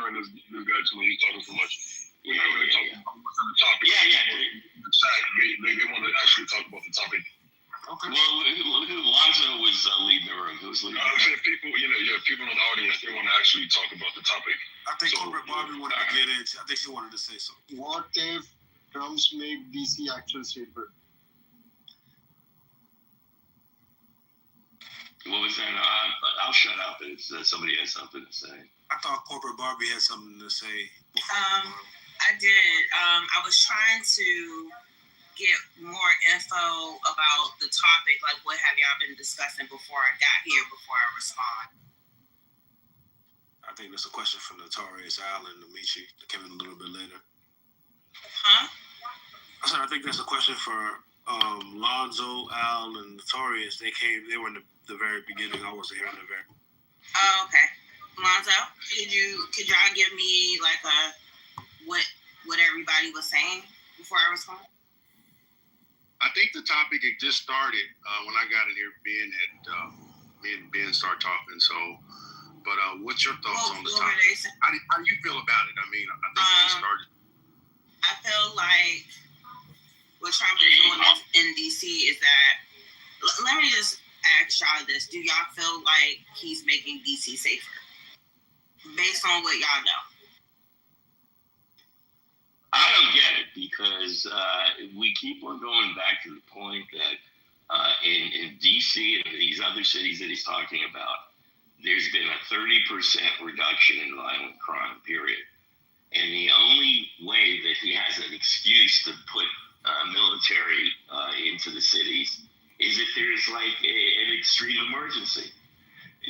ignoring this guy too much. He's talking too much. We're not really talking about what's on the topic. They want to actually talk about the topic. Okay. Well, Lonzo was leading the room. Who's leading? I said people, people in the audience, they want to actually talk about the topic. I think Corporate Bobby wanted to get into. I think she wanted to say something. What if Trump's make DC actual safer? What was that? I'll shut up if somebody has something to say. I thought Corporate Barbie had something to say. I did. I was trying to get more info about the topic, like what have y'all been discussing before I got here, before I respond. I think that's a question for Notorious Al and Amici that came in a little bit later. Huh? I said I think that's a question for Lonzo, Al, and Notorious. They were in the very beginning. I wasn't here in the very. Oh, okay. Lonzo, could y'all give me like what everybody was saying before I respond? I think the topic had just started when I got in here. Me and Ben started talking. So, but what's your thoughts on the topic? How do you feel about it? I mean, I think it just started. I feel like what Trump is doing in DC is that. Let me just ask y'all this: do y'all feel like he's making DC safer, based on what y'all know? I don't get it because we keep on going back to the point that in D.C. and these other cities that he's talking about, there's been a 30% reduction in violent crime, period. And the only way that he has an excuse to put military into the cities is if there's like an extreme emergency.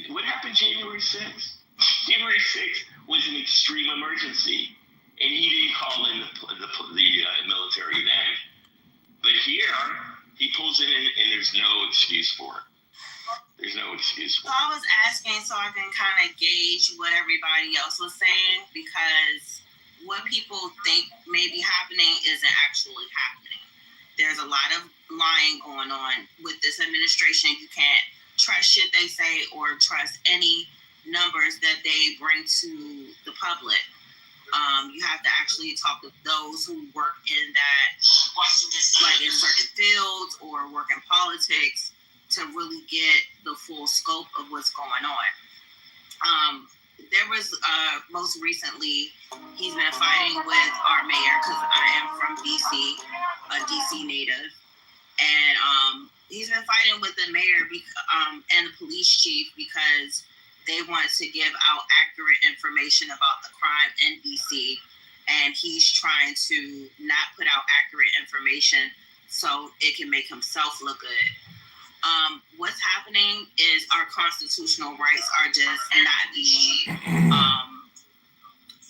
What happened January 6th? January 6th was an extreme emergency. And he didn't call in the military then. But here, he pulls it in, and there's no excuse for it. There's no excuse for it. So I was asking so I can kind of gauge what everybody else was saying, because what people think may be happening isn't actually happening. There's a lot of lying going on with this administration. You can't trust shit they say or trust any numbers that they bring to the public. You have to actually talk to those who work in that, like in certain fields or work in politics, to really get the full scope of what's going on. There was most recently, he's been fighting with our mayor, because I am from DC, a DC native, and he's been fighting with the mayor and the police chief because they want to give out accurate information about the crime in DC, and he's trying to not put out accurate information so it can make himself look good. What's happening is our constitutional rights are just not being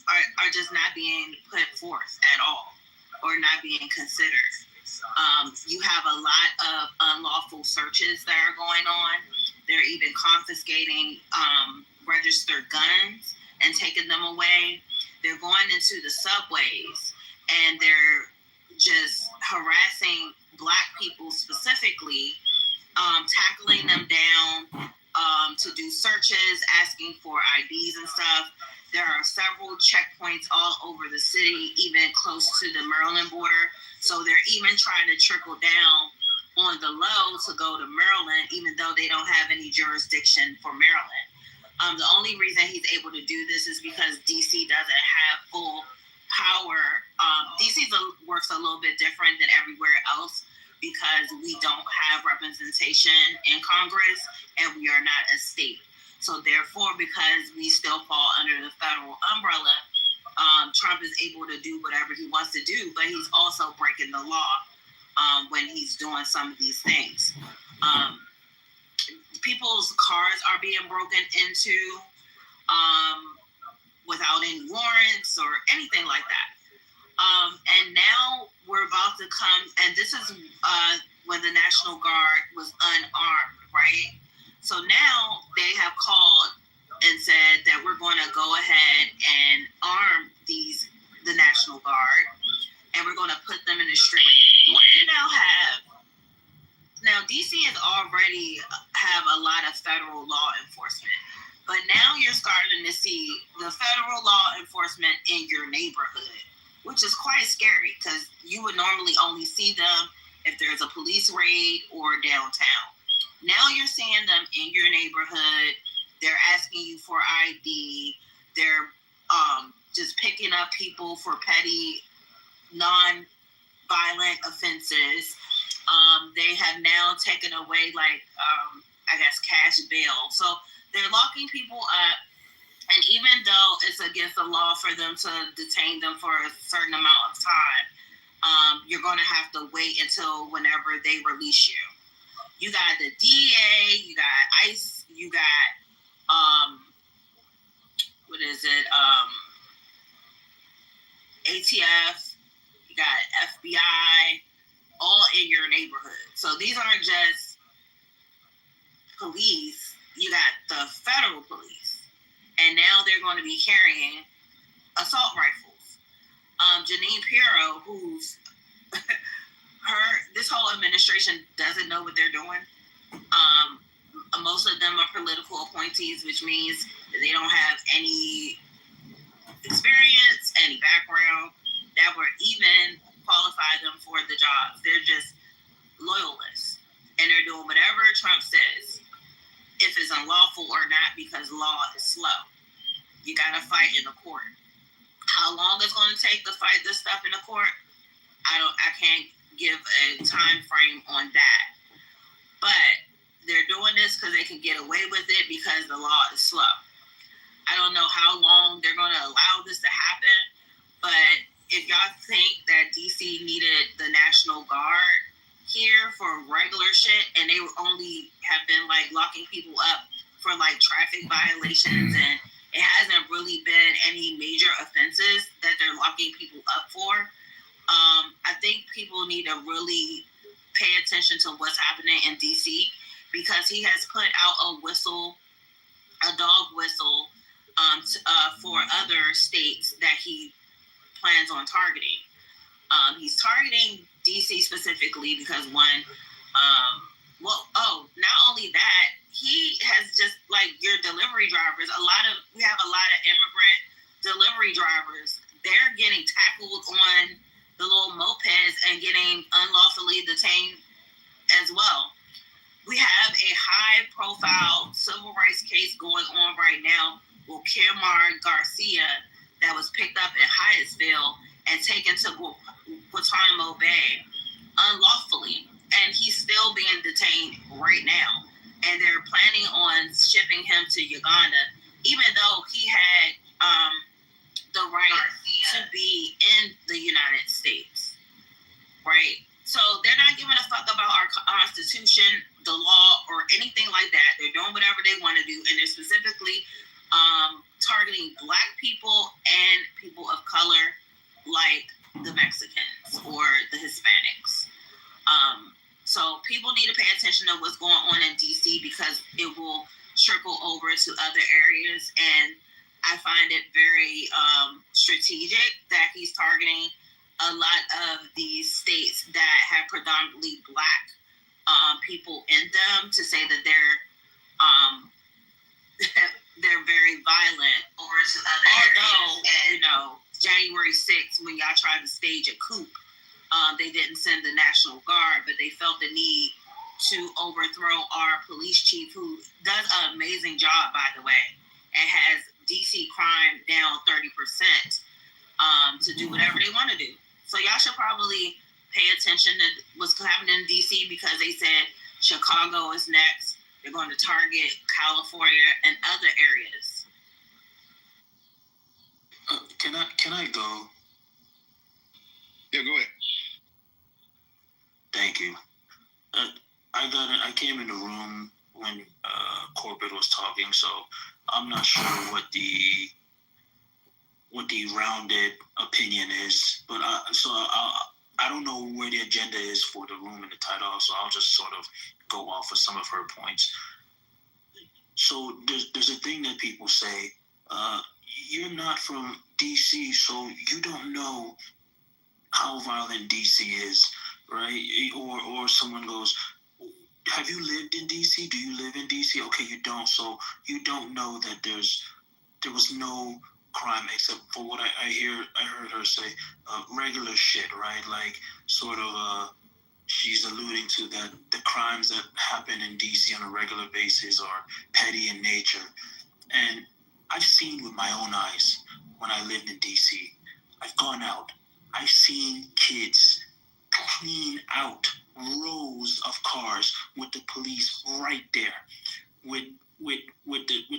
are just not being put forth at all, or not being considered. You have a lot of unlawful searches that are going on. They're even confiscating registered guns and taking them away. They're going into the subways and they're just harassing Black people specifically, tackling them down to do searches, asking for IDs and stuff. There are several checkpoints all over the city, even close to the Maryland border. So they're even trying to trickle down on the low to go to Maryland, even though they don't have any jurisdiction for Maryland. The only reason he's able to do this is because DC doesn't have full power. DC works a little bit different than everywhere else because we don't have representation in Congress and we are not a state. So therefore, because we still fall under the federal umbrella, Trump is able to do whatever he wants to do, but he's also breaking the law when he's doing some of these things. People's cars are being broken into without any warrants or anything like that. And now we're about to come, and this is when the National Guard was unarmed, right? So now they have called and said that we're going to go ahead and arm the National Guard, and we're going to put them in the street. Now DC is already have a lot of federal law enforcement, but But now you're starting to see the federal law enforcement in your neighborhood, which is quite scary because you would normally only see them if there's a police raid or downtown. Now you're seeing them in your neighborhood. They're asking you for ID. They're just picking up people for petty, non-violent offenses. They have now taken away, I guess, cash bail. So they're locking people up. And even though it's against the law for them to detain them for a certain amount of time, you're going to have to wait until whenever they release you. You got the DEA, you got ICE, you got, ATF, you got FBI, all in your neighborhood. So these aren't just police, you got the federal police. And now they're going to be carrying assault rifles. Janine Pirro, who's this whole administration doesn't know what they're doing. Most of them are political appointees, which means they don't have any experience, any background that would even qualify them for the jobs. They're just loyalists, and they're doing whatever Trump says, if it's unlawful or not, because law is slow. You gotta fight in the court. How long it's going to take to fight this stuff in the court? I can't give a time frame on that. But they're doing this because they can get away with it because the law is slow. I don't know how long they're going to allow this to happen, but if y'all think that DC needed the National Guard here for regular shit, and they would only have been locking people up for traffic violations, and it hasn't really been any major offenses that they're locking people up for, I think people need to really pay attention to what's happening in DC, because he has put out a dog whistle, for other states that he plans on targeting. He's targeting DC specifically because not only that, he has just your delivery drivers. We have a lot of immigrant delivery drivers. They're getting tackled on the little mopeds and getting unlawfully detained as well. We have a high-profile civil rights case going on right now with Kemar Garcia that was picked up in Hyattsville and taken to Guantanamo Bay unlawfully, and he's still being detained right now. And they're planning on shipping him to Uganda, even though he had the right to be in the United States, right? So they're not giving a fuck about our Constitution, the law, or anything like that. They're doing whatever they want to do, and they're specifically targeting Black people and people of color, like the Mexicans or the Hispanics. So people need to pay attention to what's going on in DC, because it will trickle over to other areas. And I find it very strategic that he's targeting a lot of these states that have predominantly Black people in them, to say that they're they're very violent over to other areas. Although, January 6th, when y'all tried to stage a coup, they didn't send the National Guard, but they felt the need to overthrow our police chief, who does an amazing job, by the way, and has DC crime down 30%, to do whatever they want to do. So y'all should probably pay attention to what's happening in DC, because they said Chicago is next. They're going to target California and other areas. Can I go? Yeah, go ahead. Thank you. I came in the room when Corbett was talking, so I'm not sure what the rounded opinion is, but I don't know where the agenda is for the room and the title, so I'll just sort of go off of some of her points. So there's a thing that people say, you're not from DC, so you don't know how violent DC is, right? Or someone goes, have you lived in DC? Do you live in DC? Okay, you don't. So you don't know that there was no crime except for what I heard her say, regular shit, right? Like sort of she's alluding to that the crimes that happen in DC on a regular basis are petty in nature. And I've seen with my own eyes when I lived in DC. I've gone out. I've seen kids clean out rows of cars with the police right there, with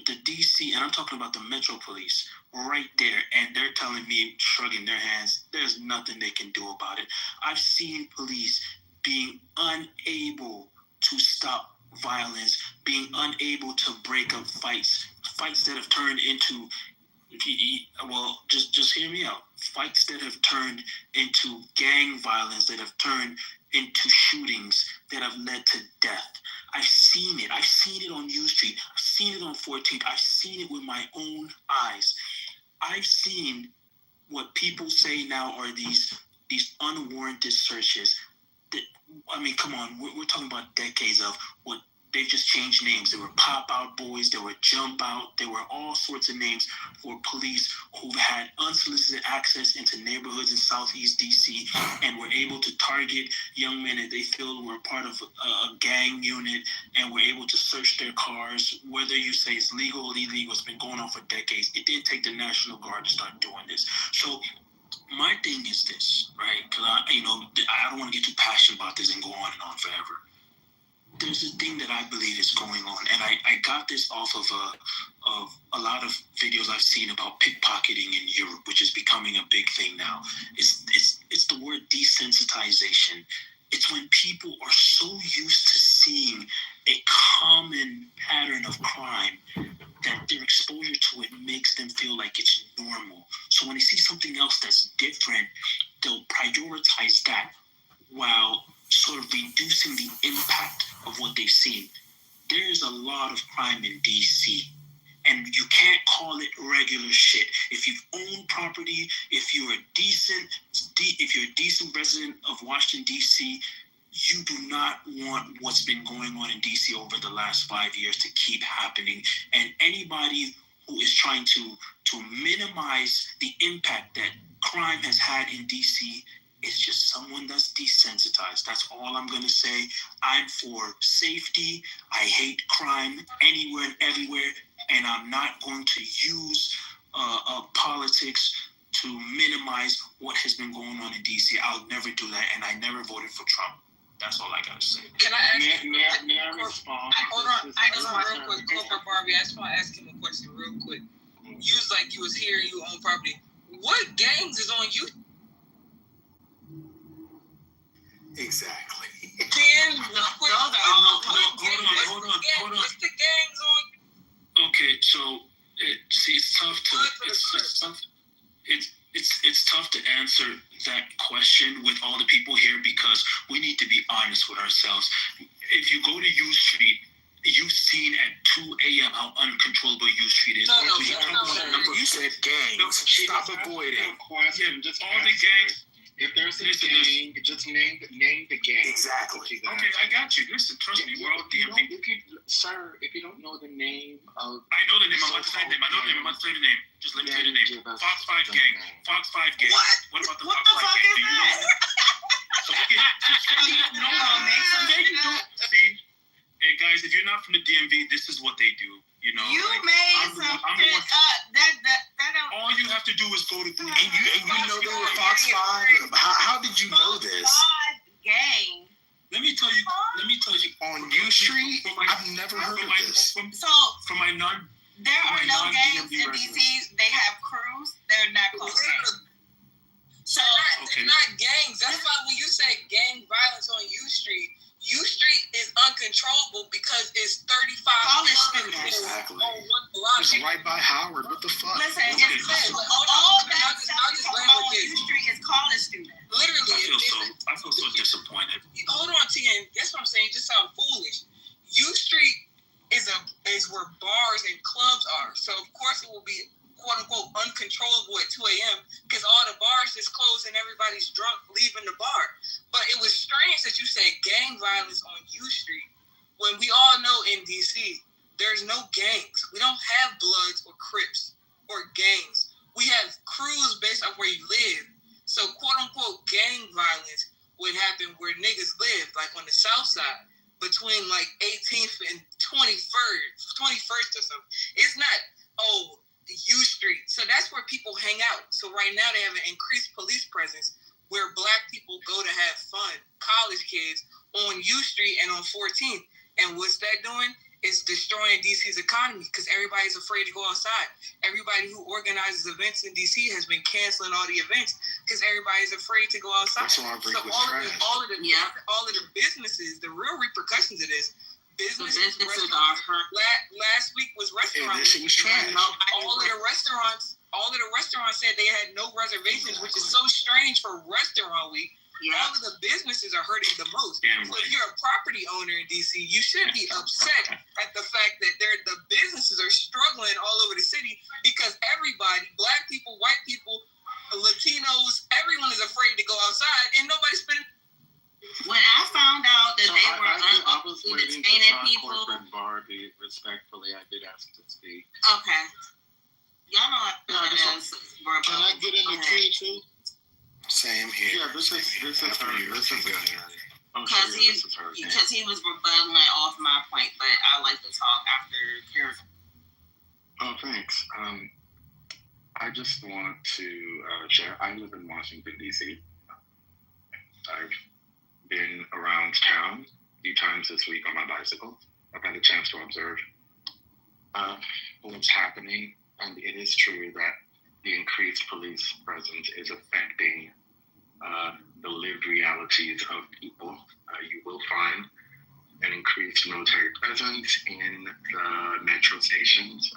the DC, and I'm talking about the Metro Police right there, and they're telling me, shrugging their hands, there's nothing they can do about it. I've seen police being unable to stop violence, being unable to break up fights that have turned into, well, just hear me out. Fights that have turned into gang violence, that have turned into shootings, that have led to death. I've seen it. I've seen it on U Street. I've seen it on 14th. I've seen it with my own eyes. I've seen what people say now are these unwarranted searches. I mean, come on, we're talking about decades of what they've just changed names. There were pop-out boys, there were jump-out, there were all sorts of names for police who've had unsolicited access into neighborhoods in Southeast DC and were able to target young men that they feel were part of a gang unit and were able to search their cars. Whether you say it's legal or illegal, it's been going on for decades. It didn't take the National Guard to start doing this. So my thing is this, right? Because I don't want to get too passionate about this and go on and on forever. There's a thing that I believe is going on, and I got this off of a lot of videos I've seen about pickpocketing in Europe, which is becoming a big thing now. It's the word desensitization. It's when people are so used to seeing a common pattern of crime that their exposure to it makes them feel like it's normal. So when they see something else that's different, they'll prioritize that while sort of reducing the impact of what they've seen. There's a lot of crime in DC, and you can't call it regular shit. If you've owned property, if you're a decent resident of Washington DC, you do not want what's been going on in DC over the last 5 years to keep happening. And anybody who is trying to minimize the impact that crime has had in DC is just someone that's desensitized. That's all I'm going to say. I'm for safety. I hate crime anywhere and everywhere. And I'm not going to use politics to minimize what has been going on in DC. I'll never do that. And I never voted for Trump. That's all I got to say. Can I ask May I respond? Hold on. I just want real quick. Corporate Barbie, I just want to ask him a question real quick. You was like you was here and you own property. What gangs is on you? Exactly. Hold on. What's the gangs on? Okay, so it's tough to it's tough to answer that question with all the people here because we need to be honest with ourselves. If you go to U Street, you've seen at 2 a.m. how uncontrollable U Street is. You said gangs. Stop avoiding. All the gangs. If there's a gang, just name the gang. Exactly. Okay, I got you. Listen, trust me, we're all DMV. If you don't know the name of... I know the name. I'm about to say the name. I know the name. I'm about to say the name. Just let me say the name. Fox 5 Gang. Fox 5 Gang. What about the Fox 5 Gang? Do you know? See? Hey, guys, if you're not from the DMV, this is what they do. You know, you made some shit up. That don't. All you have to do is go to Google. And you know they were Fox 5? How did you know this? Gang. Let me tell you. On U Street, I've never heard of this. For my non. There are no gangs in DC. They have crews. They're not called gangs. So they're not gangs. That's why when you say gang violence on U Street is uncontrollable because it's 35 college students. Exactly. On one block. It's right by Howard. What the fuck? Listen, all that stuff you talk about on U Street is college students. Literally, I feel so disappointed. Hold on, TN. That's what I'm saying. It just sounds foolish. U Street is where bars and clubs are. So of course it will be quote unquote uncontrollable at 2 a.m. because all the bars just closed and everybody's drunk leaving the bar. But it was strange that you said gang violence on U Street when we all know in DC, there's no gangs. We don't have Bloods or Crips or gangs. We have crews based on where you live. So, quote unquote, gang violence would happen where niggas live, like on the South Side, between like 18th and 21st or something. It's not, the U Street. So that's where people hang out. So right now they have an increased police presence where Black people go to have fun, college kids, on U Street and on 14th. And what's that doing? It's destroying DC's economy because everybody's afraid to go outside. Everybody who organizes events in DC has been canceling all the events because everybody's afraid to go outside. That's why I agree So with all of the businesses, the real repercussions of this, businesses are hurt. Last week was restaurant week. This was trash. All of the restaurants said they had no reservations, which is so strange for restaurant week. Yeah. All of the businesses are hurting the most. So if you're a property owner in DC, you should be upset at the fact that the businesses are struggling all over the city because everybody, Black people, white people, Latinos, everyone is afraid to go outside and nobody's spending. When I found out that they were unlawfully detaining people. Corporate Barbie, respectfully, I did ask to speak. Okay. Y'all know Can I get in the queue too? Same here. Yeah, this is her. Because he was rebutting off my point, but I like to talk after Karen. Oh, thanks. I just want to share. I live in Washington, D.C. I've been around town a few times this week on my bicycle. I've had a chance to observe what's happening, and it is true that the increased police presence is affecting the lived realities of people. You will find an increased military presence in the metro stations.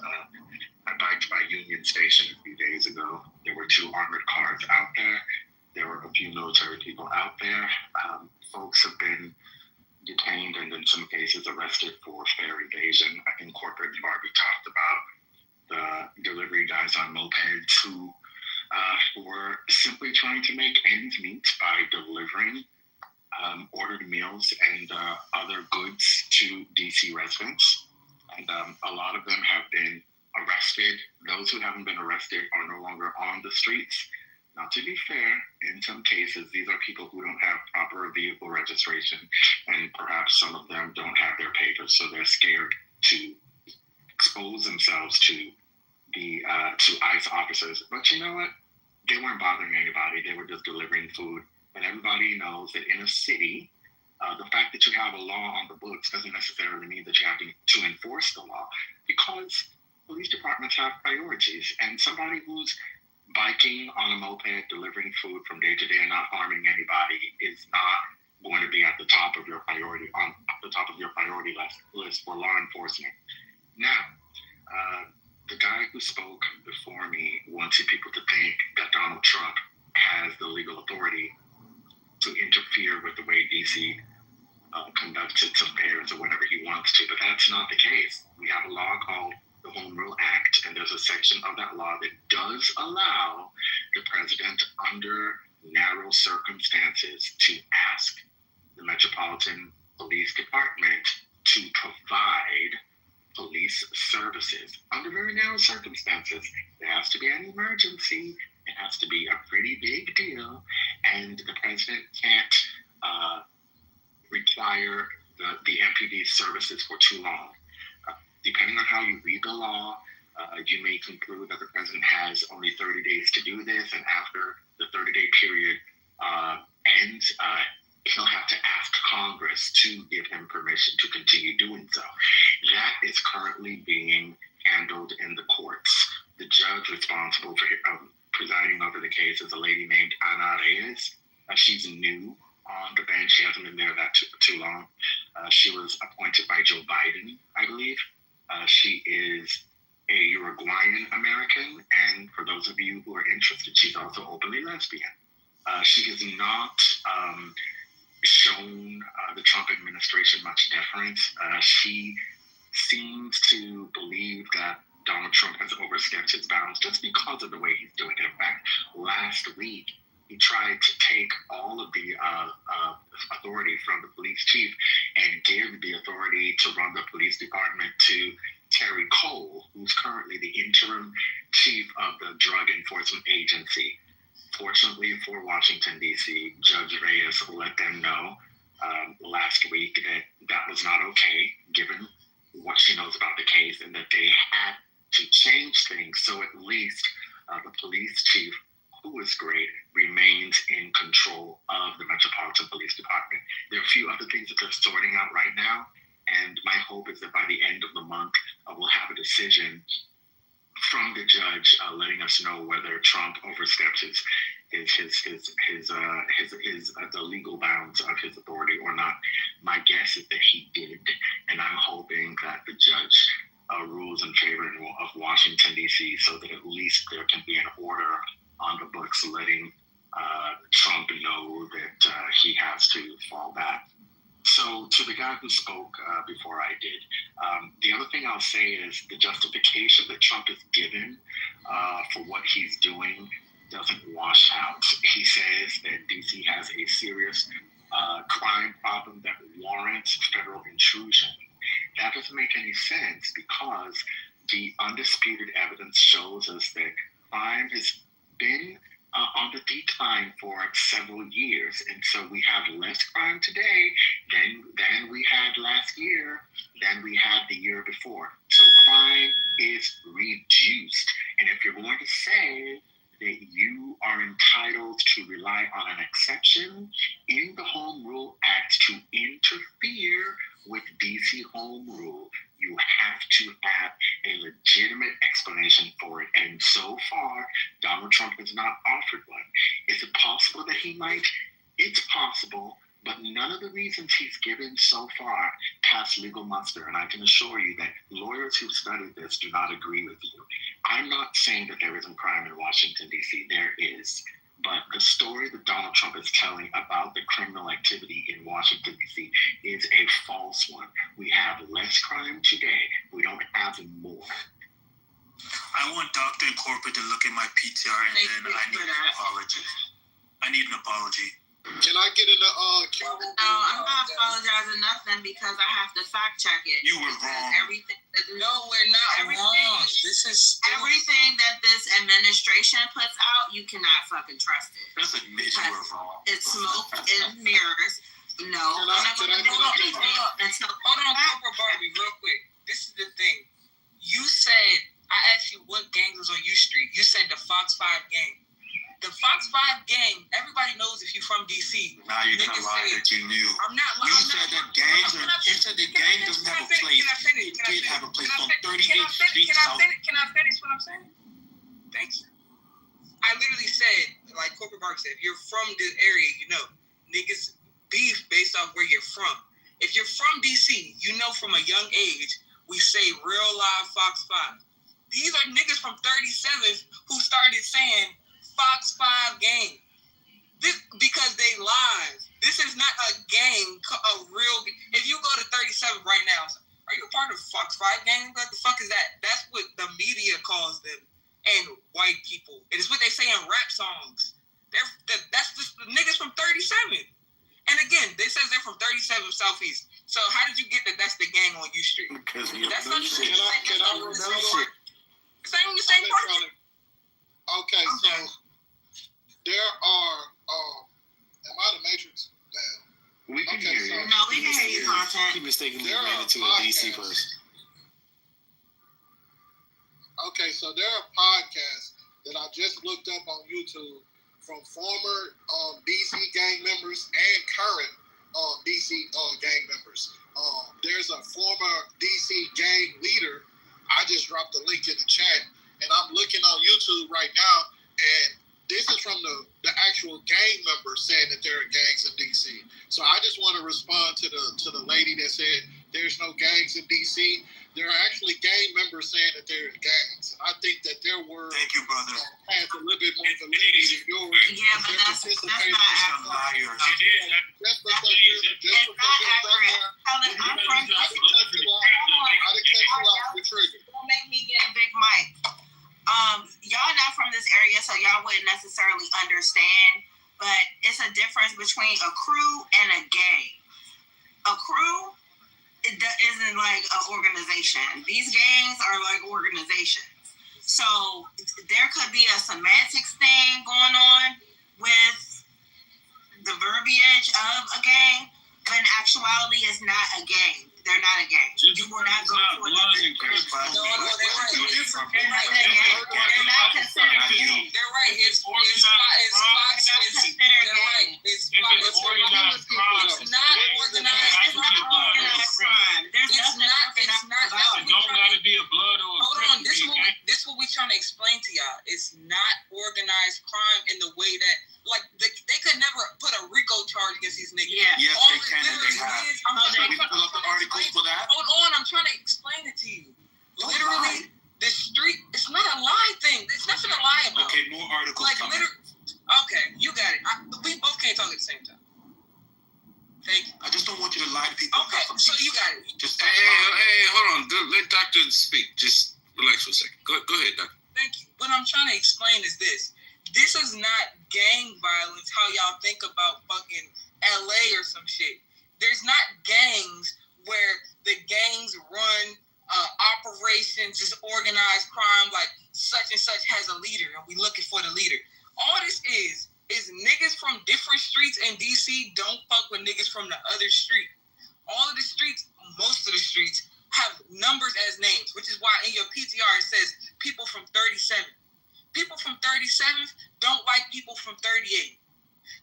I biked by Union Station a few days ago. There were 2 armored cars out there. There were a few military people out there. Folks have been detained and in some cases arrested for fare evasion. I think Corporate Barbie talked about the delivery guys on mopeds who were simply trying to make ends meet by delivering ordered meals and other goods to DC residents. And a lot of them have been arrested. Those who haven't been arrested are no longer on the streets. Now, to be fair, in some cases, these are people who don't have proper vehicle registration, and perhaps some of them don't have their papers, so they're scared to expose themselves to the to ICE officers. But you know what? They weren't bothering anybody. They were just delivering food. And everybody knows that in a city, the fact that you have a law on the books doesn't necessarily mean that you have to enforce the law, because police departments have priorities. And somebody who's biking on a moped, delivering food from day to day and not harming anybody is not going to be at the top of your priority list for law enforcement. Now, the guy who spoke before me wanted people to think that Donald Trump has the legal authority to interfere with the way DC conducts its affairs or whatever he wants to, but that's not the case. We have a law called the Home Rule Act, and there's a section of that law that does allow the president, under narrow circumstances, to ask the Metropolitan Police Department to provide police services under very narrow circumstances. There has to be an emergency. It has to be a pretty big deal, and the president can't require the MPD services for too long. Depending on how you read the law, you may conclude that the president has only 30 days to do this, and after the 30-day period ends, he'll have to ask Congress to give him permission to continue doing so. That is currently being handled in the courts. The judge responsible for presiding over the case is a lady named Ana Reyes. She's new on the bench. She hasn't been there that too long. She was appointed by Joe Biden, I believe. She is a Uruguayan American, and for those of you who are interested, she's also openly lesbian. She has not shown the Trump administration much deference. She seems to believe that Donald Trump has overstepped his bounds just because of the way he's doing it. In fact, last week, He tried to take all of the authority from the police chief and give the authority to run the police department to Terry Cole, who's currently the interim chief of the Drug Enforcement Agency. Fortunately for Washington, D.C., Judge Reyes let them know last week that that was not okay, given what she knows about the case, and that they had to change things so at least the police chief, who is great, remains in control of the Metropolitan Police Department. There are a few other things that they're sorting out right now, and my hope is that by the end of the month, we'll have a decision from the judge letting us know whether Trump oversteps the legal bounds of his authority or not. My guess is that he did, and I'm hoping that the judge rules in favor of Washington, D.C., so that at least there can be an order on the books letting Trump know that he has to fall back. So to the guy who spoke before I did, the other thing I'll say is the justification that Trump is given for what he's doing doesn't wash out. He says that D.C. has a serious crime problem that warrants federal intrusion. That doesn't make any sense because the undisputed evidence shows us that crime has been on the decline for several years. And so we have less crime today than we had last year, than we had the year before. So crime is reduced. And if you're going to say that you are entitled to rely on an exception in the Home Rule Act to interfere with DC Home Rule, you have to have a legitimate explanation for it. And so far, Donald Trump has not offered one. Is it possible that he might? It's possible, but none of the reasons he's given so far pass legal muster. And I can assure you that lawyers who've studied this do not agree with you. I'm not saying that there isn't crime in Washington, D.C. There is. But the story that Donald Trump is telling about the criminal activity in Washington, D.C. is a false one. We have less crime today. We don't have more. I want Dr. Incorporate to look at my PTR and then I need an apology. I need an apology. Can I get in the queue? No, I'm not apologizing nothing because I have to fact check it. You were wrong. Everything. No, we're not wrong. This is everything that this administration puts out. You cannot fucking trust it. Just admit you were wrong. It's smoke and mirrors. No, I'm not going to do anything until. Hold on, Cobra Barbie, real quick. This is the thing. You said, I asked you what gang was on U Street. You said the Fox 5 gang. The Fox 5 gang, everybody knows if you're from DC. Now you're going to lie that you knew. I'm not lying. You said that gang doesn't have a place. It did have a place on 38th Street South. Can I finish what I'm saying? Thanks. I literally said, like Corporate Bark said, if you're from this area, you know, niggas beef based off where you're from. If you're from DC, you know from a young age, we say real live Fox 5. These are niggas from 37th who started saying Fox 5 gang. This because they live. This is not a gang, a real. If you go to 37 right now, are you a part of Fox 5 gang? What the fuck is that? That's what the media calls them, and white people. It is what they say in rap songs. That's just the niggas from 37. And again, they says they're from 37 Southeast. So how did you get that? That's the gang on U Street. Because that's not Can I the shit? same person. Okay, so there are. Am I the Matrix? Damn. We can hear you. No, we can hear you, content. He mistakenly There ran are into a DC podcasts. person. Okay, so there are podcasts that I just looked up on YouTube from former DC gang members and current DC gang members. There's a former DC gang leader. I just dropped the link in the chat, and I'm looking on YouTube right now, and this is from the actual gang members saying that there are gangs in DC. So I just want to respond to the lady that said there's no gangs in DC. There are actually gang members saying that there are gangs. And I think that their word thank you, brother. has a little bit more validity than yours. Yeah, but that's not accurate. Just because you're I'm from I didn't cut you off. You're triggered. Don't make me get a big mic. Y'all not from this area, so y'all wouldn't necessarily understand between a crew and a gang. A crew isn't like an organization. These gangs are like organizations. So there could be a semantics thing going on with the verbiage of a gang, but in actuality, it's not a gang. They're not a gang. You will not go to a gang. They're not considered a gang. They're right. It's organized crime. It's not. It don't gotta be a blood or. Hold on. This is what we trying to explain to y'all. It's not organized crime in the way that, like, they could never put a RICO charge against these niggas. Yeah. Yes, they can and they have. We pull up the articles for that. Hold on, I'm trying to explain it to you. Literally, the street, it's not a lie thing. There's nothing to lie about. Okay, more articles Like, coming. Okay, you got it. We both can't talk at the same time. Thank you. I just don't want you to lie to people. Okay, so you got it. Just Hey, hold on. Let Doctor speak. Just relax for a second. Go ahead, Doctor. Thank you. What I'm trying to explain is this. This is not gang violence, how y'all think about fucking LA or some shit. There's not gangs where the gangs run operations, just organized crime, like such and such has a leader and we looking for the leader. All this is niggas from different streets in DC don't fuck with niggas from the other street. All of the streets, most of the streets, have numbers as names, which is why in your PTR it says people from 37. People from 37th don't like people from 38.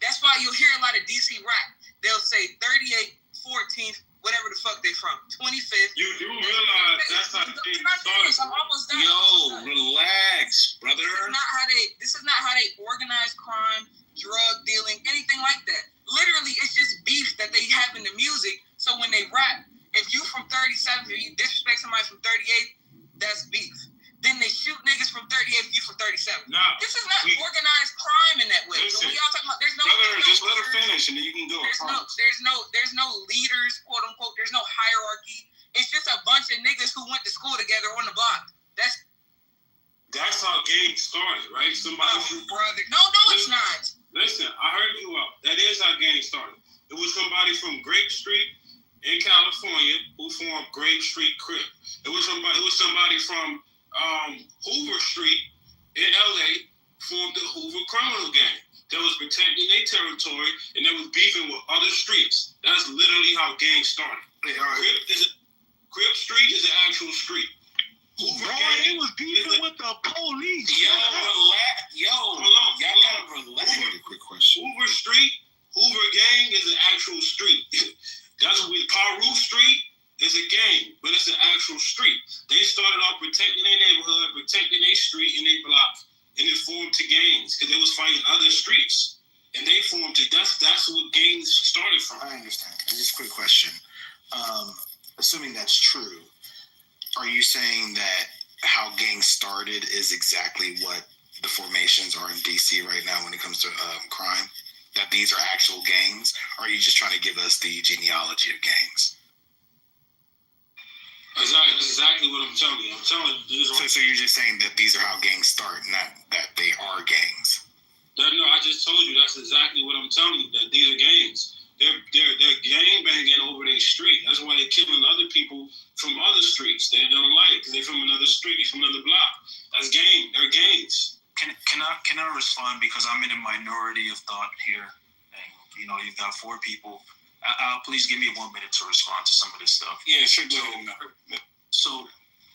That's why you'll hear a lot of DC rap. They'll say 38, 14th, whatever the fuck they from. 25th. You do realize that's how the thing started. I'm almost done. Yo, relax, brother. This is not how they organize crime, drug dealing, anything like that. Literally, it's just beef that they have in the music. So when they rap, if you from 37th, if you disrespect somebody from 38th, that's beef. Then they shoot niggas from 38th, you from 37th. Nah, this is not organized crime in that way. Listen, so we all talking about there's no just let her finish and then you can go. There's no leaders, quote unquote. There's no hierarchy. It's just a bunch of niggas who went to school together on the block. That's how gangs started, right? No, it's not. Listen, I heard you out. That is how gangs started. It was somebody from Grape Street in California who formed Grape Street Crip. It was somebody from Hoover Street in LA formed the Hoover Criminal Gang that was protecting their territory and that was beefing with other streets. That's literally how gangs started. Crip Street is an actual street. Hoover Gang was beefing with the police. Hold on. Y'all gotta relax. Quick question. Hoover Gang is an actual street. That's what Carew Street is a gang, but it's an actual street. They started off protecting their neighborhood, protecting their street and their block, and it formed to gangs because they was fighting other streets, and they formed to. That's what gangs started from. I understand. And just a quick question. Assuming that's true, are you saying that how gangs started is exactly what the formations are in DC right now when it comes to crime? That these are actual gangs? Or are you just trying to give us the genealogy of gangs? That's exactly what I'm telling you. So you're just saying that these are how gangs start, not that they are gangs? No, I just told you that's exactly what I'm telling you. That these are gangs. They're gang banging over their street. That's why they're killing other people from other streets. They don't like because they're from another street, from another block. That's gang. They're gangs. Can I respond because I'm in a minority of thought here, and you've got four people. Please give me 1 minute to respond to some of this stuff. Yeah, sure. So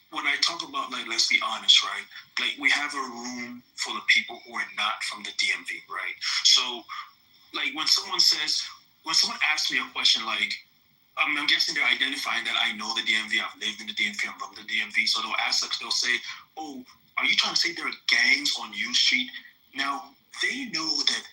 when I talk about, like, let's be honest, right? Like, we have a room full of people who are not from the DMV, right? So, like, when someone asks me a question like, I'm guessing they're identifying that I know the DMV, I've lived in the DMV, I'm from the DMV. So they'll say, oh, are you trying to say there are gangs on U Street? Now, they know that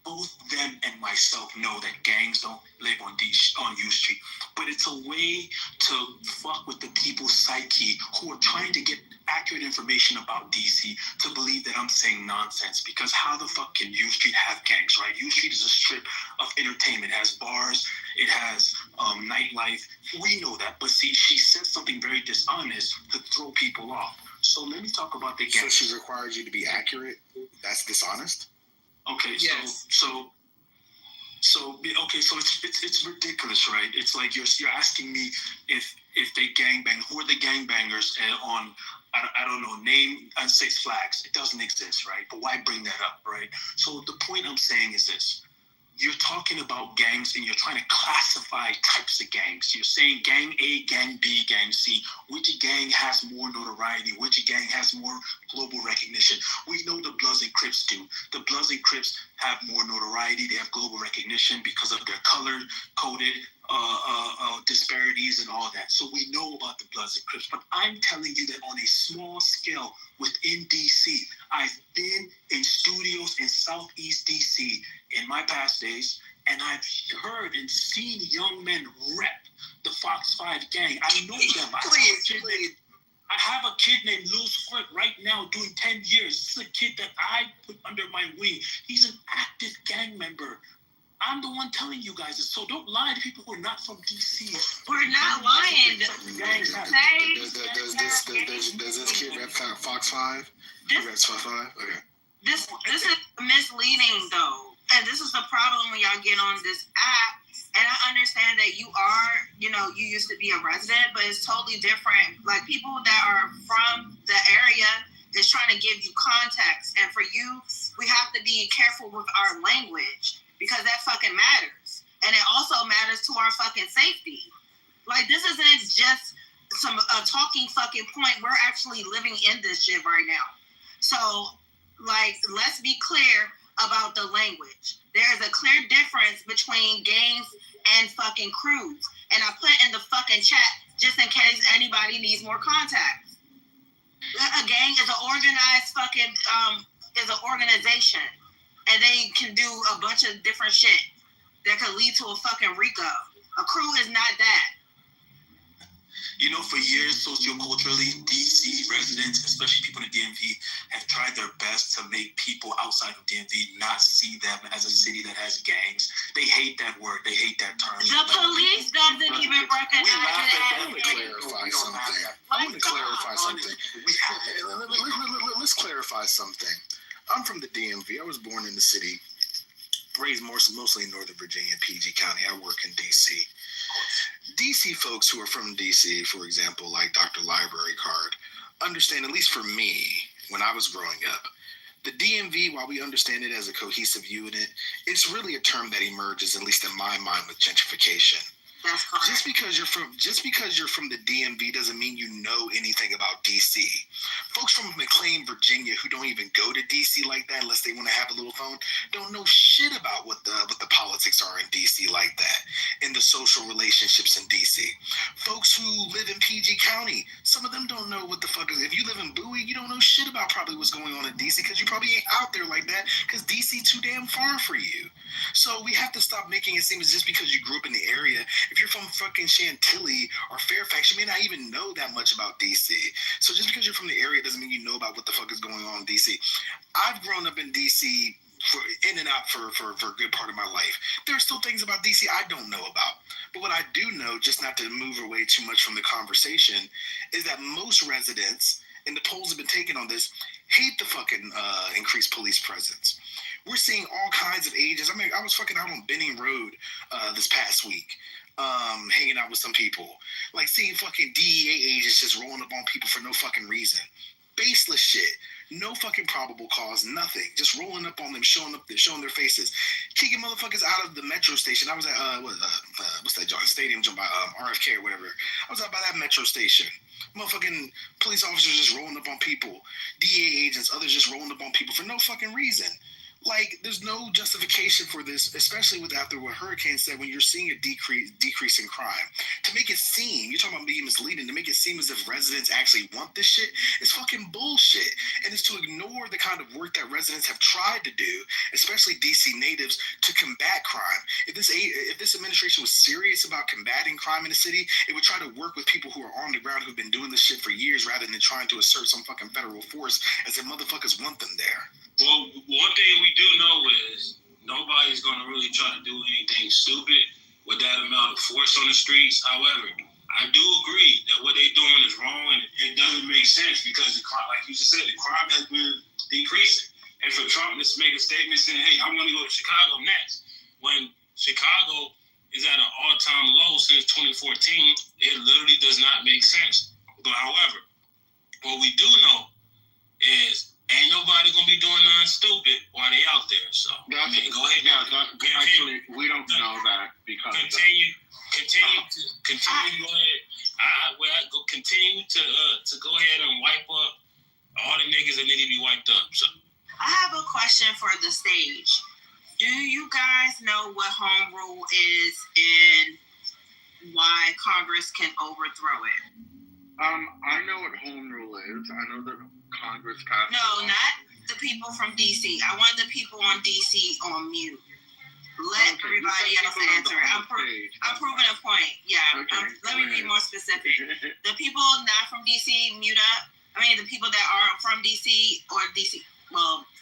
both them and myself know that gangs don't live on U Street, but it's a way to fuck with the people's psyche who are trying to get accurate information about DC to believe that I'm saying nonsense, because how the fuck can U Street have gangs, right? U Street is a strip of entertainment. It has bars, it has nightlife. We know that, but see, she said something very dishonest to throw people off. So let me talk about the gangs. So she requires you to be accurate? That's dishonest? Okay, yes. so So it's ridiculous, right? It's like you're asking me if they gangbang, who are the gangbangers and on I don't know, name Six Flags. It doesn't exist, right? But why bring that up, right? So the point I'm saying is this. You're talking about gangs and you're trying to classify types of gangs. You're saying gang A, gang B, gang C. Which gang has more notoriety? Which gang has more global recognition? We know the Bloods and Crips do. The Bloods and Crips have more notoriety. They have global recognition because of their color-coded disparities and all that. So we know about the Bloods and Crips. But I'm telling you that on a small scale within DC, I've been in studios in Southeast DC in my past days, and I've heard and seen young men rep the Fox 5 gang. I know them. I have a kid named Lil Squirt right now doing 10 years. This is a kid that I put under my wing. He's an active gang member. I'm the one telling you guys this, so don't lie to people who are not from DC. We're not lying. Does this kid rep Fox 5? Reps Fox 5? Okay. This is misleading though, and this is the problem when y'all get on this app. And I understand that you are, you used to be a resident, but it's totally different. Like people that are from the area is trying to give you context, and for you, we have to be careful with our language because that fucking matters, and it also matters to our fucking safety. Like this isn't just a talking fucking point. We're actually living in this shit right now. So, like, let's be clear about the language. There is a clear difference between gangs and fucking crews. And I put in the fucking chat just in case anybody needs more context. A gang is an organized fucking, is an organization. And they can do a bunch of different shit that could lead to a fucking RICO. A crew is not that. For years, socioculturally, DC residents, especially people in the DMV, have tried their best to make people outside of DMV not see them as a city that has gangs. They hate that word. They hate that term. The police doesn't even recognize it. I want to clarify something. Let's clarify something. I'm from the DMV. I was born in the city, raised mostly in Northern Virginia, PG County. I work in DC. DC folks who are from DC, for example, like Dr. Library Card, understand, at least for me, when I was growing up, the DMV, while we understand it as a cohesive unit, it's really a term that emerges, at least in my mind, with gentrification. Just because you're from the DMV doesn't mean you know anything about DC. Folks from McLean, Virginia, who don't even go to DC like that unless they want to have a little phone, don't know shit about what the politics are in DC like that, and the social relationships in DC. Folks who live in PG County, some of them don't know what the fuck is. If you live in Bowie, you don't know shit about probably what's going on in DC because you probably ain't out there like that because DC too damn far for you. So we have to stop making it seem as just because you grew up in the area. If you're from fucking Chantilly or Fairfax, you may not even know that much about DC. So just because you're from the area doesn't mean you know about what the fuck is going on in DC. I've grown up in DC in and out for a good part of my life. There are still things about DC I don't know about. But what I do know, just not to move away too much from the conversation, is that most residents, and the polls have been taken on this, hate the fucking increased police presence. We're seeing all kinds of ages. I mean, I was fucking out on Benning Road this past week, hanging out with some people. Like seeing fucking DEA agents just rolling up on people for no fucking reason. Baseless shit. No fucking probable cause, nothing. Just rolling up on them, showing their faces. Kicking motherfuckers out of the metro station. I was at, what's that stadium jump by RFK or whatever. I was out by that metro station. Motherfucking police officers just rolling up on people. DEA agents, others just rolling up on people for no fucking reason. Like, there's no justification for this, especially after what Hurricane said, when you're seeing a decrease in crime. To make it seem, you're talking about being misleading, to make it seem as if residents actually want this shit is fucking bullshit. And it's to ignore the kind of work that residents have tried to do, especially DC natives, to combat crime. If this administration was serious about combating crime in the city, it would try to work with people who are on the ground who've been doing this shit for years rather than trying to assert some fucking federal force as if motherfuckers want them there. Well, one thing we do know is nobody's going to really try to do anything stupid with that amount of force on the streets. However, I do agree that what they're doing is wrong and it doesn't make sense because, like you just said, the crime has been decreasing. And for Trump to make a statement saying, hey, I want to go to Chicago next, when Chicago is at an all-time low since 2014. It literally does not make sense. But however, what we do know is ain't nobody gonna be doing nothing stupid while they out there. So go ahead. Yeah, actually, we don't know that because continue to go ahead. Continue to go ahead and wipe up all the niggas that need to be wiped up. So I have a question for the stage. Do you guys know what home rule is and why Congress can overthrow it? I know what home rule is. I know that Congress passed. No, not the people from DC. I want the people on DC on mute. Let everybody else answer. I'm proving a point. Yeah. Okay, let me be more specific. The people not from DC, mute up. I mean, the people that are from DC or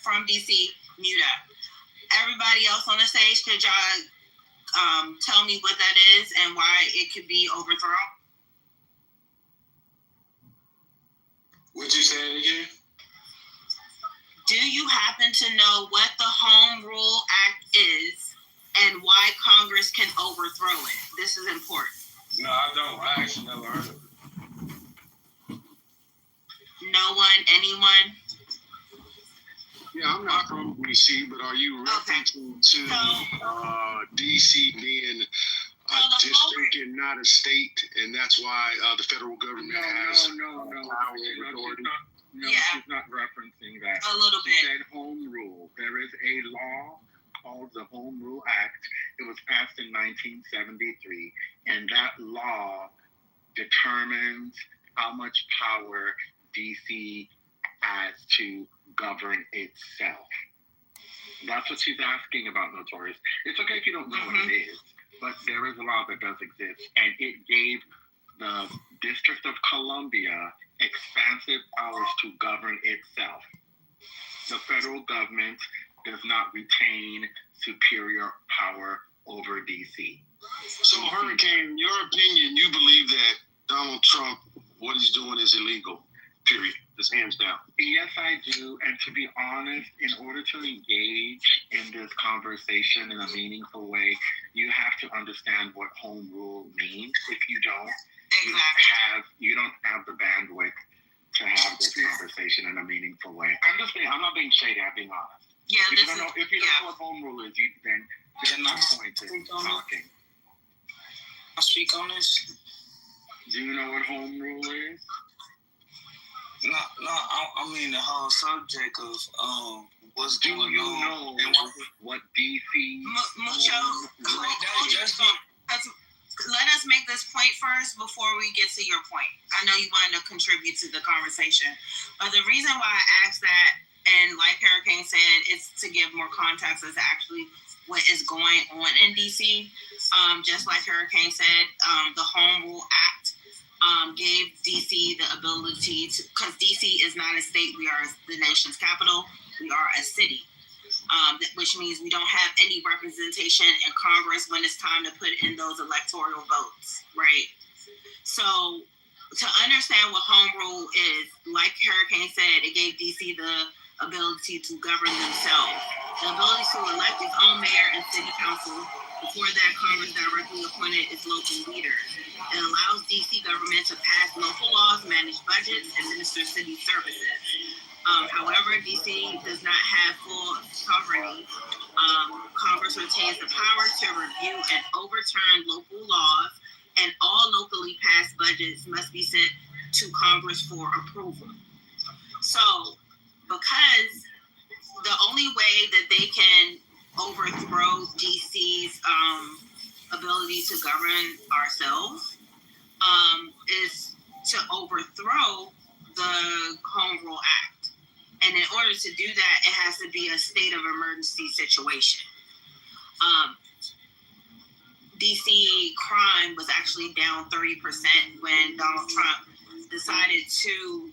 from DC, mute up. Everybody else on the stage, could y'all tell me what that is and why it could be overthrown? What you saying again? Do you happen to know what the Home Rule Act is and why Congress can overthrow it? This is important. No, I don't. I actually never heard of it. No one? Anyone? Yeah, I'm not from DC, but are you referencing to DC being a district and not a state, and that's why the federal government has No, power and authority? No, Yeah. she's not referencing that. A little She bit. said home rule. There is a law called the Home Rule Act. It was passed in 1973, and that law determines how much power DC has to govern itself. That's what she's asking about, Notorious. It's okay if you don't know what it is, but there is a law that does exist, and it gave the District of Columbia expansive powers to govern itself. The federal government does not retain superior power over DC. So, Hurricane, in your opinion, you believe that Donald Trump, what he's doing is illegal, period. Just hands down. Yes, I do. And to be honest, in order to engage in this conversation in a meaningful way, you have to understand what home rule means. If you don't, you don't have the bandwidth to have this conversation in a meaningful way. I'm not being shady, I'm being honest. Yeah, if you don't know what home rule is, then you're not going to be talking. I'll speak on this. Do you know what home rule is? No, I mean the whole subject of what's Do going you on. know what DC? Mucho. Let us make this point first before we get to your point. I know you wanted to contribute to the conversation, but the reason why I asked that, and like Hurricane said, is to give more context as to actually what is going on in DC. Just like Hurricane said, the Home Rule Act gave DC the ability to, because DC is not a state, we are the nation's capital, we are a city. Which means we don't have any representation in Congress when it's time to put in those electoral votes, right? So to understand what home rule is, like Hurricane said, it gave DC the ability to govern themselves, the ability to elect its own mayor and city council. Before that, Congress directly appointed its local leaders. It allows DC government to pass local laws, manage budgets, and administer city services. However, DC does not have full sovereignty. Congress retains the power to review and overturn local laws, and all locally passed budgets must be sent to Congress for approval. So, because the only way that they can overthrow DC's ability to govern ourselves is to overthrow the Home Rule Act. And in order to do that, it has to be a state of emergency situation. DC crime was actually down 30% when Donald Trump decided to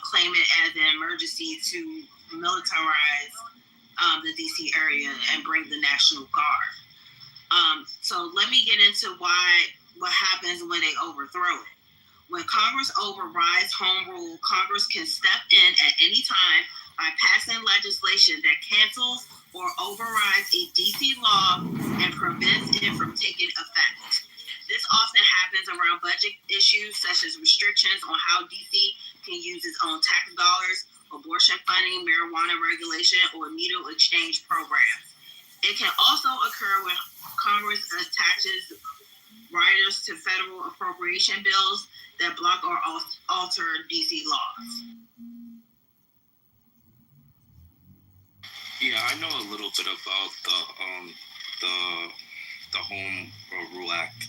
claim it as an emergency to militarize the DC area and bring the National Guard. So let me get into what happens when they overthrow it. When Congress overrides home rule, Congress can step in at any time by passing legislation that cancels or overrides a DC law and prevents it from taking effect. This often happens around budget issues such as restrictions on how DC can use its own tax dollars, abortion funding, marijuana regulation, or needle exchange programs. It can also occur when Congress attaches riders to federal appropriation bills that block or alter DC laws. Yeah, I know a little bit about the Home Rule Act,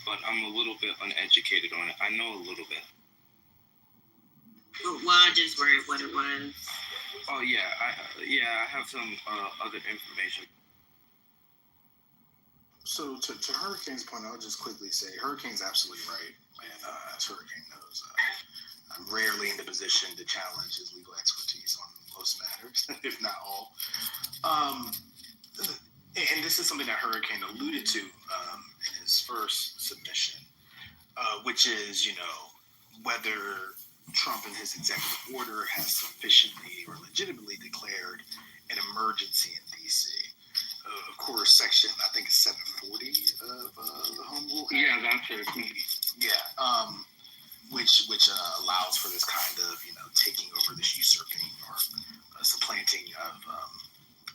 but I'm a little bit uneducated on it. I know a little bit. Well, I just read what it was. Oh yeah, I have some other information. So to Hurricane's point, I'll just quickly say Hurricane's absolutely right, and as Hurricane knows, I'm rarely in the position to challenge his legal expertise on most matters, if not all. And this is something that Hurricane alluded to in his first submission, which is, whether Trump in his executive order has sufficiently or legitimately declared an emergency in D.C. Of course, section, I think it's 740 of the Home Rule Act. Yeah, that's it. Yeah, which allows for this kind of, taking over, this usurping or supplanting of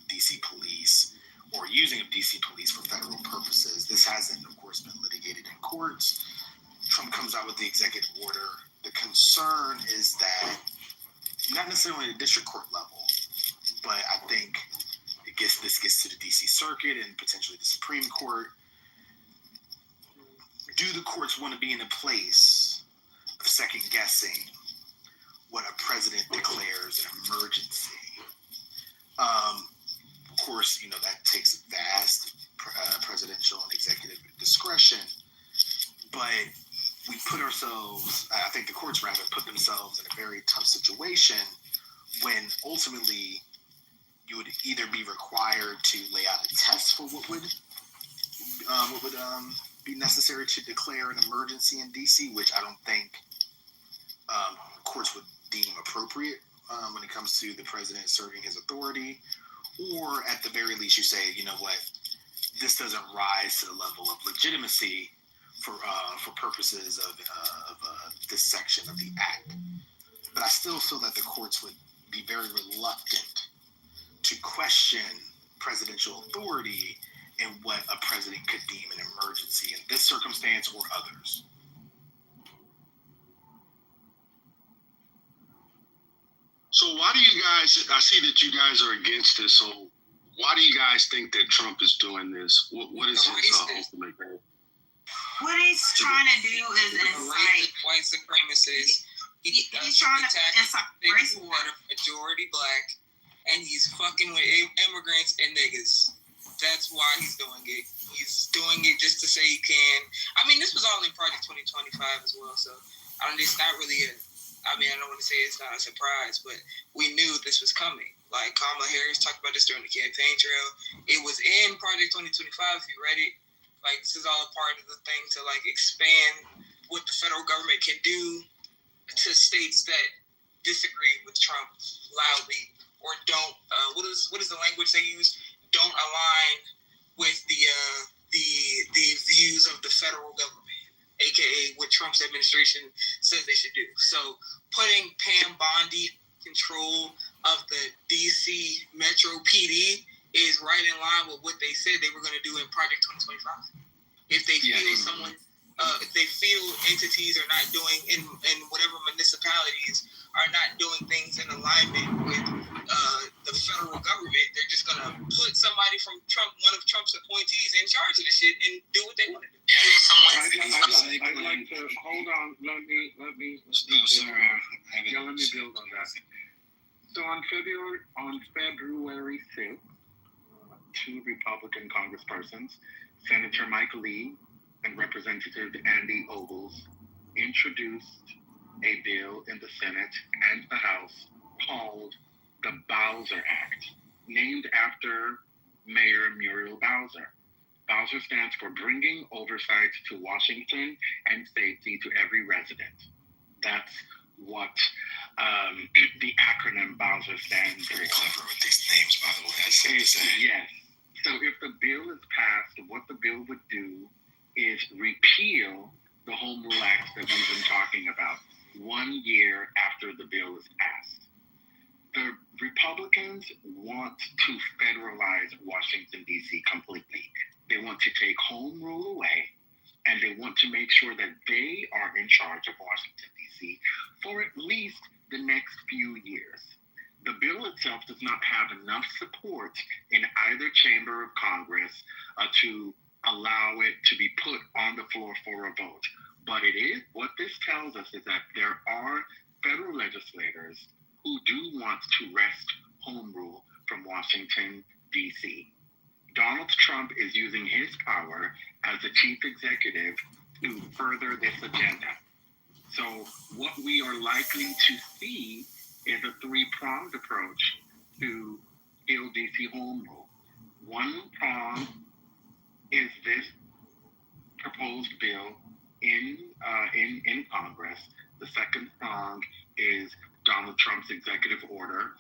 D.C. police or using of D.C. police for federal purposes. This hasn't, of course, been litigated in courts. Trump comes out with the executive order. The concern is that, not necessarily at the district court level, but I think this gets to the D.C. Circuit and potentially the Supreme Court. Do the courts want to be in a place of second guessing what a president declares an emergency? Of course, that takes vast presidential and executive discretion, but we put ourselves, I think the courts rather put themselves in a very tough situation when ultimately you would either be required to lay out a test for what would be necessary to declare an emergency in D.C., which I don't think courts would deem appropriate when it comes to the president asserting his authority, or at the very least you say, this doesn't rise to the level of legitimacy for purposes of this section of the act. But I still feel that the courts would be very reluctant to question presidential authority and what a president could deem an emergency in this circumstance or others. So why do you guys, I see that you guys are against this, so why do you guys think that Trump is doing this? What is his ultimate goal? What he's trying to do is incite white supremacists. He's trying to incite race war. Majority black, and he's fucking with immigrants and niggas. That's why he's doing it. He's doing it just to say he can. I mean, this was all in Project 2025 as well, so it's not really I don't want to say it's not a surprise, but we knew this was coming. Like Kamala Harris talked about this during the campaign trail. It was in Project 2025, if you read it. Like, this is all a part of the thing to, expand what the federal government can do to states that disagree with Trump loudly or don't, what is the language they use? Don't align with the views of the federal government, aka what Trump's administration says they should do. So putting Pam Bondi in control of the DC Metro PD is right in line with what they said they were going to do in Project 2025. If they feel if they feel entities are not doing in whatever municipalities are not doing things in alignment with the federal government, they're just going to put somebody from Trump, one of Trump's appointees, in charge of the shit and do what they want to do. I'd like to hold on. Let me let me build on that. So on February 6th, two Republican congresspersons, Senator Mike Lee and Representative Andy Ogles, introduced a bill in the Senate and the House called the Bowser Act, named after Mayor Muriel Bowser. Bowser stands for Bringing Oversight to Washington and Safety to Every Resident. That's what the acronym Bowser stands for. Very clever with these names, by the way. I say. Yes. So if the bill is passed, what the bill would do is repeal the Home Rule Act that we've been talking about 1 year after the bill is passed. The Republicans want to federalize Washington, D.C. completely. They want to take home rule away, and they want to make sure that they are in charge of Washington, D.C. for at least the next few years. The bill itself does not have enough support in either chamber of Congress to allow it to be put on the floor for a vote. But it is, what this tells us is that there are federal legislators who do want to wrest home rule from Washington, D.C. Donald Trump is using his power as the chief executive to further this agenda. So what we are likely to see is a three-pronged approach to kill D.C. home rule. One prong is this proposed bill in Congress. The second prong is Donald Trump's executive order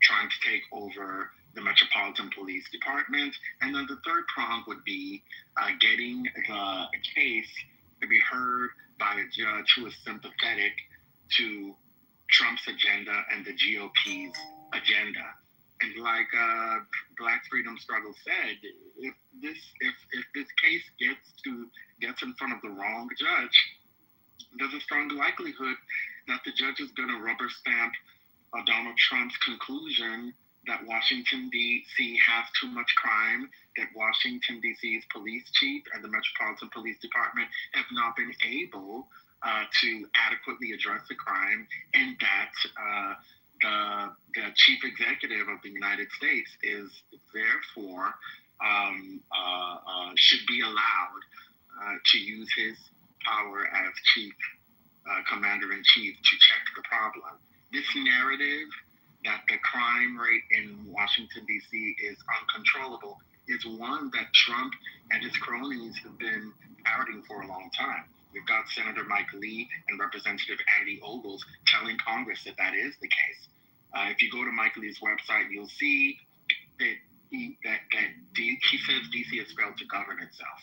trying to take over the Metropolitan Police Department. And then the third prong would be getting a case to be heard by a judge who is sympathetic to Trump's agenda and the GOP's agenda. And like Black Freedom Struggle said, if this case gets in front of the wrong judge, there's a strong likelihood that the judge is going to rubber stamp Donald Trump's conclusion that Washington, D.C. has too much crime, that Washington, D.C.'s police chief and the Metropolitan Police Department have not been able to adequately address the crime, and that the chief executive of the United States is therefore should be allowed to use his power as chief commander-in-chief to check the problem. This narrative that the crime rate in Washington, D.C. is uncontrollable is one that Trump and his cronies have been parroting for a long time. We've got Senator Mike Lee and Representative Andy Ogles telling Congress that that is the case. If you go to Mike Lee's website, you'll see that he says D.C. has failed to govern itself.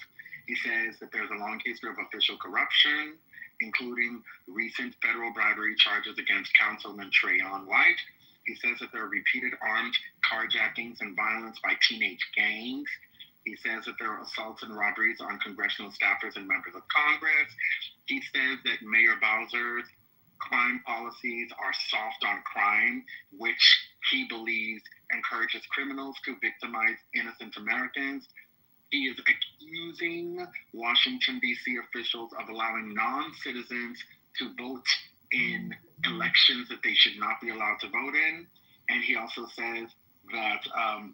He says that there's a long history of official corruption, including recent federal bribery charges against Councilman Trayon White. He says that there are repeated armed carjackings and violence by teenage gangs. He says that there are assaults and robberies on congressional staffers and members of Congress. He says that Mayor Bowser's crime policies are soft on crime, which he believes encourages criminals to victimize innocent Americans. He is accusing Washington, D.C. officials of allowing non-citizens to vote in elections that they should not be allowed to vote in. And he also says that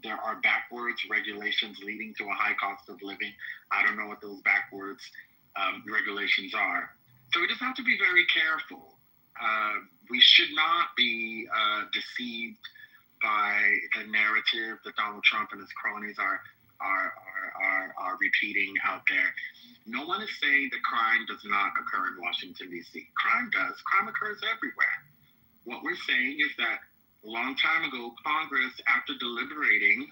there are backwards regulations leading to a high cost of living. I don't know what those backwards regulations are. So we just have to be very careful. We should not be deceived by the narrative that Donald Trump and his cronies are repeating out there. No one is saying that crime does not occur in Washington, D.C. Crime does. Crime occurs everywhere. What we're saying is that a long time ago, Congress, after deliberating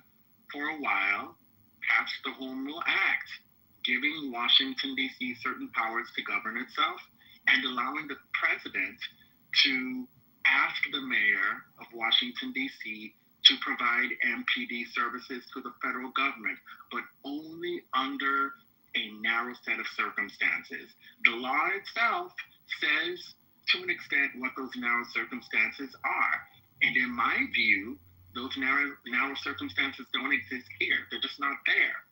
for a while, passed the Home Rule Act, giving Washington, D.C. certain powers to govern itself and allowing the president to ask the mayor of Washington, D.C. to provide MPD services to the federal government, but only under a narrow set of circumstances. The law itself says, to an extent, what those narrow circumstances are. And in my view, those narrow circumstances don't exist here. They're just not there.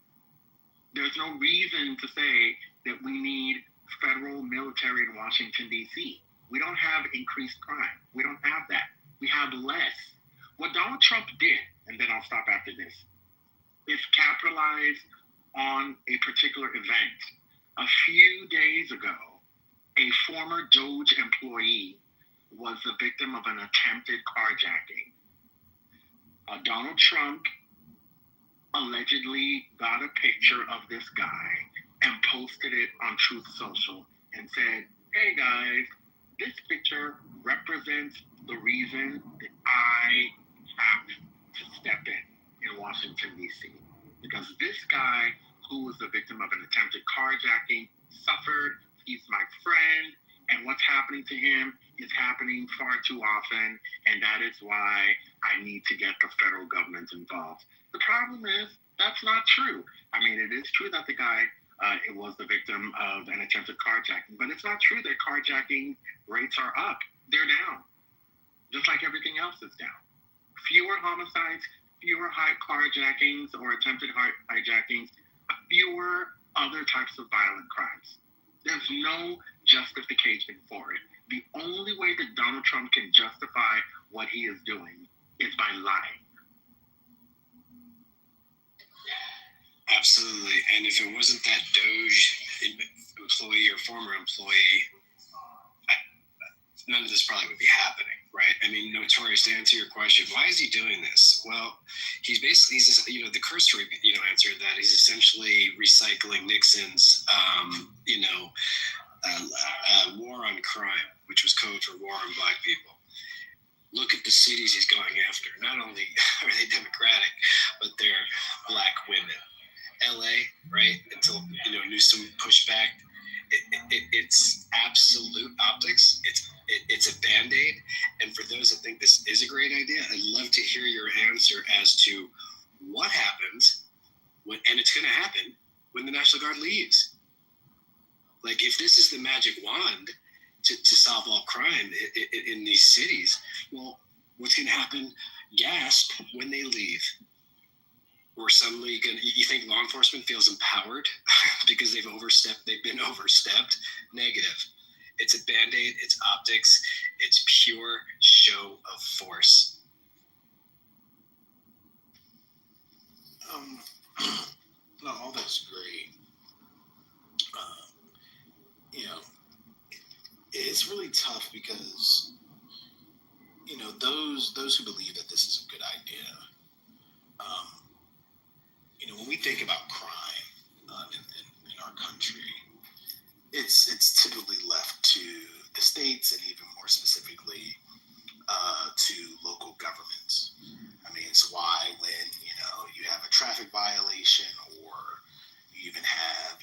There's no reason to say that we need federal military in Washington, D.C. We don't have increased crime. We don't have that. We have less. What Donald Trump did, and then I'll stop after this, is capitalize on a particular event. A few days ago, a former DOJ employee was the victim of an attempted carjacking. Donald Trump allegedly got a picture of this guy and posted it on Truth Social and said, "Hey guys, this picture represents the reason that I have to step in Washington, D.C. Because this guy, who was the victim of an attempted carjacking, suffered. He's my friend, and what's happening to him is happening far too often, and that is why I need to get the federal government involved. The problem is that's not true. I mean, it is true that the guy it was the victim of an attempted carjacking, but it's not true that carjacking rates are up. They're down, just like everything else is down. Fewer homicides, fewer high carjackings or attempted hijackings, fewer other types of violent crimes. There's no justification for it. The only way that Donald Trump can justify what he is doing is by lying. Absolutely. And if it wasn't that DOJ employee or former employee, none of this probably would be happening, right? I mean, Notorious, to answer your question, why is he doing this? Well, he's just, the cursory, answer to that, he's essentially recycling Nixon's, war on crime, which was code for war on black people. Look at the cities he's going after. Not only are they Democratic, but they're black women. LA, right? Until Newsom pushed back. It's absolute optics. It's a Band-Aid. And for those that think this is a great idea, I'd love to hear your answer as to what happens when, and it's going to happen when the National Guard leaves. Like, if this is the magic wand to solve all crime in these cities, well, what's going to happen? Gasp when they leave. We're suddenly you think law enforcement feels empowered because they've been overstepped? Negative. It's a Band-Aid, it's optics, it's pure show of force. No, all that's great. It's really tough because, those who believe that this is a good idea, when we think about crime in our country, it's typically left to the states and even more specifically to local governments. I mean, it's why when, you have a traffic violation or you even have,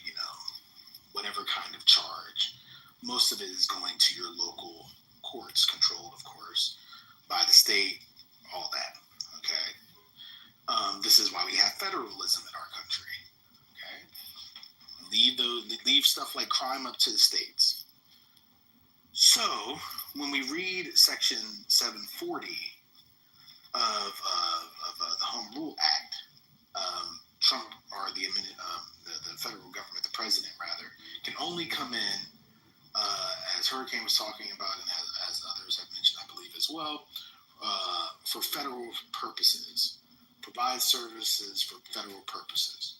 whatever kind of charge, most of it is going to your local courts, controlled, of course, by the state, all that, okay? This is why we have federalism in our country, okay? Leave stuff like crime up to the states. So when we read Section 740 of the Home Rule Act, Trump, or the federal government, the president rather, can only come in, as Hurricane was talking about, and as others have mentioned, I believe as well, for federal purposes. Provide services for federal purposes.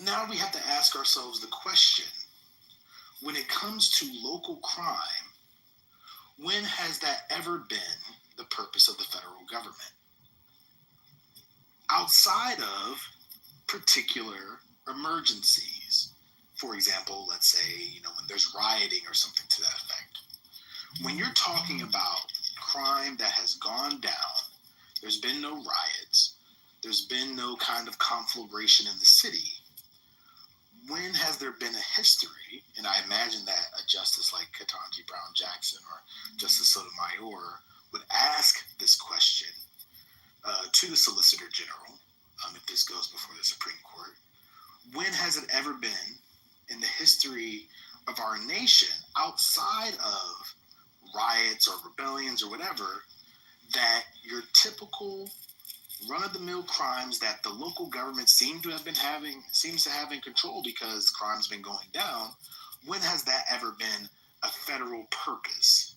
Now we have to ask ourselves the question, when it comes to local crime, when has that ever been the purpose of the federal government? Outside of particular emergencies. For example, let's say, when there's rioting or something to that effect. When you're talking about crime that has gone down, there's been no riots, there's been no kind of conflagration in the city, when has there been a history, and I imagine that a justice like Ketanji Brown Jackson or Justice Sotomayor would ask this question to the Solicitor General, if this goes before the Supreme Court, when has it ever been in the history of our nation, outside of riots or rebellions or whatever, that your typical run-of-the-mill crimes that the local government seems to have in control because crime's been going down, when has that ever been a federal purpose?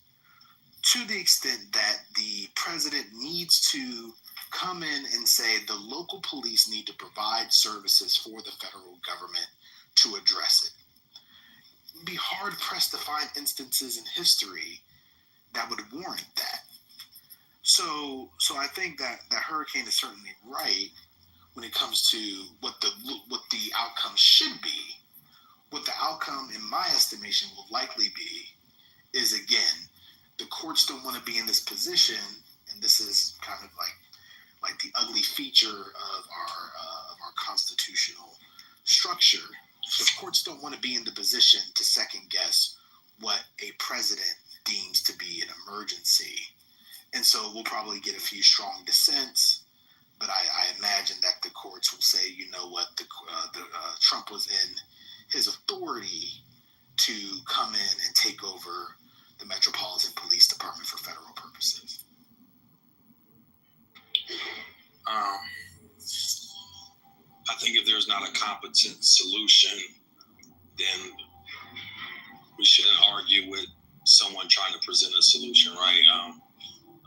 To the extent that the president needs to come in and say the local police need to provide services for the federal government to address it. It'd be hard-pressed to find instances in history that would warrant that. So I think that Hurricane is certainly right when it comes to what the outcome should be. What the outcome outcome, in my estimation, will likely be is, again, the courts don't want to be in this position, and this is kind of like the ugly feature of our constitutional structure. The courts don't want to be in the position to second guess what a president deems to be an emergency. And so we'll probably get a few strong dissents, but I imagine that the courts will say, you know what, Trump was in his authority to come in and take over the Metropolitan Police Department for federal purposes. I think if there's not a competent solution, then we shouldn't argue with someone trying to present a solution, right? I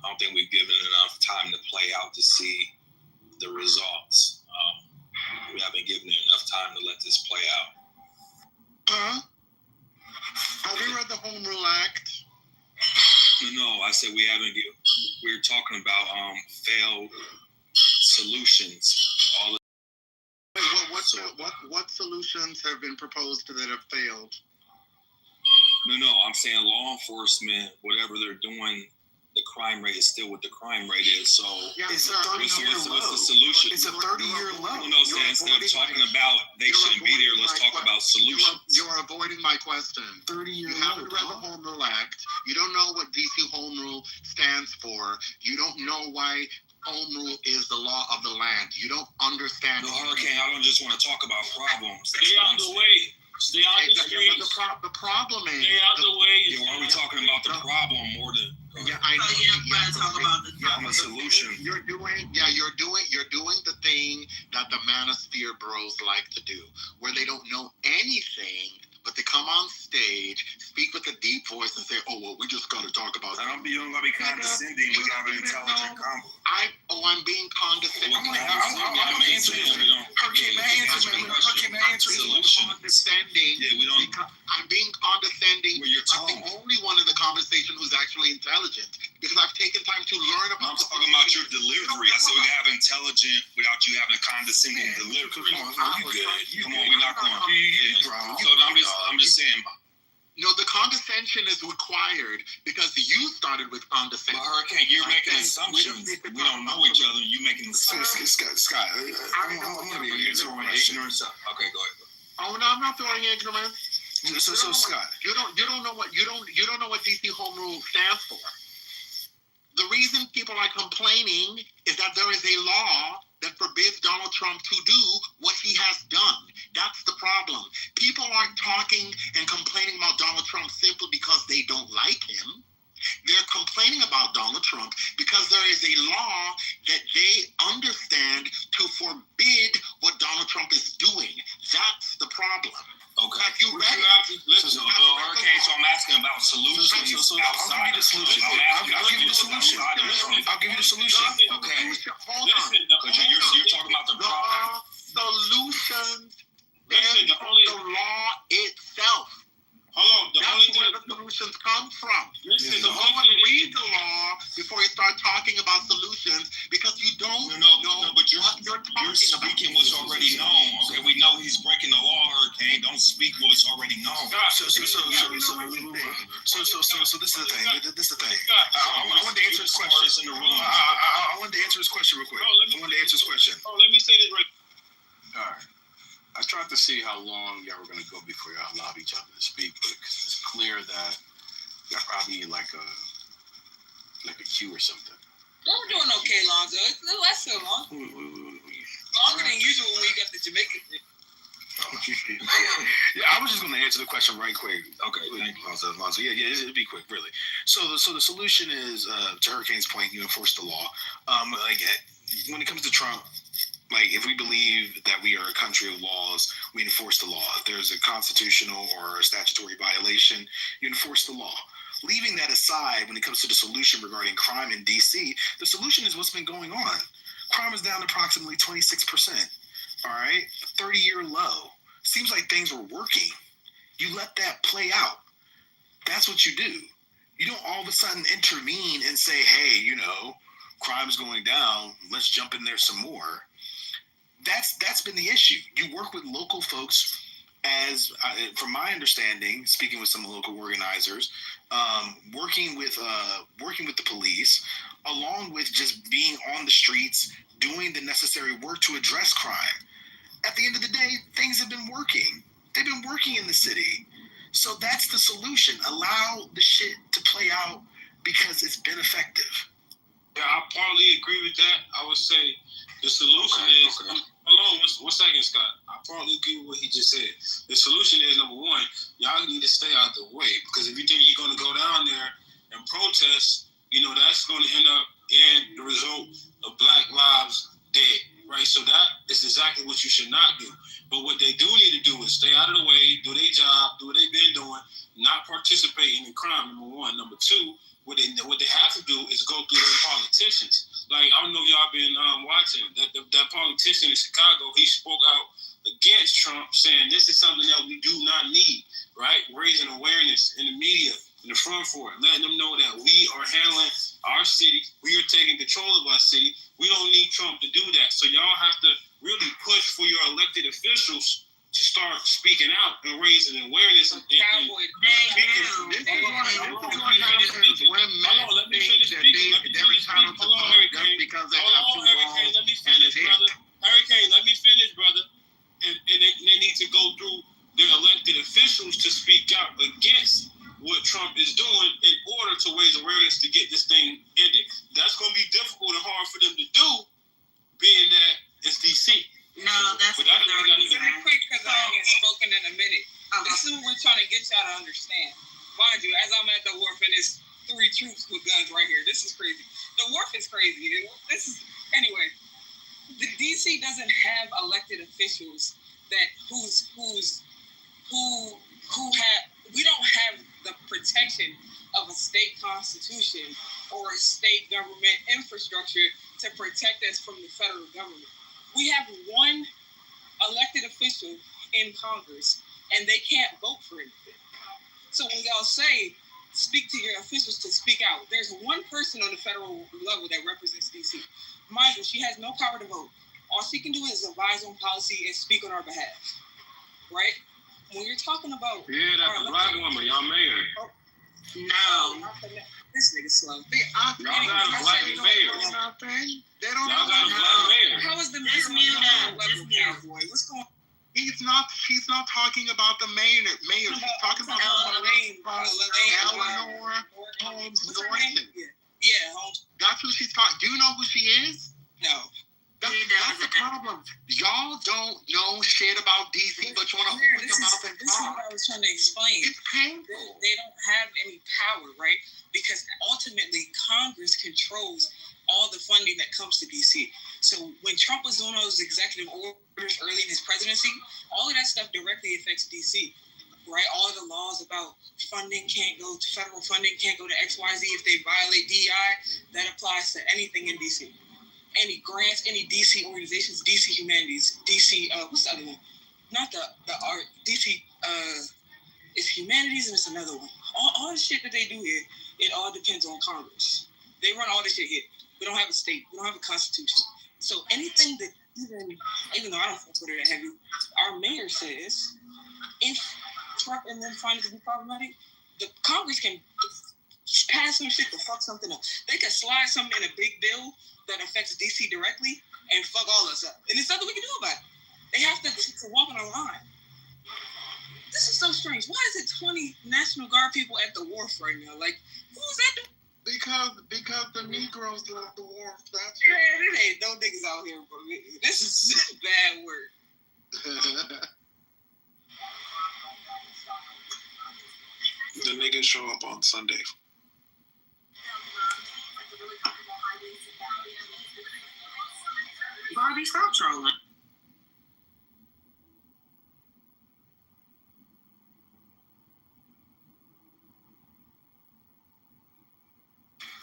don't think we've given enough time to play out to see the results. We haven't given it enough time to let this play out. Have you read the Home Rule Act? No, I said we haven't. We're talking about failed solutions. What solutions have been proposed that have failed? No, I'm saying law enforcement, whatever they're doing, the crime rate is still what the crime rate is. So it's a 30-year low. What's the solution? It's a 30-year low. No, instead of talking about they shouldn't be there, let's talk about solutions. You're avoiding my question. 30-year low. You haven't read the Home Rule Act. You don't know what DC Home Rule stands for. You don't know why Home Rule is the law of the land. You don't understand. No, Hurricane, I don't just want to talk about problems. Stay out the way. Stay out the streets. But the problem is. Stay out the way. Yeah, why are we talking about the problem more than? Yeah, I know. Talk about the I'm a solution. You're doing the thing that the manosphere bros like to do, where they don't know anything, but they come on stage, speak with a deep voice, and say, "Oh well, we just got to talk about." I don't be condescending. We got an intelligent convo. I'm being condescending. I'm gonna answer this. Hurricane, may I answer this? Condescending. Yeah, we don't. I'm being condescending. Well, you're I'm the only one in the conversation who's actually intelligent because I've taken time to learn about. I'm talking about your delivery. I said we have intelligent without you having a condescending delivery. Come on, you good? Come on, we're not going. So I'm just saying. No, the condescension is required because you started with condescension. But Hurricane, you're making assumptions. We don't know each other. You making assumptions. Scott, I'm gonna be throwing ignorance. Okay, go ahead. Oh no, I'm not throwing ignorance. So Scott, you don't know what DC Home Rule stands for. The reason people are complaining is that there is a law that forbids Donald Trump to do what he has done. That's the problem. People aren't talking and complaining about Donald Trump simply because they don't like him. They're complaining about Donald Trump because there is a law that they understand to forbid what Donald Trump is doing. That's the problem. Okay. Have you read it? Listen, Hurricane, so I'm asking about solutions. So I'll give you the solution. I'll give you the solution. I'll give you the solution. Okay. Hold on. Because you're talking about the problem. Solutions. Listen, the law itself. Hold on. That's where the solutions come from. Listen, so no one read the law before you start talking about solutions because you don't know but you're talking speaking what's already known. Okay, we know he's breaking the law, Hurricane. Don't speak what's already known. So this is the thing. This is the thing. I wanted to answer this question. I wanted to answer this question real quick. Let me say this right. All right. I tried to see how long y'all were going to go before y'all allowed each other to speak, but it's clear that y'all probably need like a cue or something. We're doing okay, Lonzo. It's a little less so long. Longer than usual when we got the Jamaican thing. Yeah, I was just going to answer the question right quick. Okay, thank you, Lonzo. Yeah, it'll be quick, really. So the solution is, to Hurricane's point, you enforce the law. When it comes to Trump, if we believe that we are a country of laws, we enforce the law. If there's a constitutional or a statutory violation, you enforce the law. Leaving that aside, when it comes to the solution regarding crime in D.C., the solution is what's been going on. Crime is down approximately 26%. All right? 30-year low. Seems like things were working. You let that play out. That's what you do. You don't all of a sudden intervene and say, hey, crime's going down. Let's jump in there some more. That's been the issue. You work with local folks from my understanding, speaking with some local organizers, working with the police, along with just being on the streets, doing the necessary work to address crime. At the end of the day, things have been working. They've been working in the city. So that's the solution. Allow the shit to play out because it's been effective. Yeah, I partly agree with that. I would say the solution is... Okay. Hold on, 1 second, Scott. I partly agree with what he just said. The solution is, number one, y'all need to stay out the way, because if you think you're going to go down there and protest, that's going to end up in the result of Black lives dead, right? So that is exactly what you should not do. But what they do need to do is stay out of the way, do their job, do what they've been doing, not participating in crime, number one. Number two, what they have to do is go through their politicians. Like, I don't know if y'all been watching that politician in Chicago. He spoke out against Trump, saying this is something that we do not need, right? Raising awareness in the media, in the front for it, letting them know that we are handling our city. We are taking control of our city. We don't need Trump to do that. So y'all have to really push for your elected officials to start speaking out and raising awareness. Let me finish speaking. Hurricane, let me finish, brother. And they need to go through their elected officials to speak out against what Trump is doing in order to raise awareness to get this thing ended. That's going to be difficult and hard for them to do, being that it's D.C. No, that's very quick, because I haven't spoken in a minute. This is what we're trying to get y'all to understand. Mind you, as I'm at the wharf and there's 3 troops with guns right here. This is crazy. The wharf is crazy. Anyway. The DC doesn't have elected officials we don't have the protection of a state constitution or a state government infrastructure to protect us from the federal government. We have one elected official in Congress, and they can't vote for anything. So when y'all say, speak to your officials to speak out, there's one person on the federal level that represents DC. Mind you, she has no power to vote. All she can do is advise on policy and speak on our behalf, right? When you're talking about... Yeah, that's a Black woman, y'all mayor. No. This nigga slow. Y'all got a Black mayor. They don't Y'all got a Black mayor. How is the This mayor man level cowboy? What's going on? She's not talking about the mayor. She's talking about Eleanor Holmes Norton. Yeah, Holmes. That's who she's talking. Do you know who she is? No. That's the problem. Y'all don't know shit about DC, but you want to hold them up and talk. This is what I was trying to explain. It's painful. They don't have any power, right? Because ultimately, Congress controls all the funding that comes to DC. So when Trump was doing those executive orders early in his presidency, all of that stuff directly affects DC, right? All the laws about funding can't go to federal funding, can't go to XYZ if they violate DEI. That applies to anything in DC. Any grants, any DC organizations, DC Humanities, DC, what's the other one? Not the art, DC, it's Humanities and it's another one. All the shit that they do here, it all depends on Congress. They run all this shit here. We don't have a state. We don't have a constitution. So anything that even though I don't fuck with it that heavy, our mayor says if Trump and then find it to be problematic, the Congress can pass some shit to fuck something up. They can slide something in a big bill that affects DC directly and fuck all us up. And there's nothing we can do about it. They have to walk on a line. This is so strange. Why is it 20 National Guard people at the wharf right now? Like, who's that? Because the Negroes love the wharf. That's man, it ain't no niggas out here, bro. This is bad word. The niggas show up on Sunday. Barbie, stop trolling.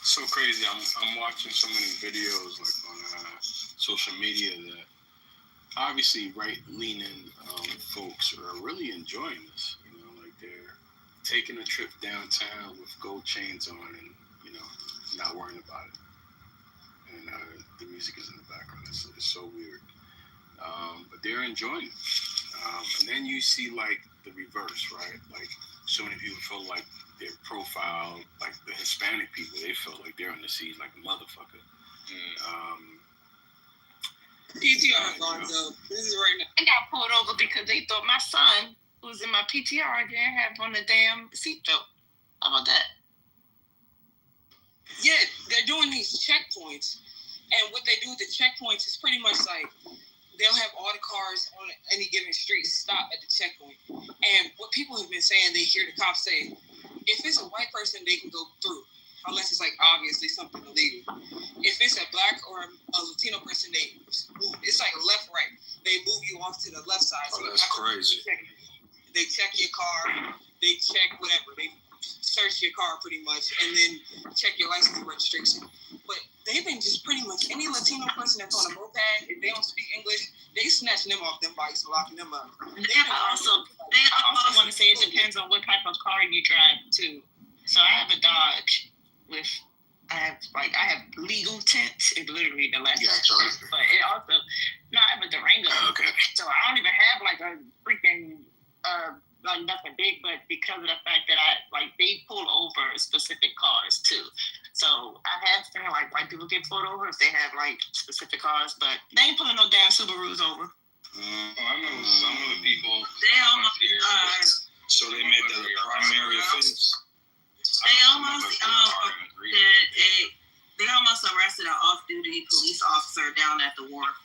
So crazy. I'm watching so many videos like on social media that obviously right-leaning folks are really enjoying this. You know, like they're taking a trip downtown with gold chains on and, you know, not worrying about it. And the music is in the background. It's so weird. But they're enjoying it. And then you see like the reverse, right? Like so many people feel like their profile, like the Hispanic people, they feel like they're on the seas like a motherfucker. PTR Gonzo. This is right now. I got pulled over because they thought my son, who was in my PTR, didn't have on the damn seatbelt. How about that? Yeah, they're doing these checkpoints, and what they do with the checkpoints is pretty much like they'll have all the cars on any given street stop at the checkpoint. And what people have been saying, they hear the cops say, if it's a white person, they can go through, unless it's like obviously something illegal. If it's a black or a Latino person, they move. It's like left, right. They move you off to the left side. Oh, that's crazy. They check your car. They check whatever. They search your car pretty much, and then check your license and registration. But they've been just pretty much any Latino person that's on a moped, if they don't speak English, they snatching them off them bikes and locking them up. I also want to say it depends on what type of car you drive too. So I have a Dodge with I have legal tint. It's literally the left. Yeah, sure. But it also I have a Durango. Oh, okay. So I don't even have like a freaking like nothing big, but because of the fact that they pull over specific cars too. So I have seen like white people get pulled over if they have like specific cars, but they ain't pulling no damn Subarus over. I know some of the people. They almost so they made that a primary offense. They almost they almost arrested an off-duty police officer down at the wharf.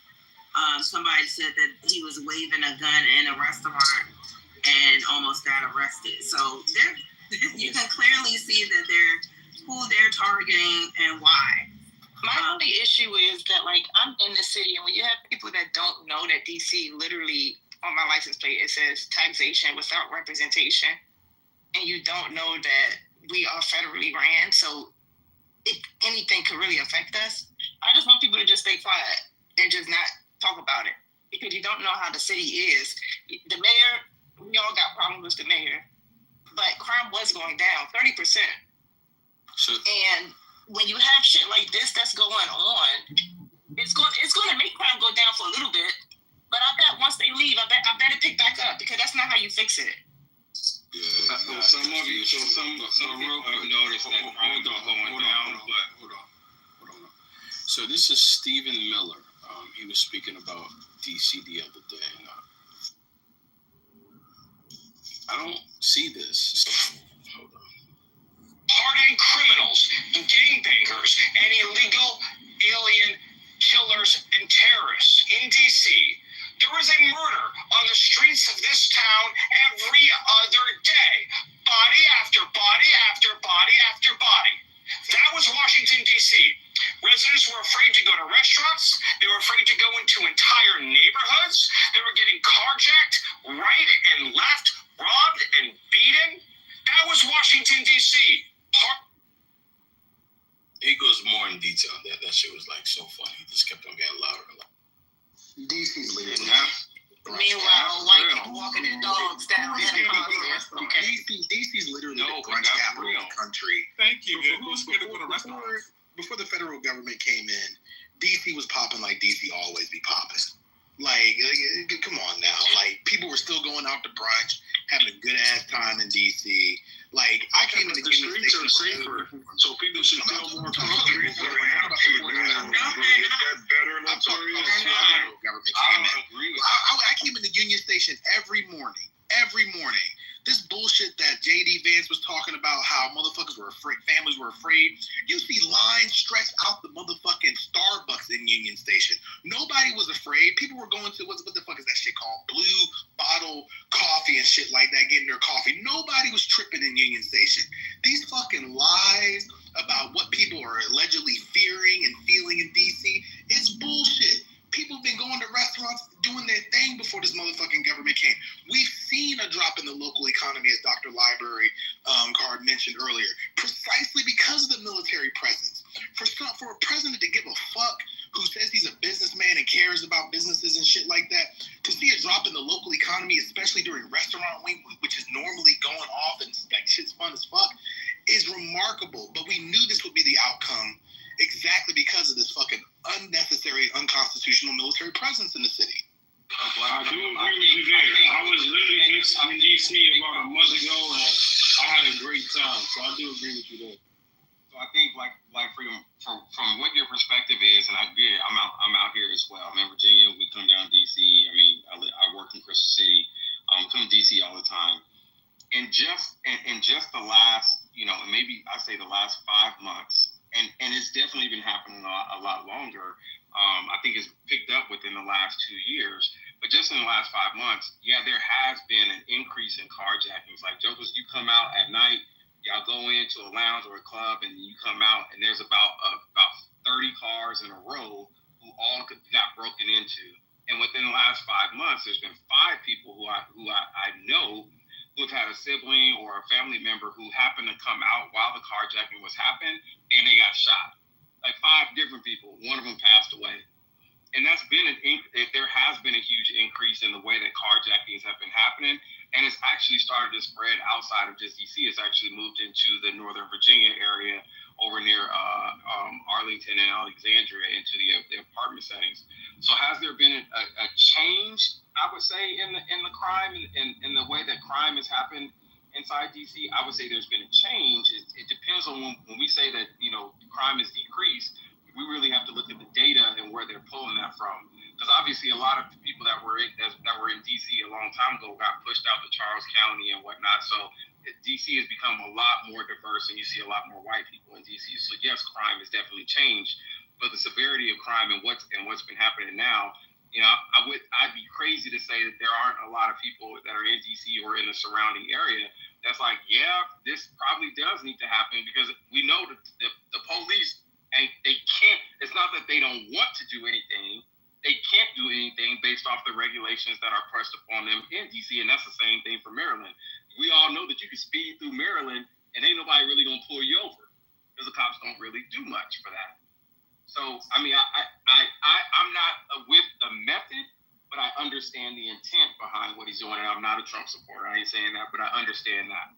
Somebody said that he was waving a gun in a restaurant and almost got arrested. So you can clearly see that who they're targeting and why. My only issue is that I'm in the city, and when you have people that don't know that DC literally on my license plate it says taxation without representation, and you don't know that we are federally ran, so if anything could really affect us, I just want people to just stay quiet and just not talk about it, because you don't know how the city is. The mayor, we all got problems with the mayor, but crime was going down 30%. And when you have shit like this that's going on, it's going to make crime go down for a little bit. But I bet once they leave, I bet it pick back up, because that's not how you fix it. Yeah, some of you, some people have noticed that crime is going down. Hold on. So this is Stephen Miller. He was speaking about DC the other day. And, I don't see this. Hold on. Hardened criminals and gangbangers and illegal alien killers and terrorists in DC. There is a murder on the streets of this town every other day. Body after body after body after body. That was Washington, D.C. Residents were afraid to go to restaurants. They were afraid to go into entire neighborhoods. They were getting carjacked right and left, robbed and beaten. That was Washington, D.C. He goes more in detail. That shit was so funny. He just kept on getting louder and louder. DC's leading. Meanwhile, white people walking their dogs down in the DC's literally the brunch capital of the country. Thank you. Before the federal government came in, DC was popping like DC always be popping. Come on now. People were still going out to brunch, having a good ass time in DC. I came in the streets are safer, so people should feel more comfortable. I came in the Union Station every morning. This bullshit that JD Vance was talking about, how motherfuckers were afraid, families were afraid. You see lines stretched out the motherfucking Starbucks in Union Station. Nobody was afraid. People were going to, what the fuck is that shit called? Blue Bottle Coffee and shit like that, getting their coffee. Nobody was tripping in Union Station. These fucking lies about what people are allegedly fearing and feeling in DC, it's bullshit. People have been going to restaurants, doing their thing before this motherfucking government came. We've seen a drop in the local economy, as Dr. Library Card mentioned earlier, precisely because of the military presence. For a president to give a fuck, who says he's a businessman and cares about businesses and shit like that, to see a drop in the local economy, especially during restaurant week, which is normally going off and shit's fun as fuck, is remarkable. But we knew this would be the outcome, exactly because of this fucking unnecessary, unconstitutional military presence in the city. I do agree with you there. So I do agree with you there. So I think like Freedom, from what your perspective is, and I get it, I'm out here as well. I'm in Virginia. We come down to DC. I mean, I work in Crystal City. Come to DC all the time. And just the last, maybe I say the last 5 months, and it's definitely been happening a lot longer. I think it's picked up within the last 2 years. But just in the last 5 months, yeah, there has been an increase in carjackings. Like, jokers, you come out at night, y'all go into a lounge or a club, and you come out, and there's about 30 cars in a row who all got broken into. And within the last 5 months, there's been 5 people who I know who have had a sibling or a family member who happened to come out while the carjacking was happening, and they got shot. Like 5 different people. One of them passed away. And that's been there has been a huge increase in the way that carjackings have been happening. And it's actually started to spread outside of just DC. It's actually moved into the Northern Virginia area over near Arlington and Alexandria into the apartment settings. So has there been a change, I would say, in the crime and in the way that crime has happened inside DC? I would say there's been a change. It depends on when we say that, crime has decreased. We really have to look at the data and where they're pulling that from. Because obviously a lot of people that were in DC a long time ago got pushed out to Charles County and whatnot. So DC has become a lot more diverse, and you see a lot more white people in DC. So yes, crime has definitely changed, but the severity of crime and what's been happening now, I'd be crazy to say that there aren't a lot of people that are in DC or in the surrounding area that's like, yeah, this probably does need to happen, because we know that the police. And they can't, it's not that they don't want to do anything. They can't do anything based off the regulations that are pressed upon them in DC. And that's the same thing for Maryland. We all know that you can speed through Maryland and ain't nobody really going to pull you over, because the cops don't really do much for that. So, I mean, I'm not with the method, but I understand the intent behind what he's doing. And I'm not a Trump supporter. I ain't saying that, but I understand that.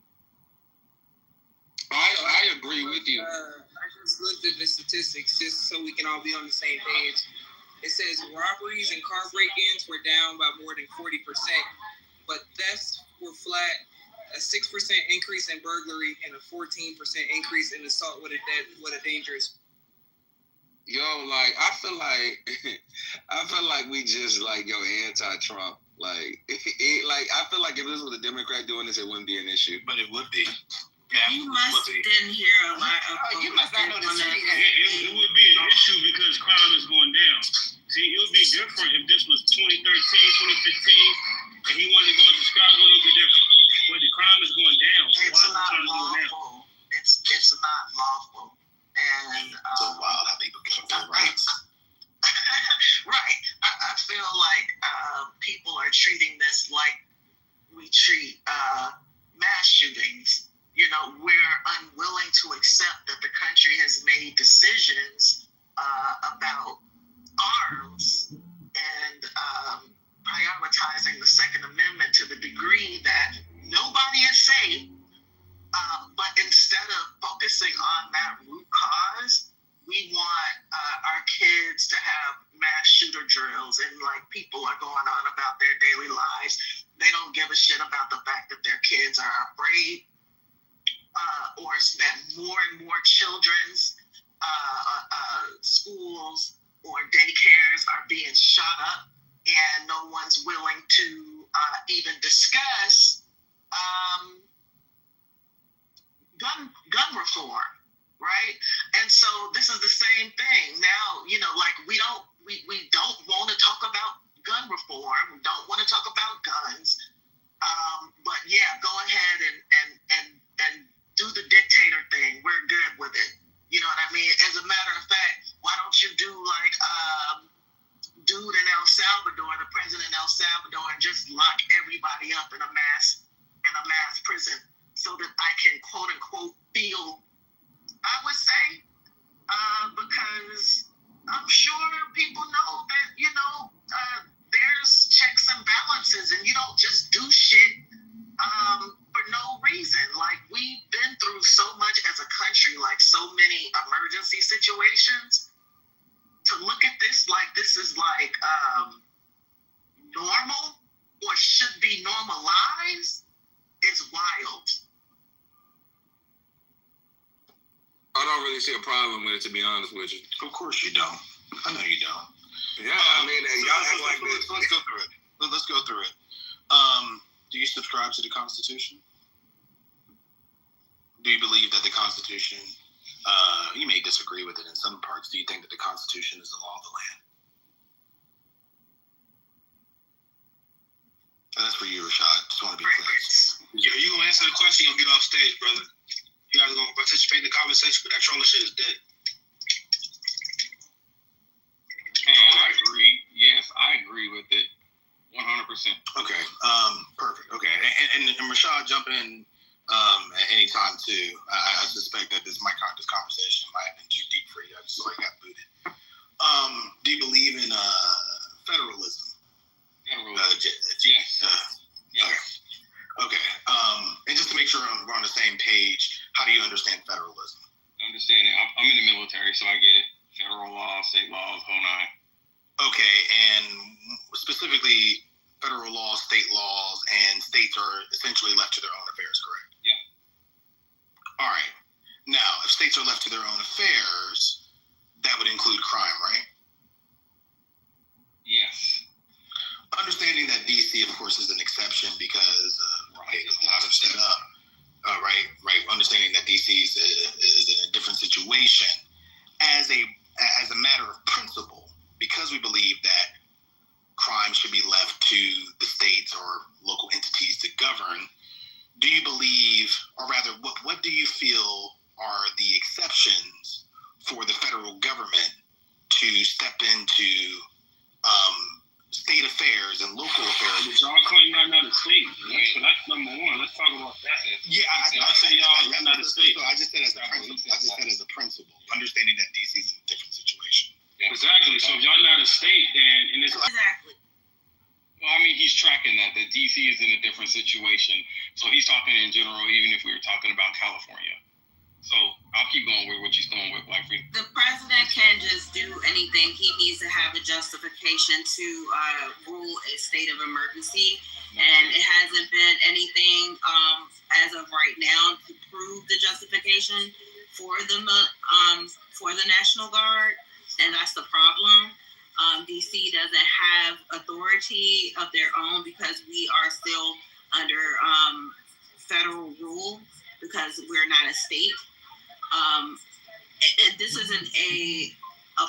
I agree with you. I just looked at the statistics just so we can all be on the same page. It says robberies and car break-ins were down by more than 40%, but thefts were flat, a 6% increase in burglary, and a 14% increase in assault with a dangerous. Yo, like I feel like we just anti-Trump. Like I feel like if this was a Democrat doing this, it wouldn't be an issue, but it would be. You didn't hear a lot of. You must not know the city. It would be an issue because crime is going down. See, it would be different if this was 2013, 2015, and he wanted to go to Chicago. It would be different. But the crime is going down. So it's not lawful. It's not lawful, and so wild how people get their rights. Right. I feel like people are treating this like we treat mass shootings. We're unwilling to accept that the country has made decisions about arms and prioritizing the Second Amendment to the degree that nobody is safe. But instead of focusing on that root cause, we want our kids to have mass shooter drills, and people are going on about their daily lives. They don't give a shit about the fact that their kids are afraid. Or that more and more children's schools or daycares are being shot up, and no one's willing to even discuss gun reform, right? And so this is the same thing now. We don't want to talk about gun reform. We don't want to talk about guns. But yeah, go ahead and do the dictator thing. We're good with it. You know what I mean? As a matter of fact, why don't you do like dude in El Salvador, the president in El Salvador, and just lock everybody up in a mass prison so that I can quote unquote feel, I would say, because I'm sure people know that, there's checks and balances, and you don't just do shit for no reason. Like, we've been through so much as a country, like so many emergency situations. To look at this like this is like normal or should be normalized is wild. don't really see a problem with it, to be honest with you. Of course you don't. I know you don't. Yeah, I mean, y'all act like this. Let's go through it. Let's go through it. Do you subscribe to the Constitution? Do you believe that the Constitution, you may disagree with it in some parts, do you think that the Constitution is the law of the land? And that's for you, Rashad. Just want to be clear. Yeah, you gonna answer the question, you'll get off stage, brother. You guys are gonna participate in the conversation, but that trolling shit is dead. I agree. Yes, I agree with it. 100%. Okay. Perfect. Okay. And Rashad, jump in at any time too. I suspect that this conversation might have been too deep for you. I just saw you got booted. Do you believe in federalism? Yes. Yes. Okay. And just to make sure we're on the same page, how do you understand federalism? I understand it. I'm in the military, so I get it. Federal law, state laws, whole nine. Okay, and specifically federal laws, state laws, and states are essentially left to their own affairs, correct? Yeah. All right. Now, if states are left to their own affairs, that would include crime, right? Yes. Understanding that DC, of course, is an exception because it's not set up. Right. Understanding that DC is in a different situation. As a matter of principle, because we believe that crime should be left to the states or local entities to govern, do you believe, or rather, what do you feel are the exceptions for the federal government to step into state affairs and local affairs? But y'all claim y'all not a state. That's number one. Let's talk about that. Yeah, I say y'all not a state. So I just said as a principle. Understanding that DC is in a different situation. Yeah. Exactly. So if y'all not a state, then and it's Exactly. Well, I mean, he's tracking that DC is in a different situation. So he's talking in general, even if we were talking about California. So I'll keep going with what you're going with, Black Freedom. The president can just do anything. He needs to have a justification to rule a state of emergency. And it hasn't been anything as of right now to prove the justification for the National Guard. And that's the problem. DC doesn't have authority of their own because we are still under federal rule because we're not a state. This isn't a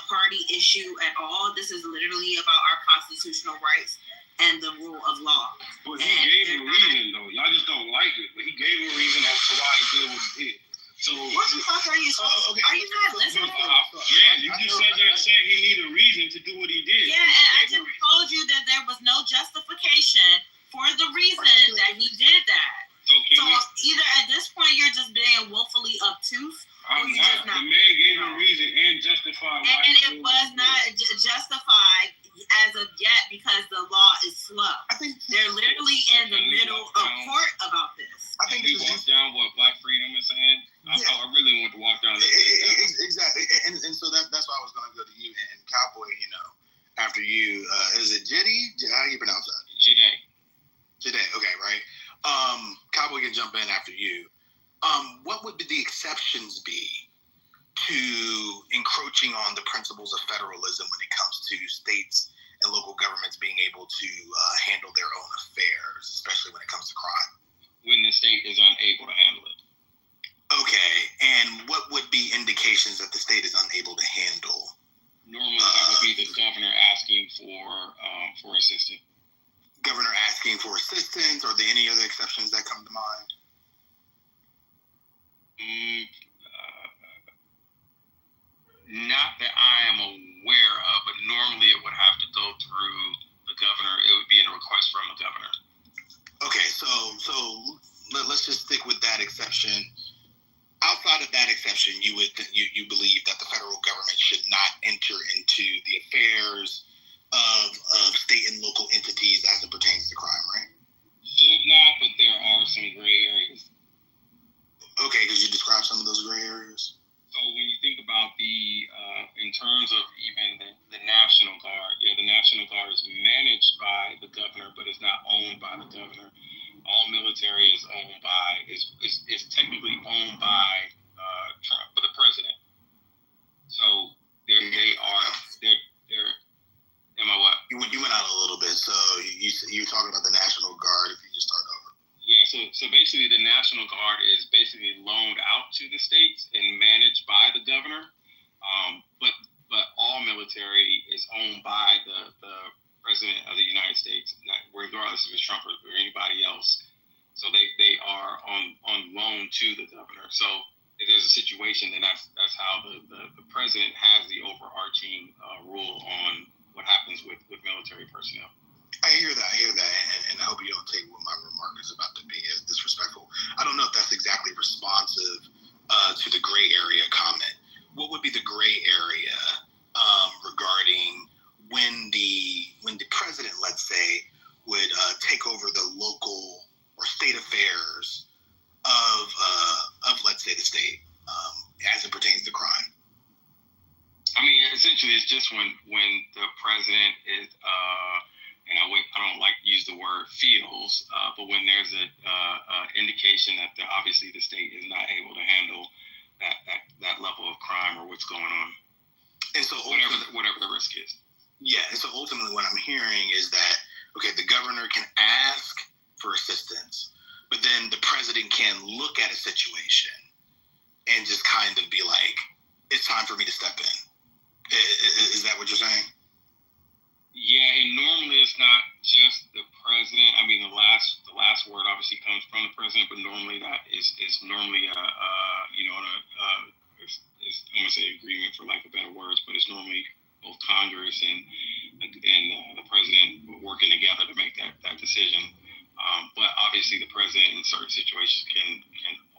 party issue at all. This is literally about our constitutional rights and the rule of law. But he gave a reason, though. Y'all just don't like it. But he gave a reason as to why he did what he did. So what the fuck are you talking? Are you not listening? Yeah, you just said that saying he needed a reason to do what he did. Yeah, and I just told you that there was no justification for the reason that he did that. So either at this point you're just being willfully obtuse, or you just not. The man gave a reason and justified. And it was not justified as of yet because the law is slow. I think they're literally in the middle of court about this. I think we walk down what Black Freedom is saying. Yeah. I really want to walk down this. Exactly, and so that's why I was going to go to you and Cowboy. After you, is it Jiddy? How do you pronounce that? Jiddy. Okay, right. Cowboy can jump in after you. What would the exceptions be to encroaching on the principles of federalism when it comes to states and local governments being able to handle their own affairs, especially when it comes to crime? When the state is unable to handle it. Okay, and what would be indications that the state is unable to handle? Normally, that would be the governor asking for assistance. Governor asking for assistance. Are there any other exceptions that come to mind? Not that I am aware of, but normally it would have to go through the governor. It would be a request from the governor. Okay, so let's just stick with that exception. Outside of that exception, you believe that the federal government should not enter into the affairs of state and local entities as it pertains to crime, right? Should not, but there are some gray areas. Okay, could you describe some of those gray areas? So when you think about in terms of even the National Guard, the National Guard is managed by the governor, but it's not owned by the governor. All military is owned by, is technically owned by Trump, the president. National Guard is basically loaned out to the states and managed by the governor. But all military is owned by the President of the United States, regardless if it's Trump or anybody else. So they are on loan to the governor. So if there's a situation, then that's how the president has the overarching rule on what happens with military personnel. I hear that, and I hope you don't take what my remark is about to be as disrespectful. I don't know if that's exactly responsive to the gray area comment. What would be the gray area regarding when the president, let's say, would take over the local or state affairs of let's say the state as it pertains to crime? I mean, essentially, it's just when the president is, and I don't like to use the word feels, but when there's a indication that obviously the state is not able to handle that level of crime or what's going on, and so whatever the risk is. Yeah, and so ultimately, what I'm hearing is that the governor can ask for assistance, but then the president can look at a situation and just kind of be like, "It's time for me to step in." Is that what you're saying? Yeah, and normally it's not just the president. I mean, the last word obviously comes from the president, but normally that is normally I'm gonna say agreement for lack of better words, but it's normally both Congress and the president working together to make that decision. But obviously the president in certain situations can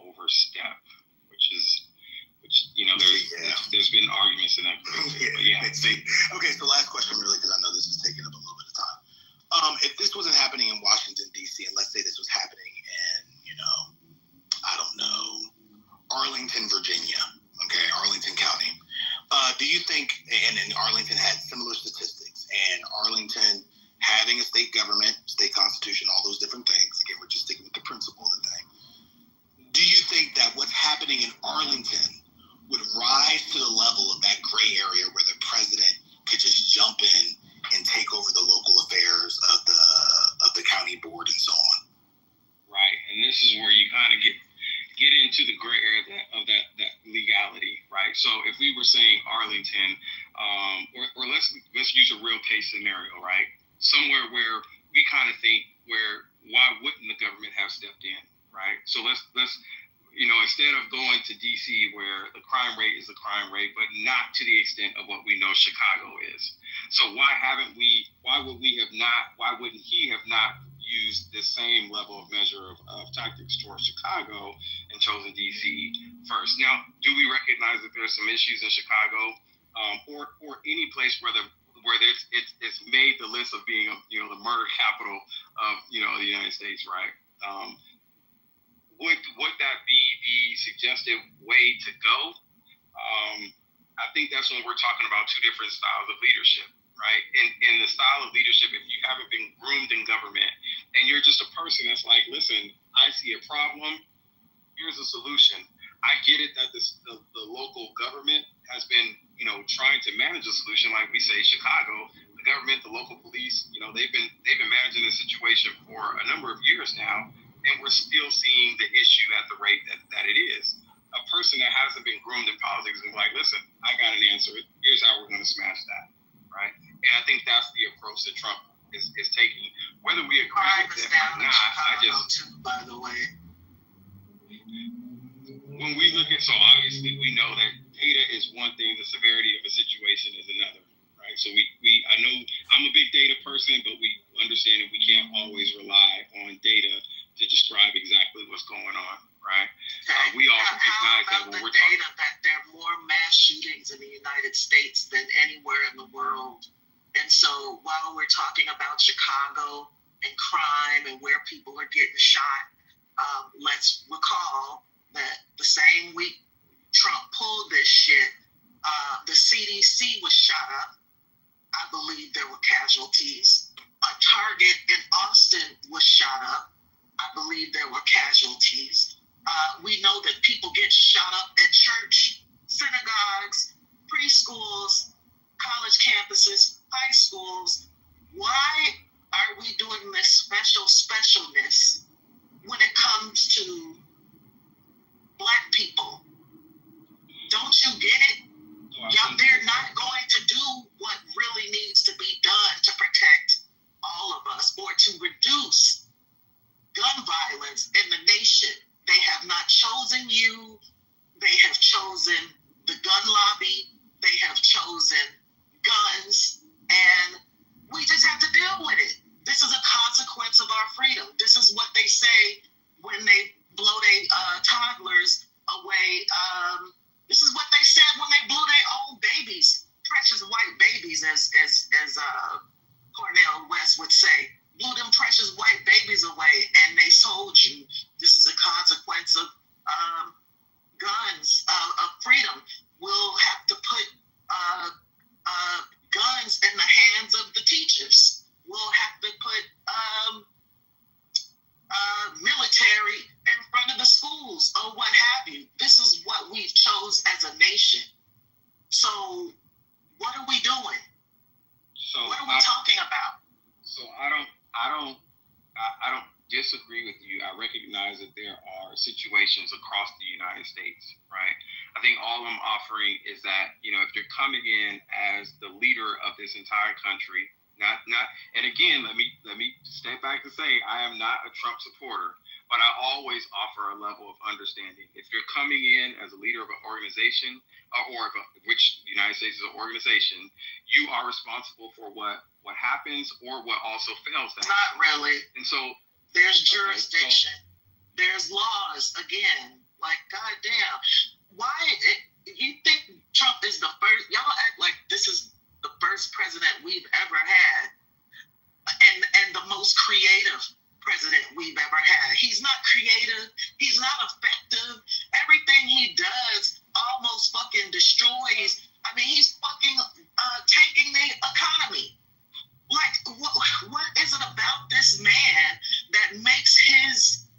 overstep, which there's been arguments in that. Okay, so last question really, because I know this is taking up a little bit of time. If this wasn't happening in Washington, D.C., and let's say this was happening in, I don't know, Arlington, Virginia, Arlington County, do you think, and Arlington had similar statistics, and Arlington having a state government, state constitution, all those different things, again, we're just sticking with the principle of the thing, do you think that what's happening in Arlington would rise to the level of that gray area where the president could just jump in and take over the local affairs of the county board and so on? Right, and this is where you kind of get into the gray area of that legality, right? So if we were saying Arlington, or let's use a real case scenario, right? Somewhere where we kind of think why wouldn't the government have stepped in, right? So let's instead of going to DC where the crime rate is the crime rate, but not to the extent of what we know Chicago is. So why wouldn't he have not used the same level of measure of tactics towards Chicago and chosen DC first? Now, do we recognize that there's some issues in Chicago or any place where it's made the list of being the murder capital of the United States, right? Would that be the suggested way to go? I think that's when we're talking about two different styles of leadership, right? In the style of leadership, if you haven't been groomed in government and you're just a person that's like, listen, I see a problem, here's a solution. I get it that the local government has been, trying to manage a solution, like we say Chicago, the government, the local police, they've been managing this situation for a number of years now. And we're still seeing the issue at the rate that it is. A person that hasn't been groomed in politics is like, listen, I got an answer. Here's how we're going to smash that, right? And I think that's the approach that Trump is taking. Whether we agree with it or not, by the way. When we look at, so obviously we know that data is one thing, the severity of a situation is another, right? So I know I'm a big data person, but we understand that we can't always rely on data to describe exactly what's going on, right? We all recognize that when we're talking that there are more mass shootings in the United States than anywhere in the world. And so while we're talking about Chicago and crime and where people are getting shot, let's recall that the same week Trump pulled this shit, the CDC was shot up. I believe there were casualties. A Target in Austin was shot up. I believe there were casualties. We know that people get shot up at church, synagogues, preschools, college campuses, high schools. Why are we doing this specialness when it comes to rules or what have you. This is what we've chose as a nation. So what are we doing? So what are we talking about? So I don't disagree with you. I recognize that there are situations across the United States, right? I think all I'm offering is that, if you're coming in as the leader of this entire country, and again, let me step back and say I am not a Trump supporter, but I always offer a level of understanding. If you're coming in as a leader of an organization, which the United States is an organization, you are responsible for what happens or what also fails that. Not really. And so there's jurisdiction. There's laws. Again, like, goddamn. Why you think Trump is the first? Y'all act like this is the first president we've ever had, and the most creative president we've ever had. He's not creative. He's not effective. Everything he does almost fucking destroys. I mean, he's fucking tanking the economy. Like, what is it about this man that makes his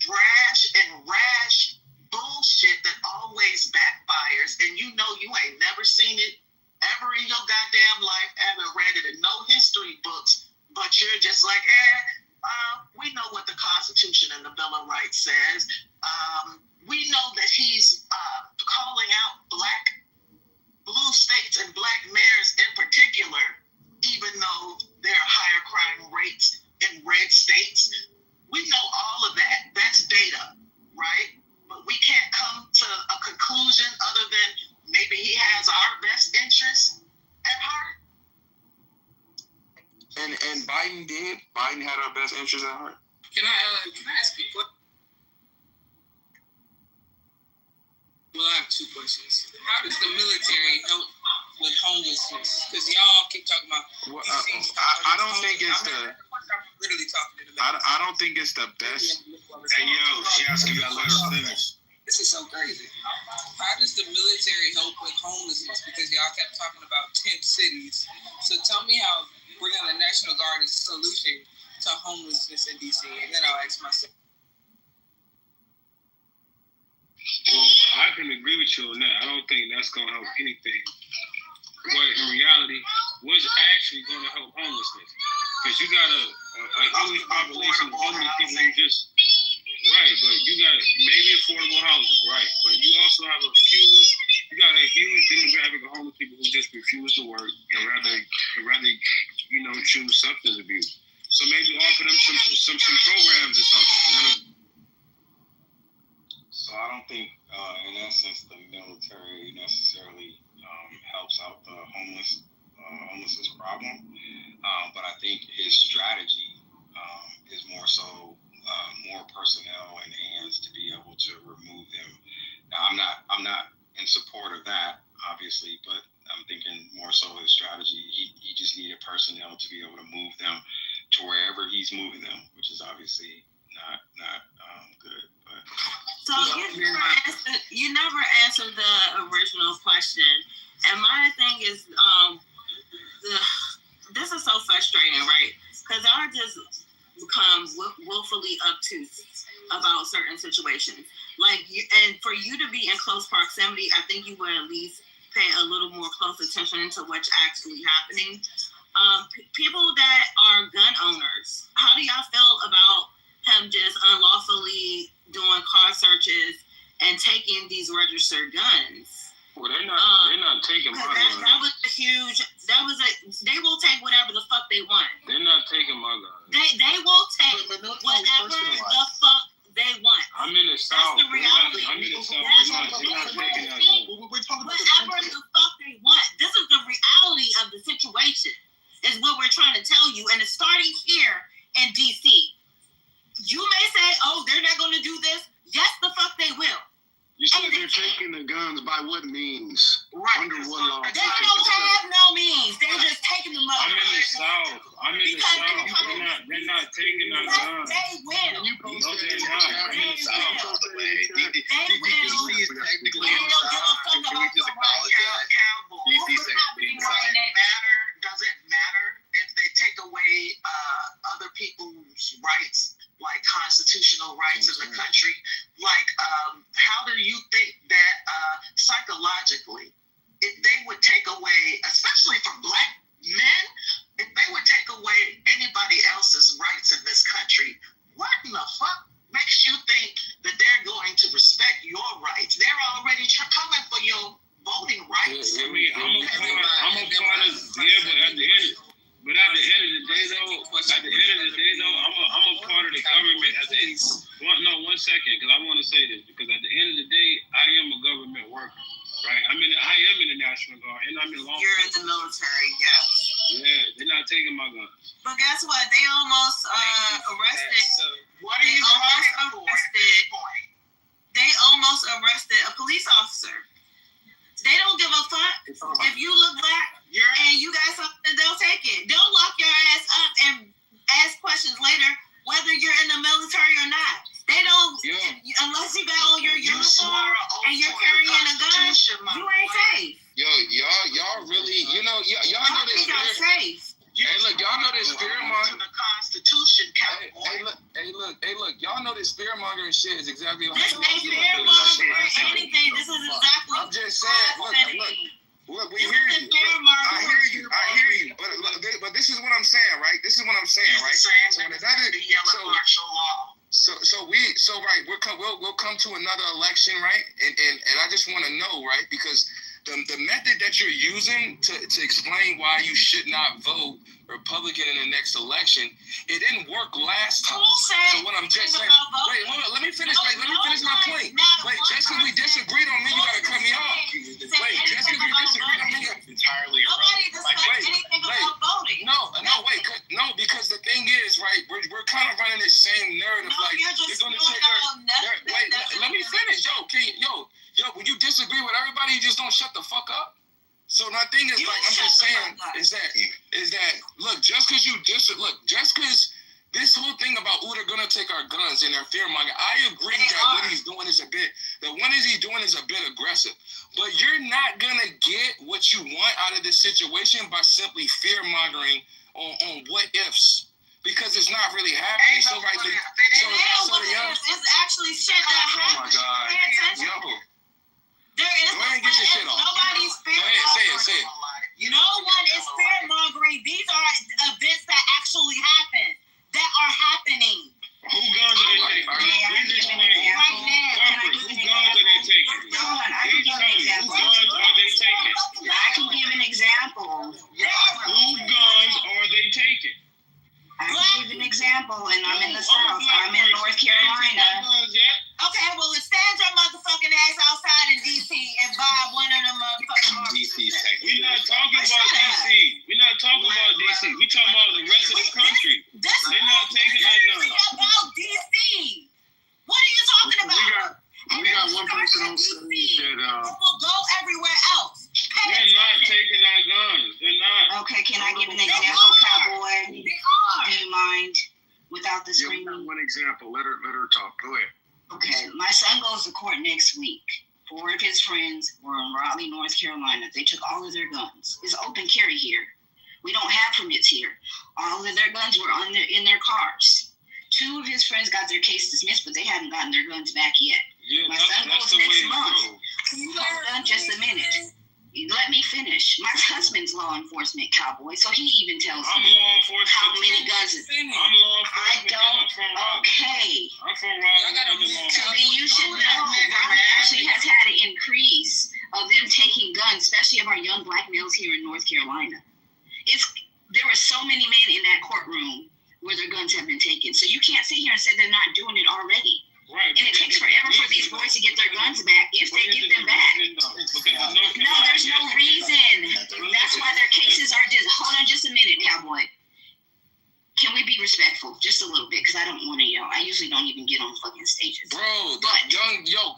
brash and rash bullshit that always backfires, and you ain't never seen it ever in your goddamn life, ever read it in no history books, but you're just like, we know what the Constitution and the Bill of Rights says. We know that he's calling out blue states and black mayors in particular, even though there are higher crime rates in red states. We know all of that. That's data, right? But we can't come to a conclusion other than maybe he has our best interests at heart. And Biden did. Biden had our best interests at heart. Can I ask you a question? Well, I have two questions. How does the military help with homelessness? Because y'all keep talking about. I don't think it's the. I'm literally talking to them. I don't think it's the best. Hey, yo, she asking you to let her finish. This is so crazy. How does the military help with homelessness? Because y'all kept talking about 10 cities. So tell me how bringing the National Guard is a solution to homelessness in D.C. And then I'll ask myself. Well, I can agree with you on that. I don't think that's going to help anything. But in reality, what's actually going to help homelessness? Because you got a huge population of homeless people who just... Right, but you got maybe affordable housing, right? But you also have a huge demographic of homeless people who just refuse to work and rather choose substance abuse. So maybe offer them some programs or something. So I don't think, in essence, the military necessarily helps out the homelessness problem. But I think his strategy is more so more personnel and hands to be able to remove them. Now, I'm not in support of that, obviously, but I'm thinking more so his strategy. He just needed personnel to be able to move them to wherever he's moving them, which is obviously not good. But so you never answered the original question, and my thing is, this is so frustrating, right? Because I just become willfully obtuse about certain situations. And for you to be in close proximity, I think you would at least pay a little more close attention into what's actually happening. People that are gun owners, how do y'all feel about him just unlawfully doing car searches and taking these registered guns? Well, they're not taking my guns. That was a huge. They will take whatever the fuck they want. They're not taking my guns. They will take whatever the fuck they want. I'm in the South. That's the reality. I'm in the South. They're not taking our guns. Whatever the fuck they want. This is the reality of the situation. Is what we're trying to tell you, and it's starting here in DC. You may say, "Oh, they're not going to do this." Yes, the fuck they will. You said they're taking the guns by what means? Right. Under what law? They don't have no means. They're just taking them up. I'm in the South. They're not taking our guns. They will. No, they're not. I'm in the South. They will. is technically in the South. Can we just acknowledge that? DC is technically in the South. Does it matter if they take away other people's rights, like constitutional rights in the country? Like, second, because I want to say this, because at the end of the day, I am a government worker, right? I am in the National Guard, and I'm in law You're in the military, yes. Yeah, they're not taking my guns. But guess what? They almost arrested. So what are you fighting for at this point? They almost arrested a police officer. They don't give a fuck. If you look black and you got something, they'll take it. They'll lock your ass up and ask questions later, whether you're in the military or not. They don't, unless you got on your uniform and you're carrying a gun, you ain't safe. Yo, y'all really, y'all know this fear. Safe. Hey, look, y'all know this fear mongering. The Constitution, Hey, look, y'all know this fear mongering shit is exactly like this ain't fear mongering anything. This is exactly. I'm just saying, look, we hear you. I hear you. But this is what I'm saying, right? We'll come to another election, right? And I just want to know, right? Because the method that you're using to explain why you should not vote Republican in the next election, it didn't work last time. So what I'm just saying, wait, hold on, let me finish my point. Wait, just because we disagreed on me, you gotta cut me off. Wait, just because we disagreed on me, entirely no, because the thing is, right, we're kind of running this same narrative, like you're gonna take her. Wait, let me finish, yo, when you disagree with everybody, you just don't shut the fuck up. So my thing is, like, I'm just saying, is that look, just because this whole thing about they're gonna take our guns and they're fear mongering, I agree what he's doing is a bit aggressive. But you're not gonna get what you want out of this situation by simply fear mongering on what ifs. Because it's not really happening. So right there. It's actually shit that happens. Oh my God. Yo. There is nobody's fear mongering. Say it. No one is fear mongering. These are events that actually happen. That are happening. Who guns are they taking? Right now. Who guns are they taking? Hold on, I can give an example. Who guns are they taking? I can give an example. Who guns are they taking? I can give an example, and I'm in the South. I'm in North Carolina. Okay, well, stand your motherfucking ass outside in D.C. and buy one of them motherfucking D.C. We're not talking about D.C. We're not talking about D.C. We're talking about the rest of the country. They're not taking that gun. About D.C. What are you talking about? We got one person on stage that will go everywhere else. They're not taking our guns. They're not. Okay, can I give an example, Cowboy? They are. Do you mind without the screaming? One example. Let her talk. Go ahead. Okay, my son goes to court next week. 4 of his friends were in Raleigh, North Carolina. They took all of their guns. It's open carry here. We don't have permits here. All of their guns were in their cars. 2 of his friends got their case dismissed, but they haven't gotten their guns back yet. Yeah, my son goes next month. Hold on just a minute. Let me finish. My husband's law enforcement, Cowboy, so he even tells me how many guns. I'm law enforcement. Okay. I'm from Raleigh. So then you should know Raleigh actually has had an increase of them taking guns, especially of our young black males here in North Carolina. There were so many men in that courtroom where their guns have been taken. So you can't sit here and say they're not doing it already. Right. And it takes forever for these boys to get their guns back, if they get them back. No, there's no reason. That's why their cases are just. Hold on just a minute, Cowboy. Can we be respectful? Just a little bit, because I don't want to yell. I usually don't even get on fucking stages. Bro,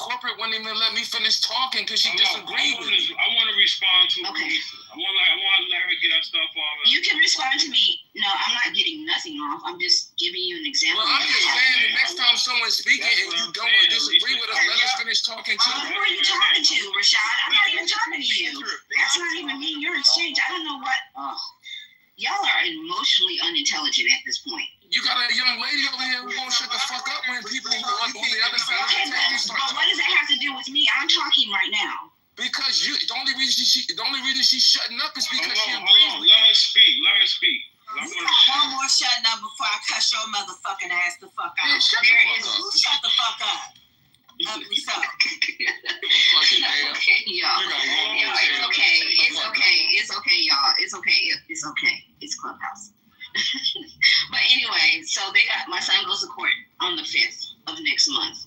corporate wouldn't even let me finish talking because she disagreed with me. I want to respond to okay. I want to let her get her stuff off. You can respond to me. No, I'm not getting nothing off. I'm just giving you an example. Well, I'm just saying the next time someone's speaking and you don't disagree with us, let us finish talking too. Who are you talking to, Rashad? I'm not even talking to you. That's not even me. You're exchange. I don't know what. Y'all are emotionally unintelligent at this point. You got a young lady over here who won't shut the fuck up when people who are on the other side of the table start talking. But what does that have to do with me? I'm talking right now. Because the only reason she's shutting up is because she agrees with you. Let her speak. You got one more shutting up before I cuss your motherfucking ass the fuck out. Shut the fuck up. Ugly fuck. Okay, y'all. It's okay, y'all. It's okay. It's Clubhouse. But anyway, so my son goes to court on the 5th of next month.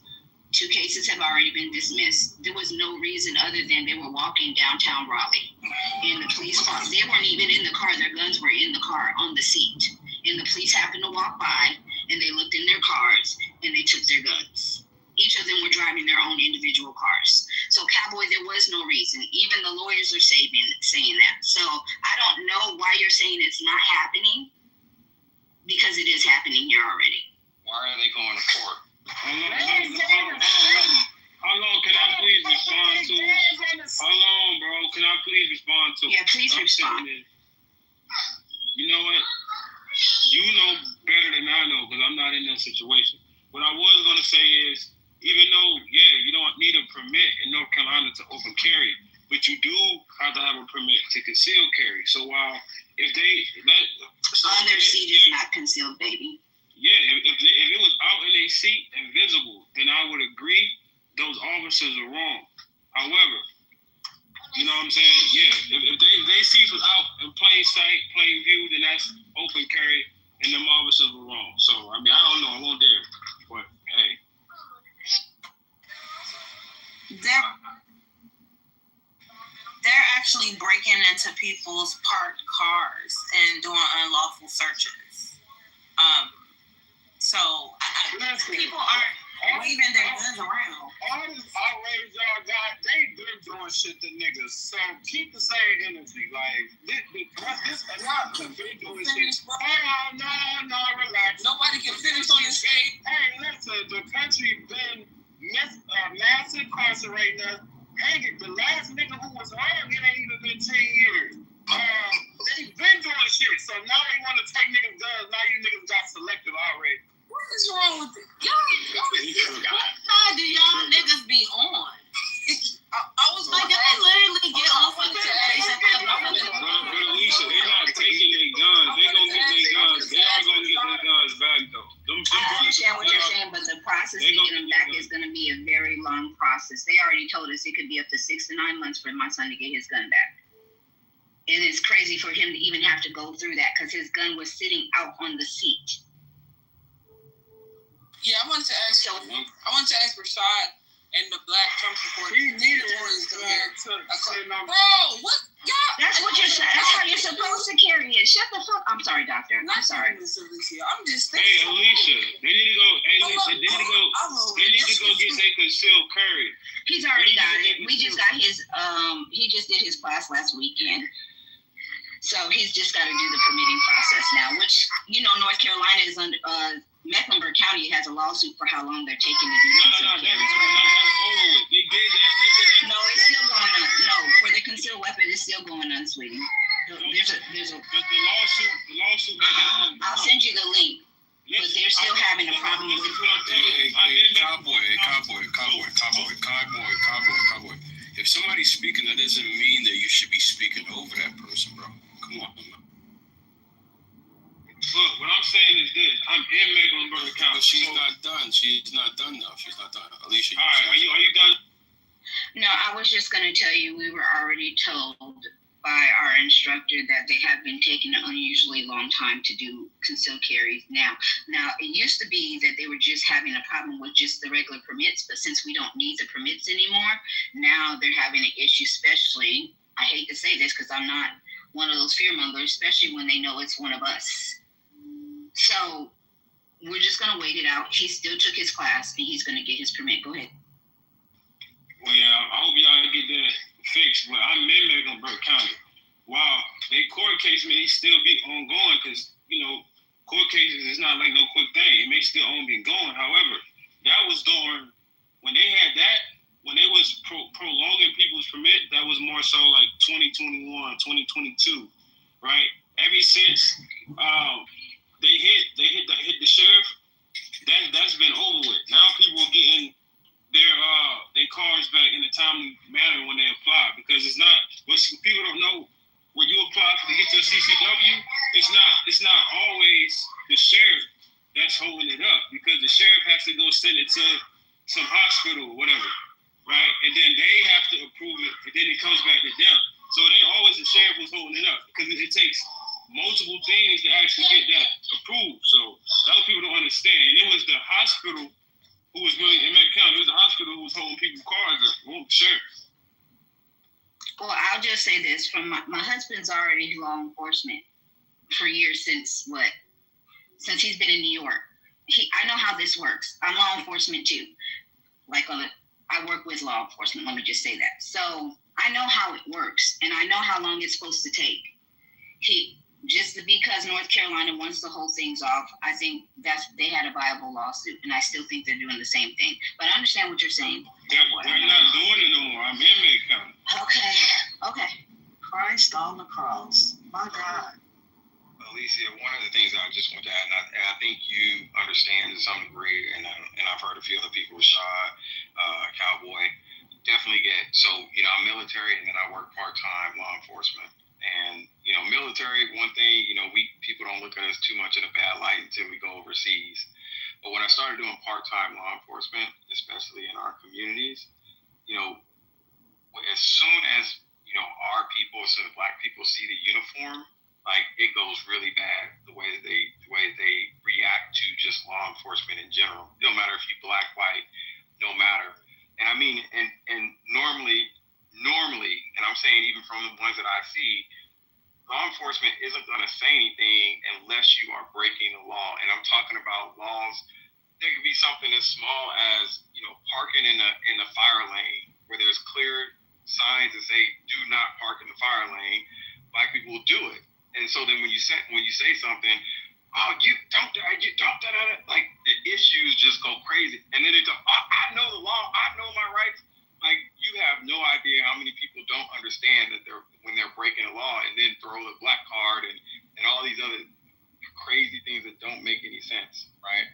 cases have already been dismissed. There was no reason other than they were walking downtown Raleigh. And the police, they weren't even in the car. Their guns were in the car on the seat. And the police happened to walk by, and they looked in their cars, and they took their guns. Each of them were driving their own individual cars. So, Cowboy, there was no reason. Even the lawyers are saying that. So, I don't know why you're saying it's not happening, because it is happening here already. Why are they going to court? How long can I please respond to? How long, bro? Can I please respond to? Yeah, please respond. You know what? You know better than I know, because I'm not in that situation. What I was going to say is, even though, you don't need a permit in North Carolina to open carry, but you do have to have a permit to conceal carry. So while if they on their seat is not concealed, baby. Yeah, if it was out in a seat and visible, then I would agree those officers are wrong. However, you know what I'm saying? Yeah, if they see it was out in plain sight, plain view, then that's open carry, and them officers were wrong. So, I mean, I don't know. I won't dare. But, hey. They're actually breaking into people's parked cars and doing unlawful searches. So people aren't waving their guns around. All this outrage y'all got, they been doing shit to niggas. So keep the same energy. Like, this a lot of been doing shit. Oh, no, relax. Nobody can finish on your state. Hey, listen, the country been mass incarcerating us. Hey, the last nigga who was hung, it ain't even been 10 years. They been doing shit, so now they want to take niggas' guns. Now you niggas got selective already. What is wrong with it? What side do y'all niggas be on? I was like, I literally get off of the But Alicia, they're not taking their guns. They're going to get their guns. They are going to get their guns back, though. I understand what you're saying, but the process to get them back is going to be a very long process. They already told us it could be up to 6 to 9 months for my son to get his gun back. And it's crazy for him to even have to go through that because his gun was sitting out on the seat. Yeah, I wanted to ask Rashad and the Black Trump supporters. He needed Bro, what? Yeah. That's what you're saying. That's how you're supposed to carry it. Shut the fuck. I'm sorry, doctor. I'm sorry. I'm just thinking. Hey, Alicia, they need to go. They need to go get their concealed carry. He's already got it. We just got his. He just did his class last weekend. So he's just got to do the permitting process now, which, North Carolina is under, Mecklenburg County has a lawsuit for how long they're taking to do concealed carry. They did that. No, it's still going on. No, for the concealed weapon, it's still going on, sweetie. There's a the lawsuit. I'll send you the link. But they're still having a problem with it. Cowboy. If somebody's speaking, that doesn't mean that you should be speaking over that person, bro. Come on. Look, what I'm saying is this. I'm in Mecklenburg County. But she's not done. She's not done, though. She's not done. Alicia. All right, are you done? No, I was just going to tell you we were already told by our instructor that they have been taking an unusually long time to do concealed carries now. Now, it used to be that they were just having a problem with just the regular permits, but since we don't need the permits anymore, now they're having an issue, especially, I hate to say this because I'm not one of those fear mongers, especially when they know it's one of us. So we're just going to wait it out. He still took his class and he's going to get his permit. Go ahead. Well, yeah, I hope y'all get that fixed, but I'm in Mecklenburg County. While they court case may still be ongoing because, court cases is not like no quick thing. It may still only be going. However, that was during, when they had that, when they was prolonging people's permit, that was more so like 2021, 2022, right? Ever since they hit the sheriff, that's been over with. Now people are getting their cars back in a timely manner when they apply, because it's not what people don't know. When you apply to get your CCW, it's not always the sheriff that's holding it up, because the sheriff has to go send it to some hospital or whatever, right? And then they have to approve it, and then it comes back to them. So it ain't always the sheriff who's holding it up, because it takes multiple things to actually get that approved. So those people don't understand. And it was the hospital who was really in Metcalf County. It was the hospital who just say this: from my husband's already law enforcement for years since he's been in New York. I know how this works. I'm law enforcement too. I work with law enforcement. Let me just say that. So I know how it works, and I know how long it's supposed to take. Just because North Carolina wants to hold things off, I think they had a viable lawsuit, and I still think they're doing the same thing. But I understand what you're saying. They're not doing it no more. I'm inmate county. Okay. Christ on the cross. My God. Alicia, one of the things I just want to add, and I think you understand to some degree, and I've heard a few other people, Rashad, Cowboy, definitely get, so, I'm military and then I work part-time law enforcement. And, military, one thing, people don't look at us too much in a bad light until we go overseas. But when I started doing part-time law enforcement, especially in our communities, as soon as, our people, so the Black people see the uniform, it goes really bad the way they react to just law enforcement in general. No matter if you Black, white, no matter. And I mean, and normally, and I'm saying even from the ones that I see, law enforcement isn't going to say anything unless you are breaking the law. And I'm talking about laws. There could be something as small as, parking in the fire lane where there's clear signs that say do not park in the fire lane. Black people will do it. And so then when you say something, oh, you don't, like the issues just go crazy. And then it's, I know the law, I know my rights. Like, you have no idea how many people don't understand that when they're breaking a law, and then throw the black card and all these other crazy things that don't make any sense, right?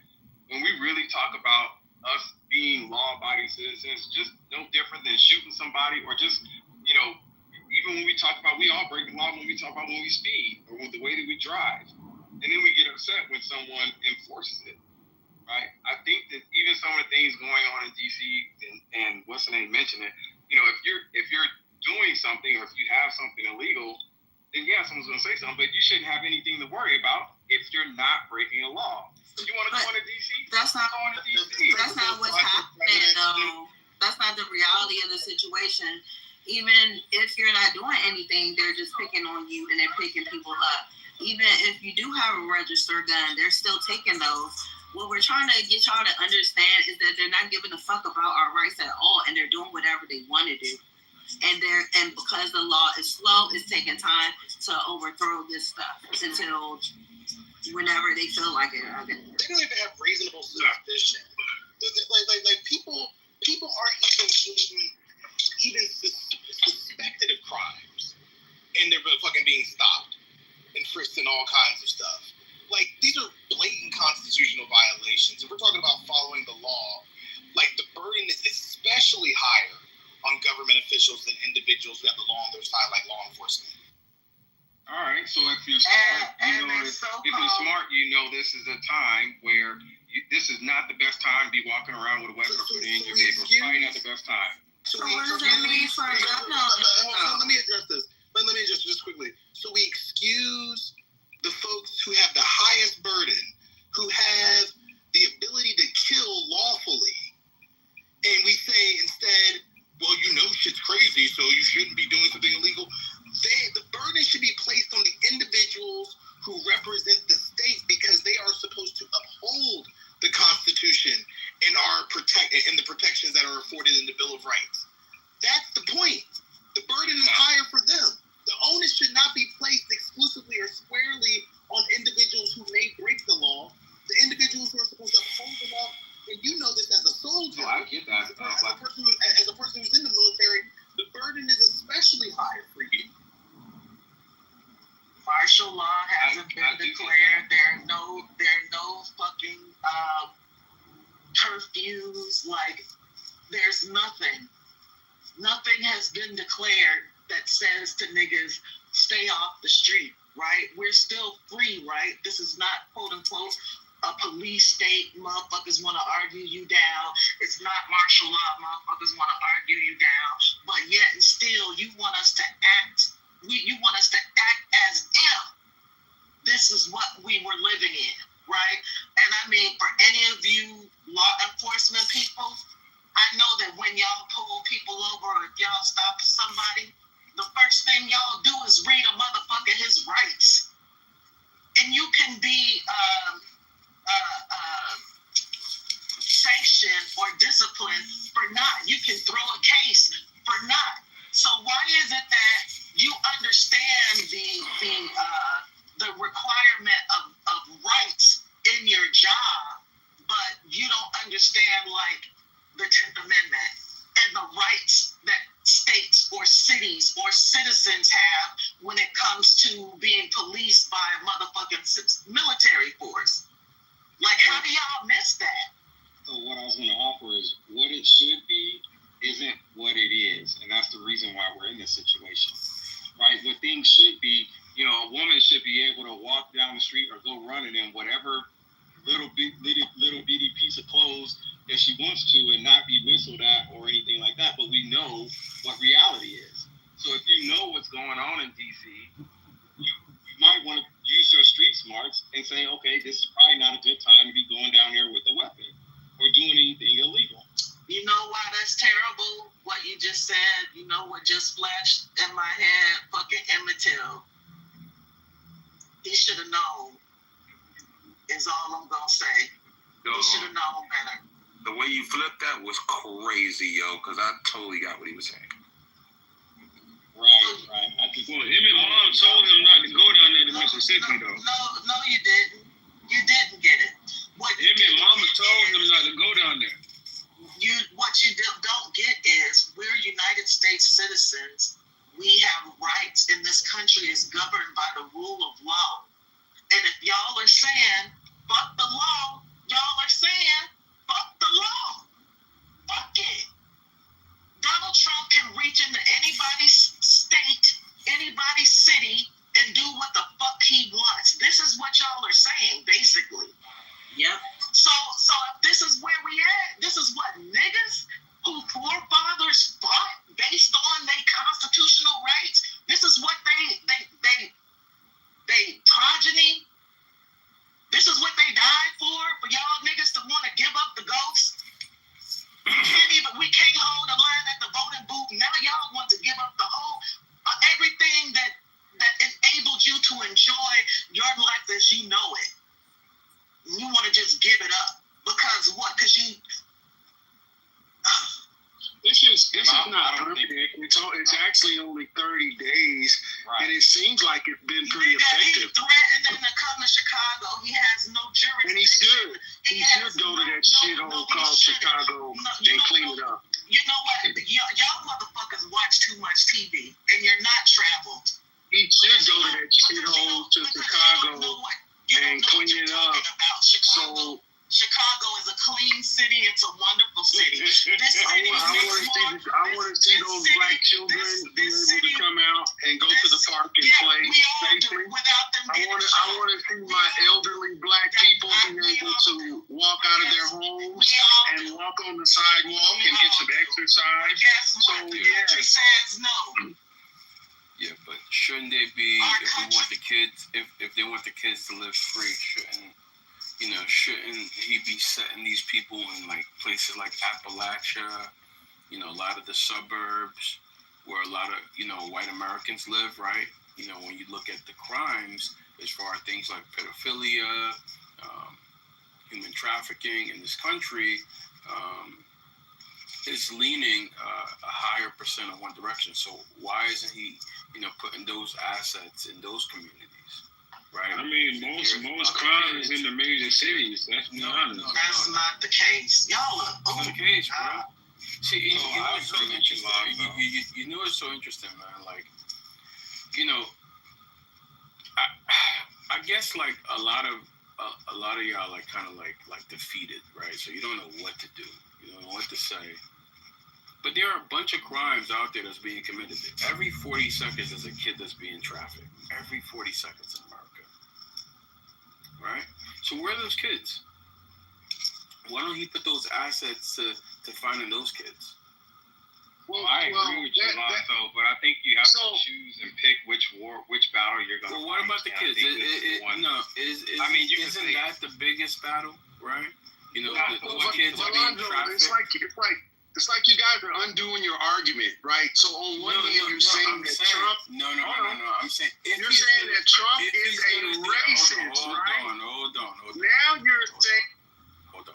When we really talk about us being law-abiding citizens, just no different than shooting somebody, or just, even when we talk about, we all break the law when we talk about when we speed or the way that we drive. And then we get upset when someone enforces it. Right, I think that even some of the things going on in DC, and what's the name mentioned it, if you're doing something, or if you have something illegal, then yeah, someone's going to say something, but you shouldn't have anything to worry about if you're not breaking a law. You want to go into DC? That's not what's happening, though. That's not the reality of the situation. Even if you're not doing anything, they're just picking on you and they're picking people up. Even if you do have a registered gun, they're still taking those. What we're trying to get y'all to understand is that they're not giving a fuck about our rights at all, and they're doing whatever they want to do. And because the law is slow, it's taking time to overthrow this stuff until whenever they feel like it. They don't even have reasonable suspicion. Like people aren't even suspected of crimes, and they're fucking being stopped and frisked and all kinds of stuff. Like, these are blatant constitutional violations. If we're talking about following the law, like, the burden is especially higher on government officials than individuals who have the law on their side, like law enforcement. All right, so if you're smart, this is a time where this is not the best time to be walking around with a weapon in your vehicle. It's probably not the best time. So what does that mean for a gun? Let me address this. Let me address this quickly. So we excuse the folks who have the highest burden, who have the ability to kill lawfully, and we say instead, well, shit's crazy, so you shouldn't be doing something illegal. The burden should be placed on the individuals who represent the state, because they are supposed to uphold the Constitution and the protections that are afforded in the Bill of Rights. That's the point. The burden is higher for them. The onus should not be placed exclusively or squarely on individuals who may break the law. The individuals who are supposed to uphold the law, and you know this as a soldier. Oh, I get that. As a person who's in the military, the burden is especially higher for you. Martial law hasn't been declared. There are no fucking curfews. Like, there's nothing. Nothing has been declared that says to niggas, stay off the street, right? We're still free, right? This is not, quote unquote, a police state. Motherfuckers want to argue you down. It's not martial law. Motherfuckers want to argue you down. But yet and still, you want us to act. You want us to act as if this is what we were living in, right? And I mean, for any of you law enforcement people, I know that when y'all pull people over or if y'all stop somebody, the first thing y'all do is read a motherfucker his rights. And you can be sanctioned or disciplined for not. You can throw a case for not. So why is it that you understand the requirement of rights in your job, but you don't understand like the 10th Amendment and the rights that states or cities or citizens have when it comes to being policed by a motherfucking military force? Like, how do y'all miss that? So what I was going to offer is what it should be isn't what it is, and that's the reason why we're in this situation, right? What things should be, a woman should be able to walk down the street or go running in whatever little bitty piece of clothes that she wants to and not be whistled at or anything like that. But we know what reality is. So if you know what's going on in DC, you might want to use your street smarts and say, okay, this is probably not a good time to be going down there with a weapon or doing anything illegal. You know why that's terrible? What you just said, you know what just flashed in my head? Fucking Emmett Till. He should have known, is all I'm gonna say. He should have known better. The way you flipped that was crazy, yo, because I totally got what he was saying. Right. Well, Emmett Mom told him not to go down there to Mississippi, though. No, you didn't. You didn't get it. Emmett Mama told him not to go down there. What you don't get is we're United States citizens. We have rights, and this country is governed by the rule of law. And if y'all are saying, fuck the law, y'all are saying, fuck the law. Fuck it. Donald Trump can reach into anybody's state, anybody's city, and do what the fuck he wants. This is what y'all are saying, basically. Yep. So if this is where we at, this is what niggas who forefathers fought based on their constitutional rights. This is what they progeny. This is what they died for y'all niggas to want to give up the ghost. We can't hold the line at the voting booth. Now y'all want to give up the whole everything that enabled you to enjoy your life as you know it. You want to just give it up because what? Because you. This is not perfect. It's actually only 30 days, and it seems like it's been pretty effective. He's threatening to come to Chicago. He has no jurisdiction. And he should. He should go to that shithole called Chicago and clean it up. You know what? Y'all motherfuckers watch too much TV, and you're not traveled. He should go to that shithole to Chicago and clean it up. So. Chicago is a clean city. It's a wonderful city. This city I want to see those black children be able to come out and go to the park and play safely. I want to see my elderly black people be able to walk out of their homes and walk on the sidewalk and get some exercise. So yeah, but shouldn't they be? If we want the kids, if they want the kids to live free, shouldn't he be setting these people in like places like Appalachia, a lot of the suburbs where a lot of, white Americans live, right? When you look at the crimes as far as things like pedophilia, human trafficking in this country, is leaning a higher percent in one direction. So why isn't he, putting those assets in those communities? Right. I mean, most crimes in the major cities. That's not the case. Y'all are the case, bro. See, you know what's so interesting? You know what's so interesting, man? Like, I guess like a lot of y'all like kind of like defeated, right? So you don't know what to do. You don't know what to say. But there are a bunch of crimes out there that's being committed. Every 40 seconds is a kid that's being trafficked. Every 40 seconds in America. Right? So where are those kids? Why don't he put those assets to finding those kids? Well, I agree with you a lot, though, but I think you have to choose and pick which battle you're going to fight. Well, what about the kids? Isn't that the biggest battle, right? The kids are being trafficked. It's like It's like you guys are undoing your argument, right? So on one hand, you're saying that Trump. No. I'm saying you're saying that Trump is a racist, right? Hold on. Now you're saying. Hold on.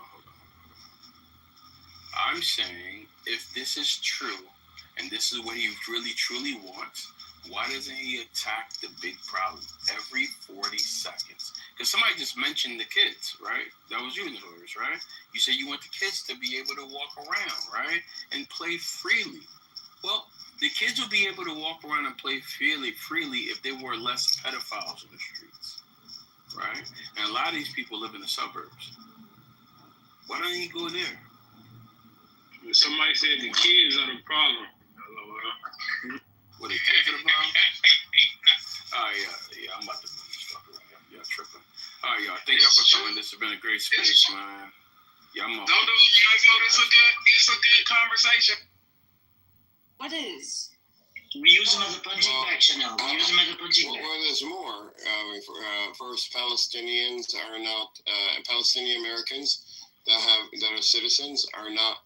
I'm saying if this is true, and this is what he really truly wants, why doesn't he attack the big problem every 40 seconds? Because somebody just mentioned the kids, right? That was you, Notorious, right? You said you want the kids to be able to walk around, right? And play freely. Well, the kids will be able to walk around and play freely if there were less pedophiles in the streets, right? And a lot of these people live in the suburbs. Why don't he go there? Somebody said the kids are the problem. What are they talking about? Yeah, I'm about to put this stuff around. Y'all tripping. All right, y'all. Thank y'all for coming. This has been a great space, man. Yeah, I'm on. Don't do it. It's a good conversation. What is? We use them as a punching bag, Chanel. We use them as a punching bag. Well, there's more. First, Palestinians are not Palestinian Americans that are citizens are not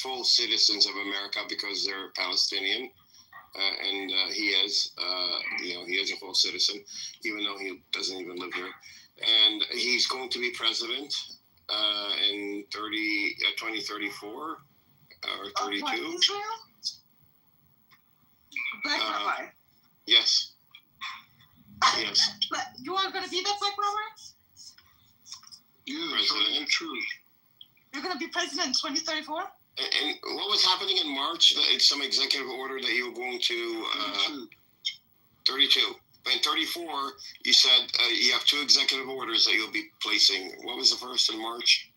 full citizens of America because they're Palestinian. And he is a full citizen, even though he doesn't even live here. And he's going to be president in 2034 or 32. Israel? Black Rabbi. Yes. Yes. But you are going to be the Black Rabbi? President. True. You're going to be president in 2034? And what was happening in March? It's some executive order that you were going to 32. But in 34, you said you have 2 executive orders that you'll be placing. What was the first in March?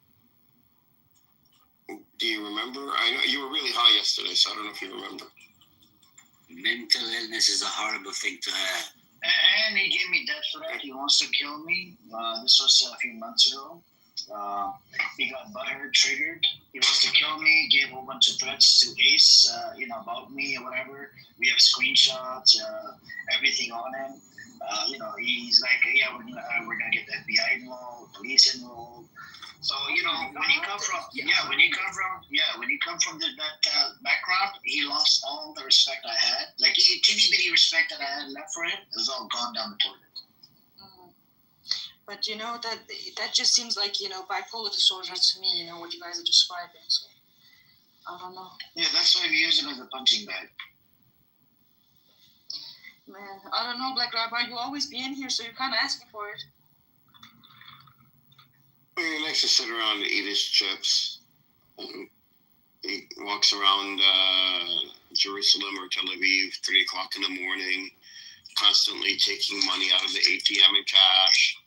Do you remember? I know you were really high yesterday, so I don't know if you remember. Mental illness is a horrible thing to have. And he gave me death threat. He wants to kill me. This was a few months ago. He got butthurt, triggered. He wants to kill me. Gave a whole bunch of threats to Ace, about me or whatever. We have screenshots, everything on him. He's like, yeah, we're gonna get the FBI involved, police involved. So when you come from that background, he lost all the respect I had. Like teeny bitty respect that I had left for him, it was all gone down the toilet. But that just seems like bipolar disorder to me. What you guys are describing. So I don't know. Yeah, that's why we use him as a punching bag. Man, I don't know, Black Rabbi. You always be in here, so you're kind of asking for it. He likes to sit around and eat his chips. He walks around Jerusalem or Tel Aviv 3 o'clock in the morning, constantly taking money out of the ATM and cash.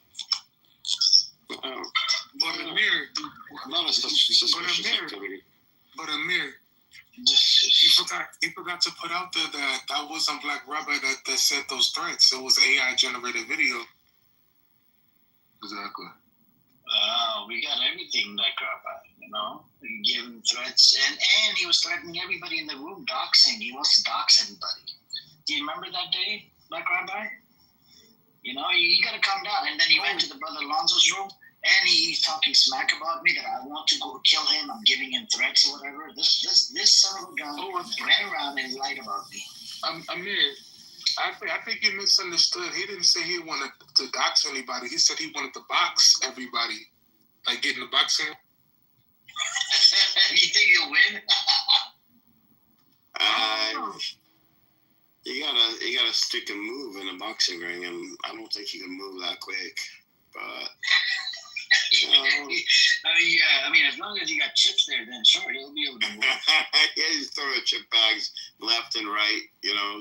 But Amir, Amir, you forgot to put out there that wasn't Black Rabbi that said those threats. It was AI generated video. Exactly. We got everything Black Rabbi, We gave him threats, and he was threatening everybody in the room, doxing. He wants to dox everybody. Do you remember that day, Black Rabbi? You got to calm down. And then he went to the brother Alonzo's room, and he's talking smack about me that I want to go kill him. I'm giving him threats or whatever. This son of a gun ran around and lied about me. Amir, I think you misunderstood. He didn't say he wanted to dox anybody. He said he wanted to box everybody. Like get in the boxing. You think he'll win? You gotta stick and move in a boxing ring, and I don't think he can move that quick. But I mean, as long as you got chips there, then sure, he'll be able to move. Yeah, he's throwing chip bags left and right,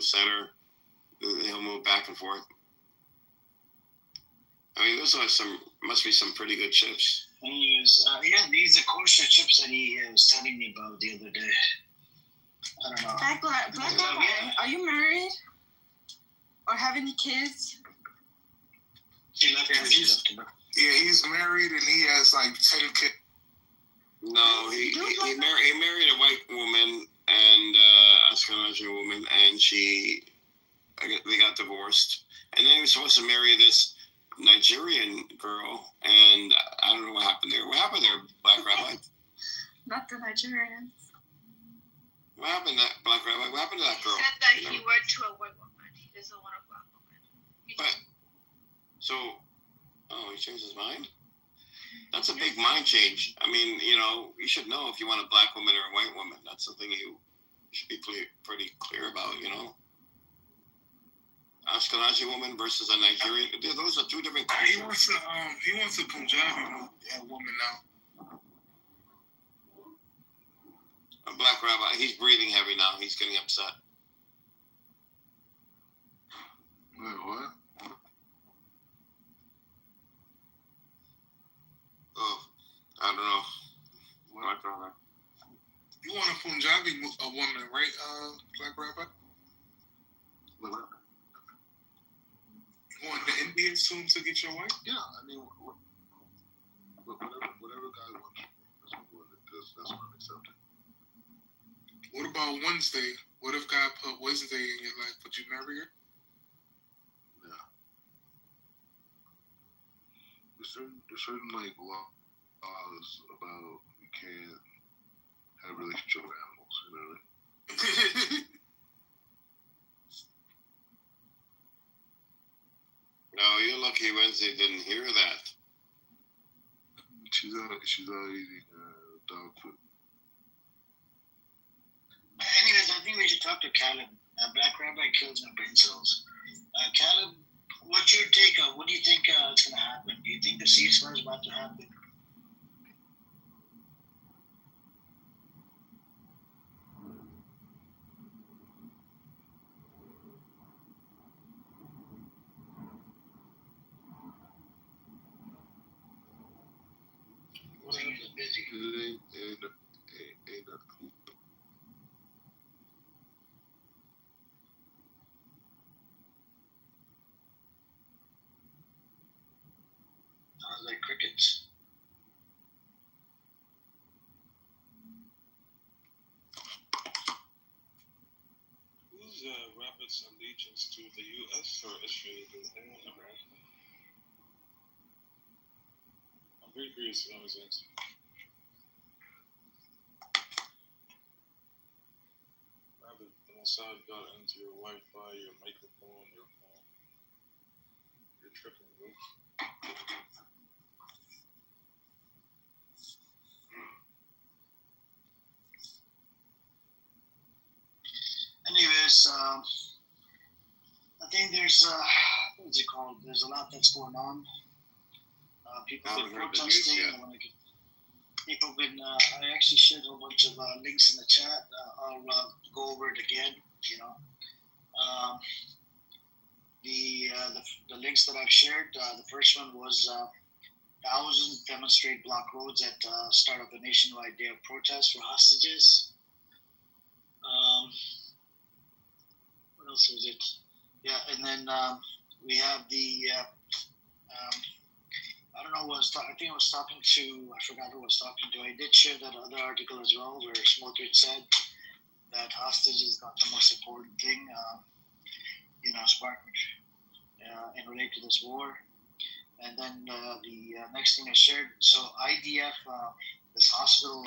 center. He'll move back and forth. I mean, those must be some pretty good chips. These are kosher chips that he was telling me about the other day. I don't know. Black Rabbi, are you married? Or have any kids? He's married and he has like 10 kids. No, he married a white woman and Ashkenazi woman, and they got divorced. And then he was supposed to marry this Nigerian girl, and I don't know what happened there. What happened there, Black Rabbi? Not the Nigerians. What happened to that Black Rabbi? What happened to that girl? He said that he went to a white woman. He doesn't want a black woman. He changed his mind? That's a big mind change. I mean, you should know if you want a black woman or a white woman. That's something you should be pretty clear about, Ashkenazi woman versus a Nigerian. Those are two different cultures. He wants a Punjabi woman now. A black rabbi. He's breathing heavy now. He's getting upset. Wait, what? Oh, I don't know. Black rabbi. You want a Punjabi woman, right, Black Rabbi? What? You want the Indian soon to get your wife? Yeah, I mean, whatever guy wants, that's what I'm accepting. What about Wednesday? What if God put Wednesday in your life? Would you marry her? Yeah. There's certain like laws about you can't have a relationship with animals, you know what I mean? No, you're lucky Wednesday didn't hear that. She's out eating dog food. Anyways, I think we should talk to Caleb. Black Rabbi kills my brain cells. Caleb, what's your take on what do you think is going to happen? Do you think the ceasefire is about to happen? Well, he's busy. Sounds like crickets. Who's Robert's allegiance to the U.S. or Israel? Does anyone ever ask that? I'm very curious to know his answer. Robert, the Mossad got into your Wi-Fi, your microphone, your phone. You're tripping, bro. Anyways, I think there's what's it called? There's a lot that's going on. People have been protesting. People have been. I actually shared a whole bunch of links in the chat. I'll go over it again. The links that I've shared. The first one was thousands demonstrate block roads at start of a nationwide day of protest for hostages. What else was it? Yeah, and then we have the I don't know who I was talking. I think I was talking to. I forgot who I was talking to. I did share that other article as well, where Smotrich said that hostage is not the most important thing. Spartan and relate to this war. And then the next thing I shared. So IDF, this hospital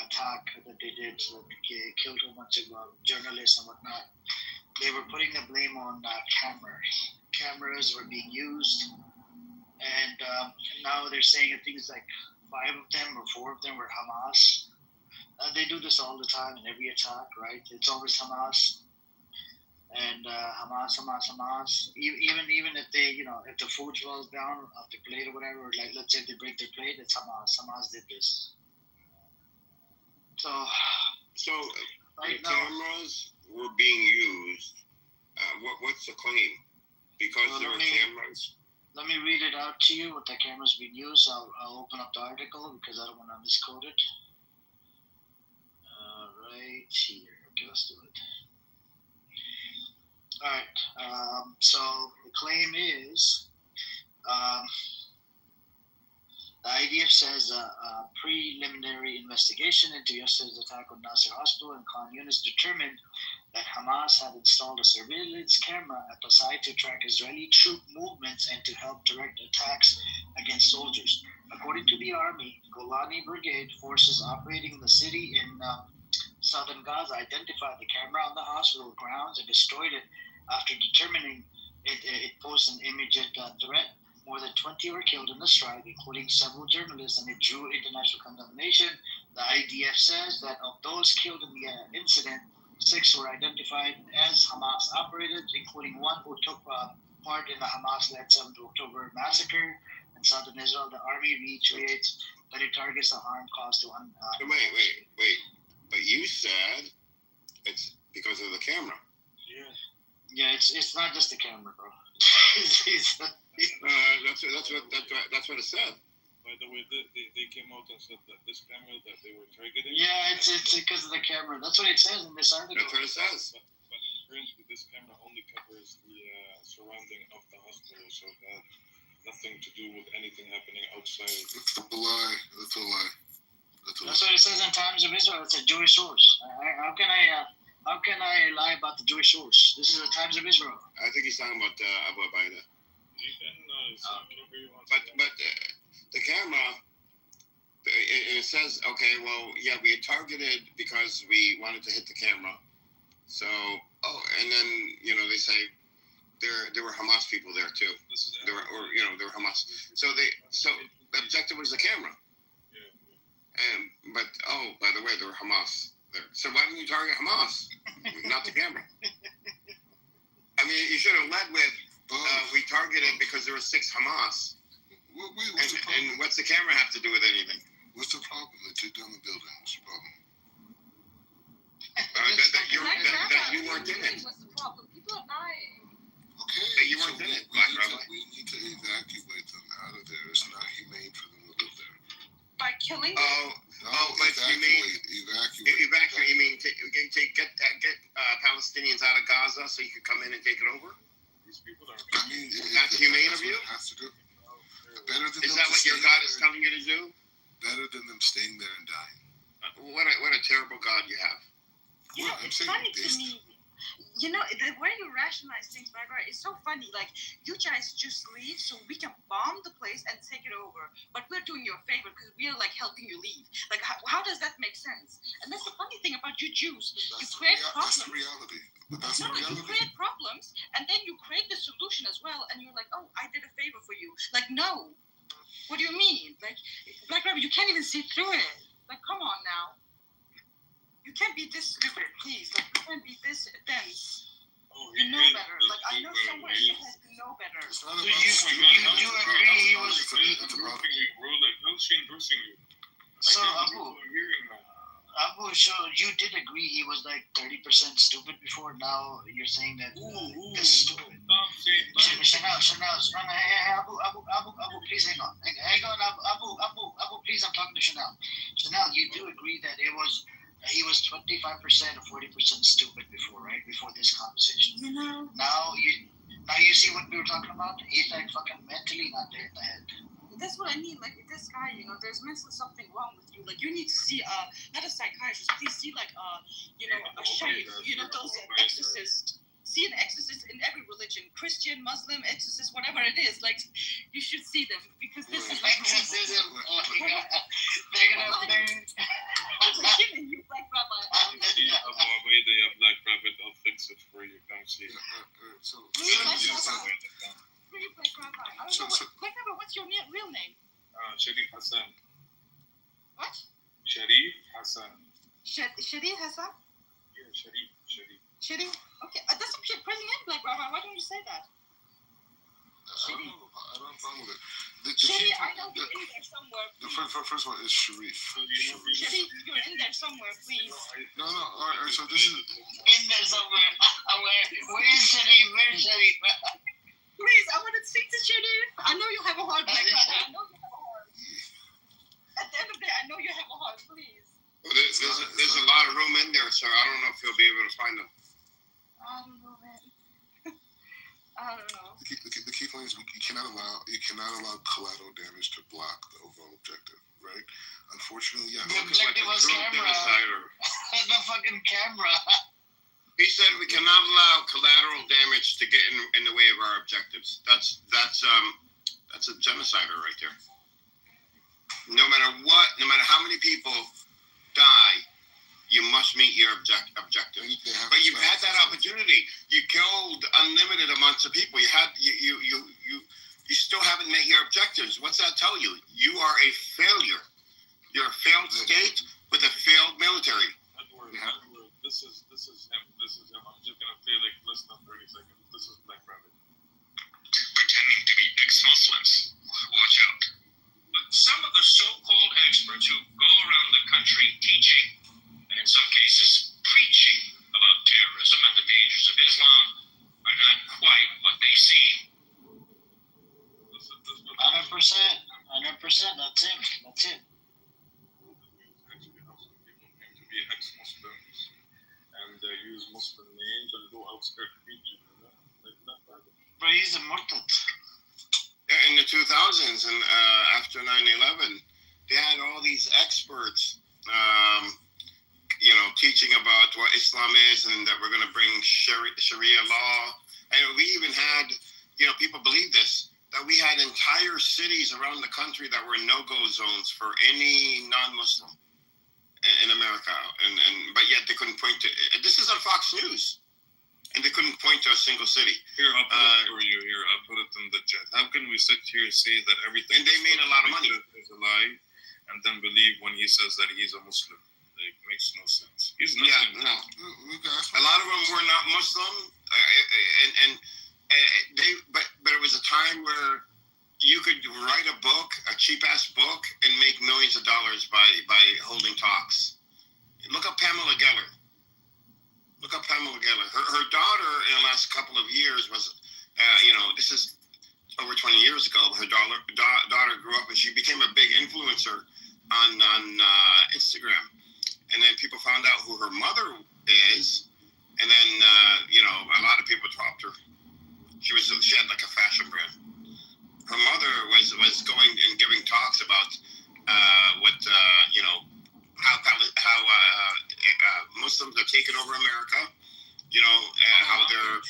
attack that they did, so they killed a bunch of journalists and whatnot. They were putting the blame on cameras. Cameras were being used. And now they're saying I think it's like 5 of them or 4 of them were Hamas. They do this all the time in every attack, right? It's always Hamas. And Hamas. Even if they, if the food falls down off the plate or whatever, or like let's say they break their plate, it's Hamas. Hamas did this. So right the cameras were being used. What's the claim? Because there were cameras. Let me read it out to you what the camera's being used. I'll open up the article because I don't want to misquote it. Right here. Okay, let's do it. All right. So the claim is the IDF says a preliminary investigation into yesterday's attack on Nasser Hospital and Khan Yunis determined that Hamas had installed a surveillance camera at the site to track Israeli troop movements and to help direct attacks against soldiers. According to the army, Golani Brigade forces operating in the city in southern Gaza identified the camera on the hospital grounds and destroyed it after determining it posed an immediate threat. More than 20 were killed in the strike, including several journalists, and it drew international condemnation. The IDF says that of those killed in the incident, 6 were identified as Hamas operators, including one who took part in the Hamas-led 7th October massacre in southern Israel. The army reiterates that it targets the harm caused to Wait. But you said it's because of the camera. Yeah, it's not just the camera, bro. That's what it said. By the way, they came out and said that this camera that they were targeting. Yeah, it's because of the camera. That's what it says in this article. That's what it says. But apparently, this camera only covers the surrounding of the hospital, so that nothing to do with anything happening outside. That's a lie. That's a lie. That's what it says in Times of Israel. It's a Jewish source. How can I lie about the Jewish source? This is the Times of Israel. I think he's talking about Abu Abaida. You can But the camera, it says, okay, well, yeah, we had targeted because we wanted to hit the camera. So, and then, they say there were Hamas people there too. There were Hamas. So the objective was the camera. But by the way, there were Hamas there. So why didn't you target Hamas, not the camera? I mean, you should have led with we targeted because there were 6 Hamas. And what's the camera have to do with anything? What's the problem? They took down the building. What's the problem? That you weren't in it. What's the problem? People are dying. Okay. That you weren't in it, Black Rabbi. We need to evacuate them out of there. It's not humane for them to live there. By killing them? But you mean evacuate? You mean get Palestinians out of Gaza so you could come in and take it over? These people are. I mean, that's humane of you. Has to do. Better than is that what your God is telling you to do? Better than them staying there and dying. What a terrible God you have. It's funny to me. The way you rationalize things, right? It's so funny. Like, you guys just leave so we can bomb the place and take it over. But we're doing you a favor because we're, helping you leave. Like, how does that make sense? And that's the funny thing about you Jews. You create problems. That's the reality. You create problems, and then you create the solution as well, and you're like, oh, I did a favor for you. Like, no. What do you mean? Like, Black Rabbi, you can't even see through it. Like, come on now. You can't be this stupid, please. Like, you can't be this dense. You know better. Like, I know somewhere in your head you know better. So you do agree he was... So, Abu, so you did agree he was 30% stupid before. Now you're saying that this is stupid. Chanel, Abu, please hang on. Hang on, Abu, please, I'm talking to Chanel. Chanel, you do agree that he was 25% or 40% stupid before, right? Before this conversation. Now you see what we were talking about? He's fucking mentally not there in the head. That's what I mean. Like, this guy, there's mentally something wrong with you. Like, you need to see, not a psychiatrist, please see, a shaykh, those exorcists. See an exorcist in every religion, Christian, Muslim, exorcist, whatever it is. Like, you should see them because this is exorcism. They're killing you, Black Rabbi. Black Rabbit, I'll fix it for you. Come see. Black Rabbi. I don't know Black Rabbi, what's your real name? Sharif Hassan. What? Sharif Hassan. Sharif Hassan? Yeah, Sharif. Sharif? Okay, that's some shit. Crazy name, Black Rabbi. Why don't you say that? I don't know with it. Sharif, I know you're in there somewhere. First one is Sharif. Sharif, you're in there somewhere, please. No. All right, so this is... In there somewhere. Where is Sharif? Please, I want to speak to Sharif. I know you have a heart, Black Rabbi. I know you have a heart. At the end of the day, I know you have a heart, please. Well, there's a lot of room in there, so I don't know if you'll be able to find them. I don't know, man. I don't know. The key point is you cannot allow collateral damage to block the overall objective, right? Unfortunately, yes. The objective was camera. The fucking camera. He said we cannot allow collateral damage to get in the way of our objectives. That's a genocider right there. No matter what, no matter how many people die, You must meet your objective. But you've had that opportunity. You killed unlimited amounts of people. You still haven't met your objectives. What's that tell you? You are a failure. You're a failed state with a failed military. Edward, this is him. This is him. I'm just gonna play like less than 30 seconds. This is Black Rabbit. Pretending to be ex-Muslims. Watch out. But some of the so-called experts who go around the country teaching, and in some cases preaching, about terrorism and the dangers of Islam are not quite what they seem. 100%. 100%. That's it. That's it. Actually, how some people claim to be ex-Muslims and use Muslim names and go outskirt preaching. Like Black Rabbit. Bro, he's a murtad. In the 2000s and after 9/11, they had all these experts, teaching about what Islam is and that we're going to bring Sharia law. And we even had, people believe this, that we had entire cities around the country that were no-go zones for any non-Muslim in America. But yet they couldn't point to it. This is on Fox News. And they couldn't point to a single city. Here, I'll put it for you. Here, I'll put it in the chat. How can we sit here and say that everything and they made a lot of money is a lie, and then believe when he says that he's a Muslim? It makes no sense. He's nothing. Yeah, no. A lot of them were not Muslim, but it was a time where you could write a book, a cheap ass book, and make millions of dollars by holding talks. Look up Pamela Geller. Look up Pamela Geller. Her daughter in the last couple of years was, this is over 20 years ago. Her daughter grew up and she became a big influencer on Instagram. And then people found out who her mother is. And then, a lot of people dropped her. She had like a fashion brand. Her mother was going and giving talks about how Muslims are taking over America, how they're,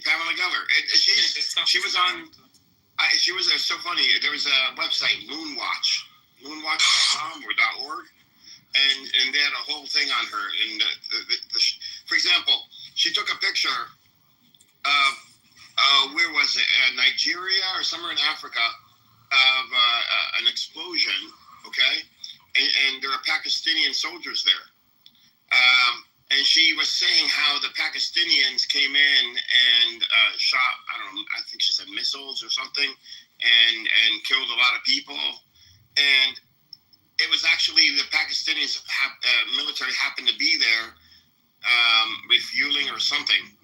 Pamela Geller. She was on, it's so funny. There was a website, moonwatch.com or .org, and they had a whole thing on her. And for example, she took a picture of, where was it, Nigeria or somewhere in Africa, of an explosion, okay? And there are Pakistani soldiers there. And she was saying how the Pakistanians came in and shot, I think she said missiles or something, and killed a lot of people. And it was actually the Pakistani military happened to be there refueling or something,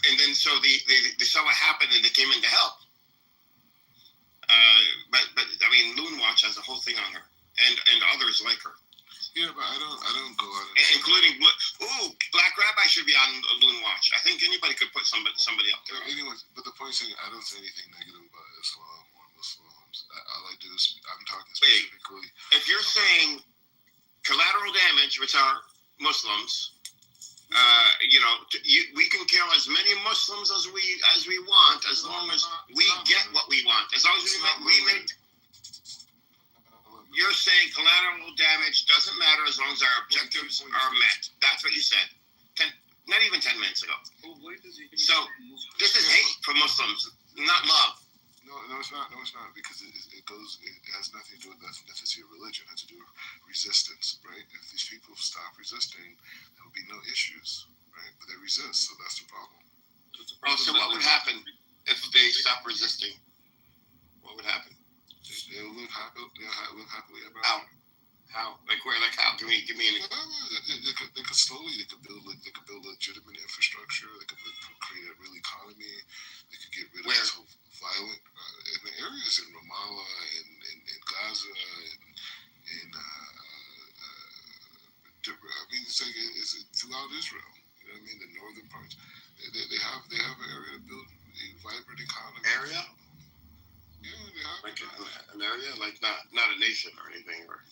and then so they saw what happened and they came in to help. But I mean, Loon Watch has a whole thing on her, and others like her. Yeah, but I don't go on it. Including Black Rabbi should be on Loon Watch. I think anybody could put somebody up there. Anyways, but the point is, I don't say anything negative about Islam or Muslims. All I do is I'm talking specifically. If you're saying collateral damage, which are Muslims, we can kill as many Muslims as we want, as long as we get what we want. As long as we make. You're saying collateral damage doesn't matter as long as our objectives are met. That's what you said. Not even 10 minutes ago. So this is hate for Muslims, not love. No, it's not. No, it's not, because it has nothing to do with ethnicity or religion. It has to do with resistance, right? If these people stop resisting, there will be no issues, right? But they resist, so that's the problem. So what would happen if they stop resisting? What would happen? They'll live happily ever after. How? Like where? Like how? Give me an example. They could slowly. They could build legitimate infrastructure. They could create a real economy. They could get rid of this whole violent in the areas in Ramallah, in Gaza, in it's throughout Israel. You know what I mean? The northern parts. They have an area to build a vibrant economy. Area? Yeah, they have like an area, like not a nation or anything, or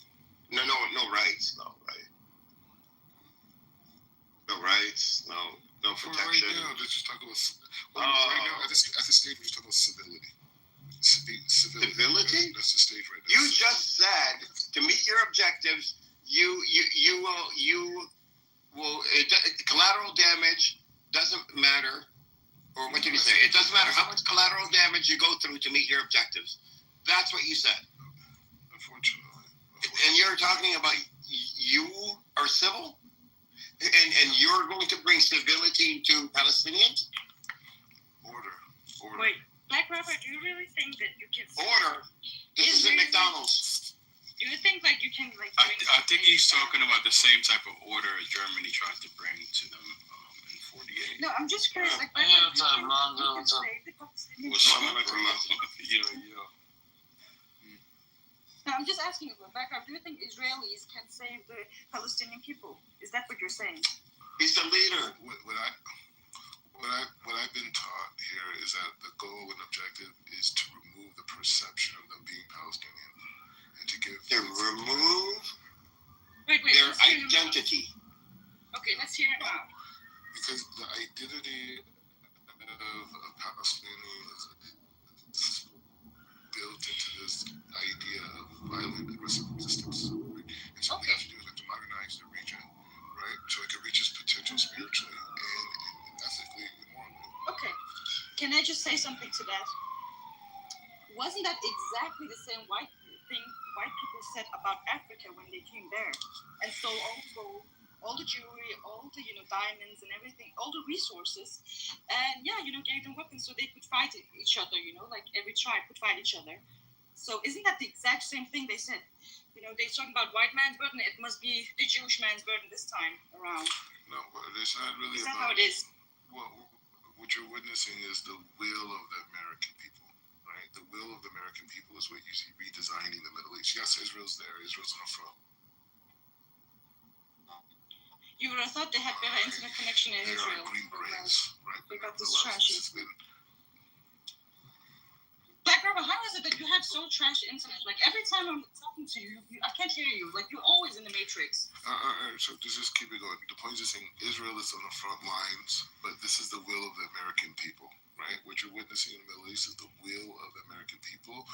no rights, no right, no rights, no protection. Right now, they're just talking about. Right now, at this stage, we're just talking about civility. Civility. Civility? That's the stage right now. You just said to meet your objectives, you will collateral damage doesn't matter, or what did you say? It doesn't matter how much collateral damage you go through to meet your objectives. That's what you said. Unfortunately. And you're talking about you are civil, and you're going to bring civility to Palestinians? Order. Wait, Black Robert, do you really think that you can... Order? This isn't McDonald's. Do you think like you can like... I think he's talking about the same type of order Germany tried to bring to them in 48. No, I'm just curious. Like, Black Robert, No, I'm just asking you, Black Robert, do you think Israelis can save the Palestinian people? Is that what you're saying? He's the leader. What I've been taught here is that the goal and objective is to remove the perception of them being Palestinian and to give remove their identity. Okay, let's hear it out. Because the identity of a Palestinian is built into this idea of violent aggressive resistance. Right? And so what we have to do is to modernize the region, right? So it can reach its potential spiritually and ethically and morally. Okay. Can I just say something to that? Wasn't that exactly the same white people said about Africa when they came there? And so also all the jewelry, all the diamonds and everything, all the resources, and gave them weapons so they could fight each other. Like every tribe could fight each other. So isn't that the exact same thing they said? They're talking about white man's burden. It must be the Jewish man's burden this time around. No, but it's not really. Is that how it is? Well, what you're witnessing is the will of the American people, right? The will of the American people is what you see redesigning the Middle East. Yes, Israel's there. Israel's on the front. You would have thought they had better internet connection in Israel. Green Berets, right? They got this trashy. Black Robert, how is it that you have so trashy internet? Like every time I'm talking to you, I can't hear you. Like you're always in the matrix. So just keep it going. The point is saying Israel is on the front lines, but this is the will of the American people, right? What you're witnessing in the Middle East is the will of the American people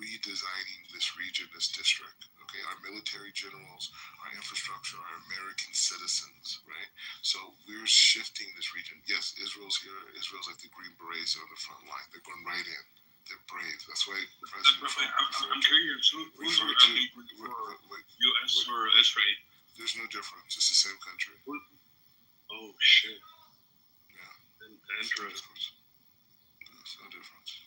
redesigning this region, this district. Okay, our military generals, our infrastructure, our American citizens, right? So we're shifting this region. Yes, Israel's here. Israel's like the Green Berets on the front line. They're going right in. They're brave. That's why President Trump I'm curious. Who's for U.S. or Israel? There's no difference. It's the same country. Oh, shit. Yeah. Interesting. There's no difference.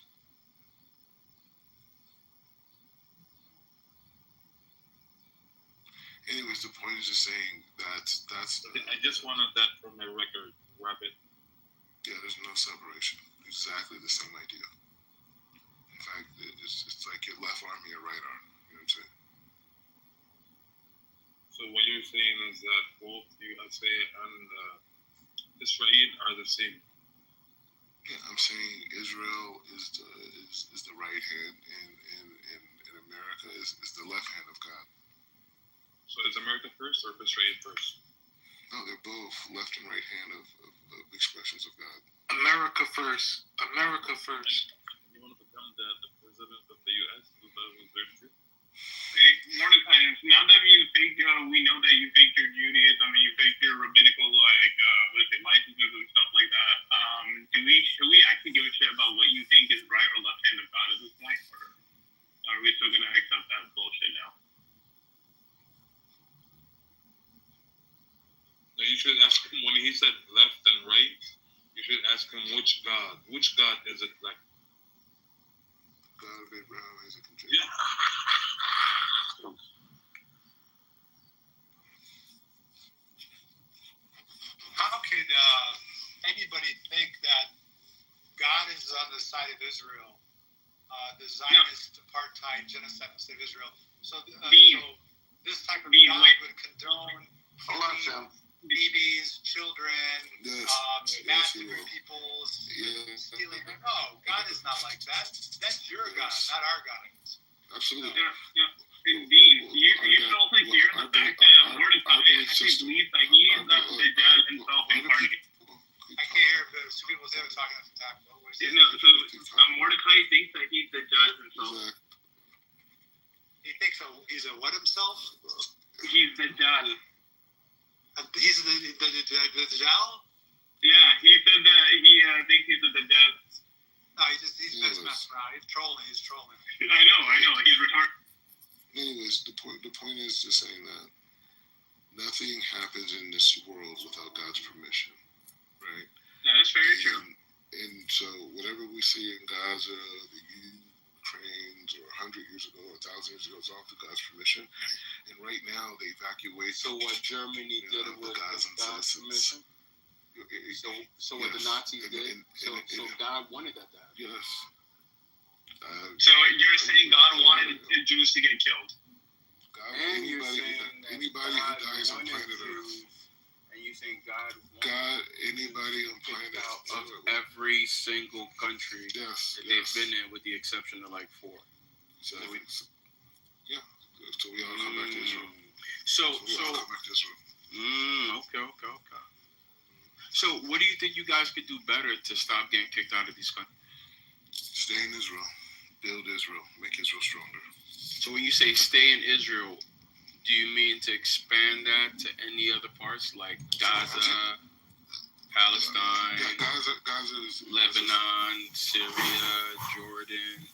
Anyways, the point is just saying that's. I just wanted that from my record, Rabbit. Yeah, there's no separation. Exactly the same idea. In fact, it's like your left arm and your right arm. You know what I'm saying? So what you're saying is that both USA and Israel are the same. Yeah, I'm saying Israel is the right hand, and America is the left hand of God. So is America first or Israel first? No, they're both left and right hand of expressions of God. America first. America first. You want to become the president of the U.S. 2032? Hey, Mordecai, now that you think we know that you think your Judaism and you think your rabbinical licenses and stuff like that, should we actually give a shit about what you think is right or left hand of God at this point, or are we still gonna accept that bullshit now? No, you should ask him when he said left and right. You should ask him which God. Which God is it like? God of Abraham, Isaac, and Jacob. Yeah. How could anybody think that God is on the side of Israel, the Zionist apartheid genocide of Israel? So this type of God would condone babies, children, massacring people, stealing. No, God is not like that. That's your God, not our God. Absolutely. Yeah. Indeed. You also hear the fact that Mordecai actually believes that he is the judge himself incarnate. I can't hear if there's two people there talking at the time. So Mordecai thinks that he's the judge himself. He thinks he's a what himself? He's the The Dajjal? Yeah, he said that he thinks he's a Dajjal. No, he's just messing around. He's trolling. I know. He's retarded. Anyways, the point is just saying that nothing happens in this world without God's permission, right? That's very true. And so whatever we see in Gaza, the Ukraine, or 100 years ago, 1,000 years ago, it's all through God's permission. And right now, they evacuate. So what Germany did with God's permission? So what the Nazis did? So God wanted that to happen. Yes. So you're saying God wanted Jews to get killed? And you're saying that anybody who dies on planet Earth. And you think God anybody on planet out of every single country that they've been in, with the exception of like 4. So we all come back to Israel. So all come back to Israel. Okay. So what do you think you guys could do better to stop getting kicked out of these countries? Stay in Israel. Build Israel. Make Israel stronger. So when you say stay in Israel, do you mean to expand that to any other parts like Gaza, Palestine, Gaza is Lebanon, Syria, Jordan?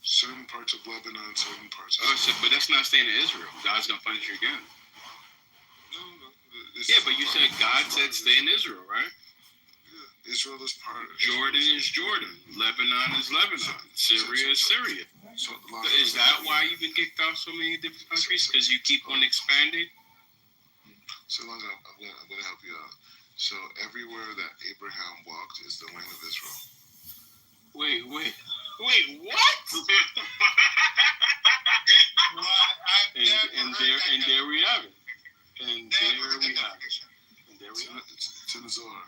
Certain parts of Lebanon, certain parts of but that's not staying in Israel. God's going to punish you again. No. Yeah, but you said God said stay in Israel, right? Yeah, Israel is part of Jordan is Jordan. Lebanon is Lebanon. Syria is Syria. So is that why you've been kicked out so many different countries? Because you keep on expanding? So long as I'm going to help you out. So everywhere that Abraham walked is the land of Israel. Wait, what? And there we have it. It's in the Zohar.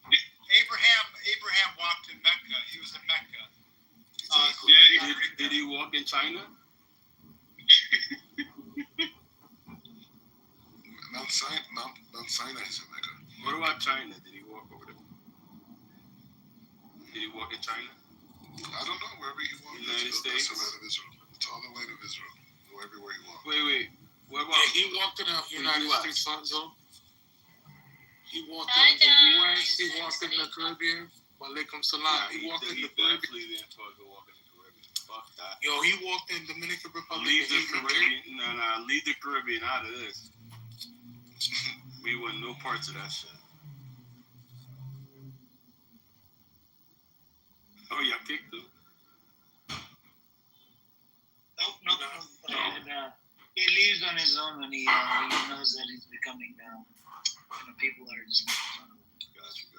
Abraham walked in Mecca. He was in Mecca. Exactly. Did he walk in China? Mount Sinai is in Mecca. What about China? Did he walk over there? Did he walk in China? I don't know. Wherever he walked, United States. That's the land of Israel. It's all the land of Israel. Go everywhere he walked. Wait. What about? He walked in the United States zone. He walked in the U.S. He walked in the Caribbean. Walaikum salam. He walked in the Caribbean. Didn't walk in the Caribbean. Fuck that. Yo, he walked in Dominican Republic. Leave the Caribbean. No. Leave the Caribbean out of this. We want no parts of that shit. Oh, y'all kicked him? No. He leaves on his own when he knows that he's becoming, people are just making fun of him.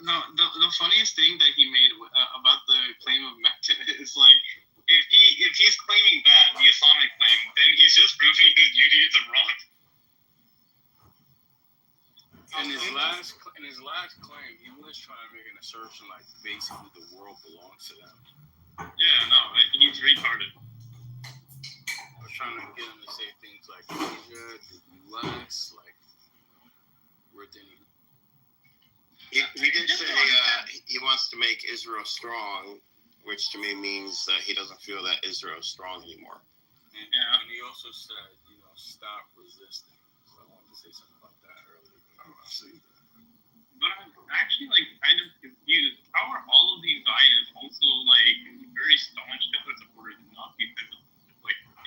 No, the funniest thing that he made about the claim of Mecca is like, if he's claiming that, the Islamic claim, then he's just proving his Judaism wrong. In his last claim, he was trying to make an assertion like basically the world belongs to them. Yeah, no, he's retarded. I was trying to get him to say things like Asia, the U.S., like where did he did say he wants to make Israel strong, which to me means that he doesn't feel that Israel is strong anymore. And he also said, stop resisting. So I wanted to say something about that earlier. I'll see that. But I'm actually kind of confused. How are all of these Zionists also very staunch Hitler supporters and Nazis?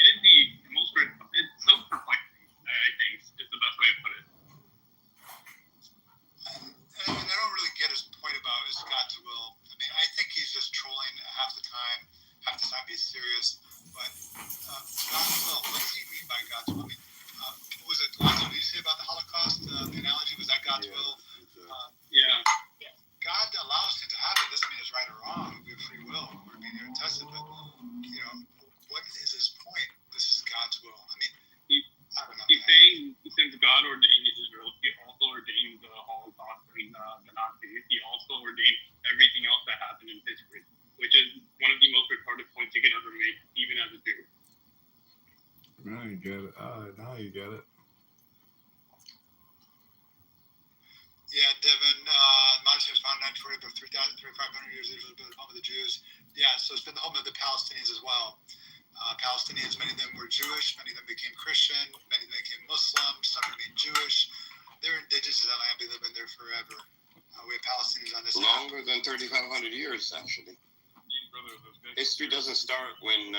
It is the most. It's so perplexing. I think is the best way to put it. And I don't really get his point about is God's will. I mean, I think he's just trolling half the time. Half the time he's serious. But God's will. What does he mean by God's will? I mean, what was it? What did you say about the Holocaust? The analogy was that God's will. God allows things to happen. It doesn't mean it's right or wrong. We have free will. We're being here tested. But what is his point? This is God's will. I mean, I don't know. He's saying since God ordained Israel, he also ordained the Holocaust and the Nazis. He also ordained everything else that happened in history, which is one of the most retarded points you could ever make, even as a Jew. Now you get it. Now you get it. Yeah, Devin, Mountain was founded in 1940, but 3,500 years Israel was the home of the Jews. Yeah, so it's been the home of the Palestinians as well. Palestinians, many of them were Jewish, many of them became Christian, many of them became Muslims. 500 years actually. History doesn't start when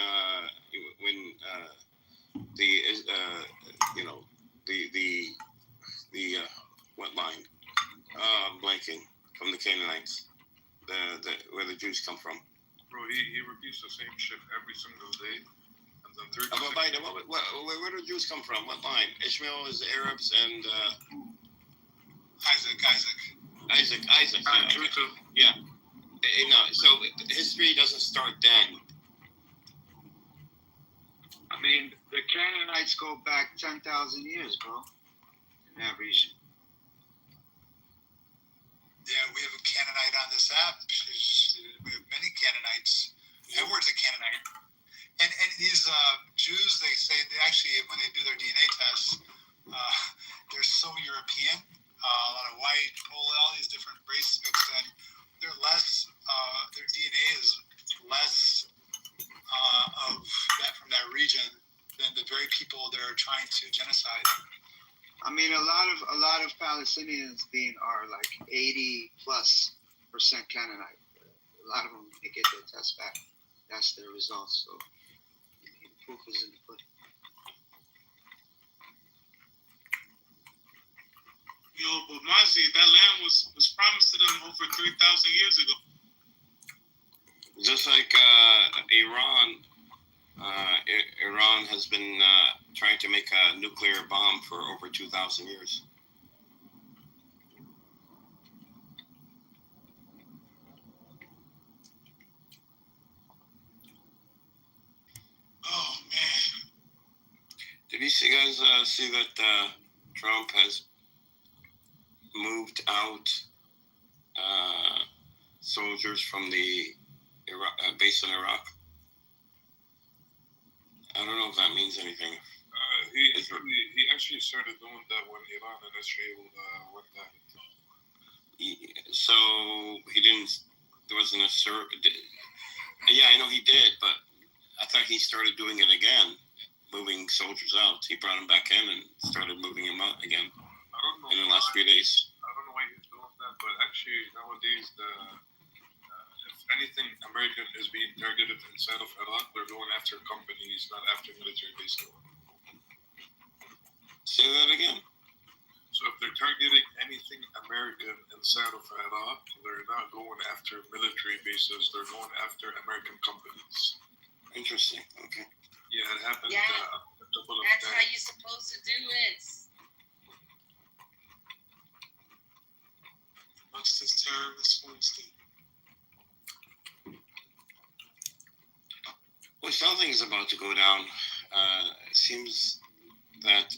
the what line? Blanking from the Canaanites, where the Jews come from. Bro, he repeats the same shit every single day. And then 36... Where do Jews come from? What line? Ishmael is the Arabs and... Isaac. Yeah. No, so history doesn't start then. I mean, the Canaanites go back 10,000 years, bro, in that region. Yeah, we have a Canaanite on this app. We have many Canaanites. Edward's a Canaanite. And these Jews, they say, when they do their DNA tests, they're so European, a lot of white, all these different races mixed in. They're less, their DNA is less of that from that region than the very people they're trying to genocide. I mean, a lot of Palestinians are like 80+% Canaanite. A lot of them, they get their test back. That's their results. So the proof is in the pudding. Yo, but Mazi, that land was promised to them over 3,000 years ago. Just like Iran. Iran has been trying to make a nuclear bomb for over 2,000 years. Oh, man. Did you guys see that Trump has moved out soldiers from the base in Iraq? I don't know if that means anything. He actually started doing that when Iran and Israel went at it. So he didn't. There wasn't a Yeah, I know he did, but I thought he started doing it again, moving soldiers out. He brought them back in and started moving them out again. I don't know. In the last few days. I don't know why he's doing that, but actually nowadays if anything American is being targeted inside of Iraq, they're going after companies, not after military bases. Say that again? So if they're targeting anything American inside of Iraq, they're not going after military bases, they're going after American companies. Interesting, okay. Yeah, it happened Yeah, a couple of that's times. how you're supposed to do it. What's this terrorist Wednesday? Well, something is about to go down. It seems that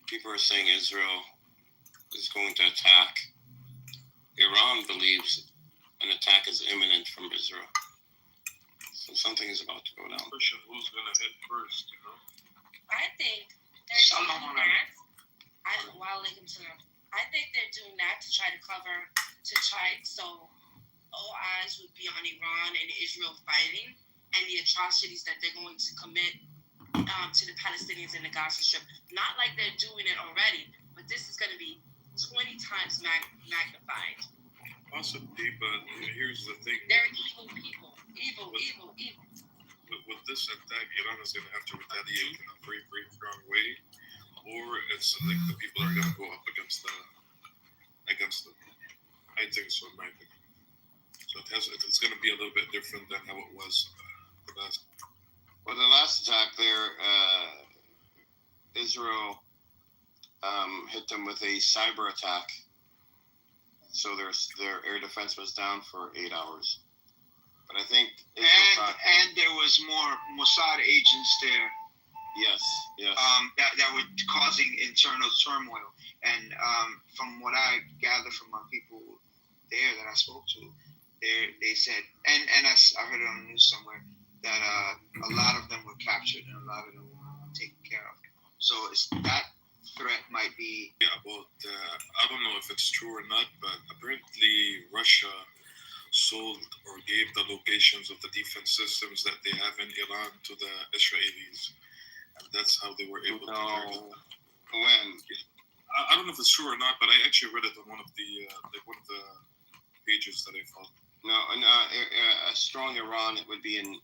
people are saying Israel is going to attack. Iran believes an attack is imminent from Israel. So something is about to go down. Question, who's going to hit first, you know? I think they're doing that. I think they're doing that to try to cover, so all eyes would be on Iran and Israel fighting and the atrocities that they're going to commit to the Palestinians in the Gaza Strip. Not like they're doing it already, but this is going to be 20 times magnified. Possibly, but here's the thing. They're evil people. Evil. With this attack, Iran is going to have to retaliate in a very, very strong way, or it's like the people are going to go up against them. I think so, in my opinion. So it's going to be a little bit different than how it was the last. Well, the last attack there, Israel hit them with a cyber attack. So their air defense was down for 8 hours. But I think and there was more Mossad agents there. Yes. That were causing internal turmoil. And from what I gathered from my people there that I spoke to, they said, and I heard it on the news somewhere, that a lot of them were captured and a lot of them were taken care of. So that threat might be... Yeah, but I don't know if it's true or not, but apparently Russia sold or gave the locations of the defense systems that they have in Iran to the Israelis. And that's how they were able to target them. When? I don't know if it's true or not, but I actually read it on one of the pages that I follow. No, a strong Iran, it would be in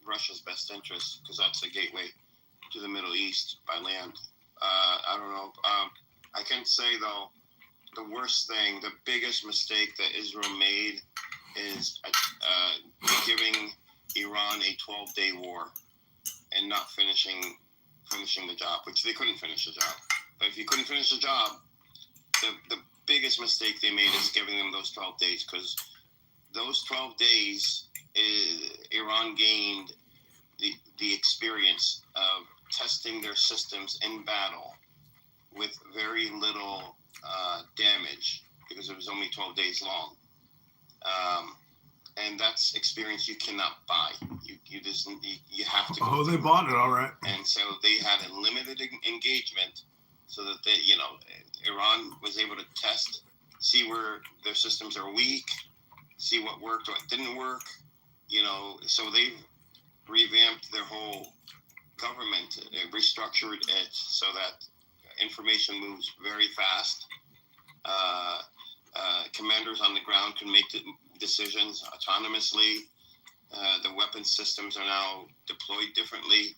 Russia's best interest because that's a gateway to the Middle East by land. I don't know. I can say, though, the worst thing, the biggest mistake that Israel made is giving Iran a 12-day war and not finishing the job, which they couldn't finish the job. But if you couldn't finish the job, the biggest mistake they made is giving them those 12 days, because those 12 days, Iran gained the experience of testing their systems in battle with very little damage, because it was only 12 days long. And that's experience you cannot buy. You have to. Oh, they bought it, all right. And so they had a limited engagement, so that Iran was able to test, see where their systems are weak, see what worked, what didn't work. So they've revamped their whole government, restructured it so that information moves very fast. Commanders on the ground can make decisions autonomously. The weapon systems are now deployed differently.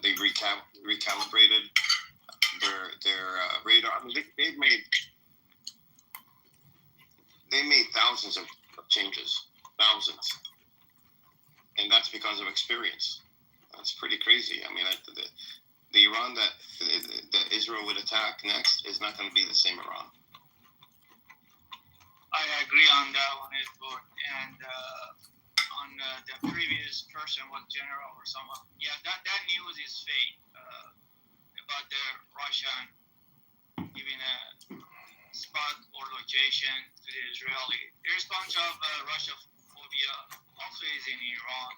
They recalibrated their radar. I mean, they made thousands of changes, thousands, and that's because of experience. That's pretty crazy. I mean, the Iran that Israel would attack next is not going to be the same Iran. I agree on that one, Edward. And on the previous person was general or someone. Yeah, that news is fake about the Russian giving a spot or location to the Israeli. There's a bunch of Russia-phobia also is in Iran.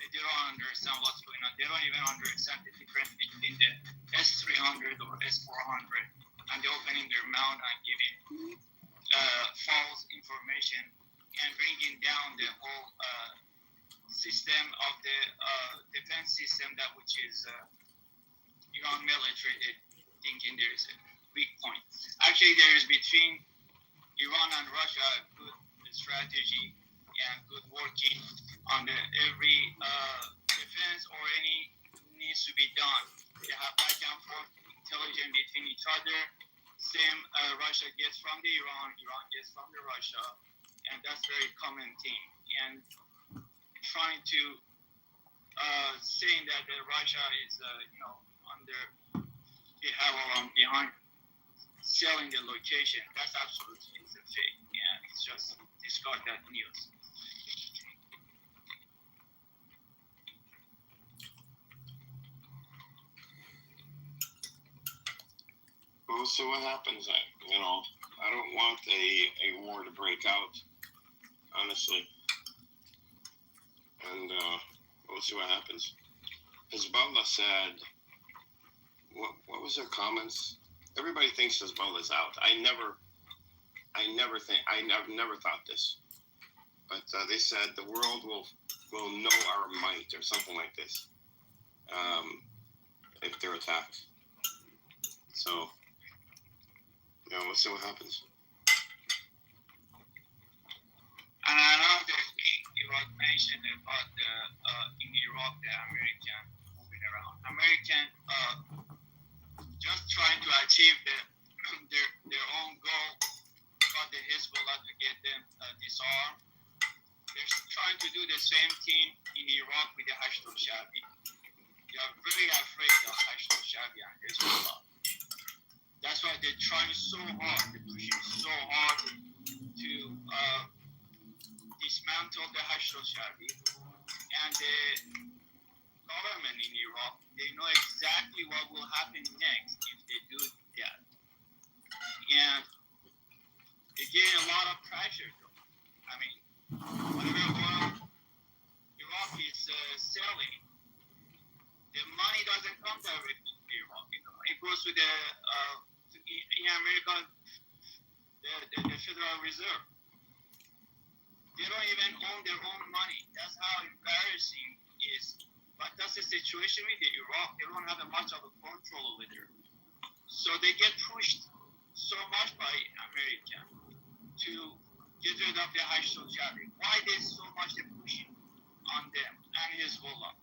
They don't understand what's going on. They don't even understand the difference between the S-300 or S-400, and they're opening their mouth and giving false information and bringing down the whole system of the defense system, that which is Iran military. Thinking there is a weak point. Actually, there is between Iran and Russia a good strategy and good working on every defense or any needs to be done. They have back and forth intelligence between each other. Same Russia gets from the Iran gets from the Russia, and that's very common thing. And trying to saying that Russia is under the hell behind selling the location, that's absolutely is a fake, and it's just discard that news. We'll see what happens. I don't want a war to break out, honestly. And we'll see what happens. Hezbollah said, what was their comments? Everybody thinks Hezbollah's out. I never thought this. But they said the world will know our might, or something like this, if they're attacked. So, we'll see what happens. And another thing you had mentioned about in Iraq, the American moving around. American just trying to achieve their own goal about the Hezbollah to get them disarmed. They're trying to do the same thing in Iraq with the Hashd al-Shaabi. They are very afraid of Hashd al-Shaabi and Hezbollah. That's why they're trying so hard, they're pushing so hard to dismantle the Hashd al-Shaabi. And the government in Iraq, they know exactly what will happen next if they do that. And they gain a lot of pressure, though. I mean, whatever oil Iraq is selling, the money doesn't come directly to Iraq. It goes to in America, the Federal Reserve. They don't even own their own money. That's how embarrassing it is. But that's the situation with Iraq. They don't have much of a control over there. So they get pushed so much by America. to get rid of the Hashid Shabi. Why there's so much pushing on them and Hezbollah?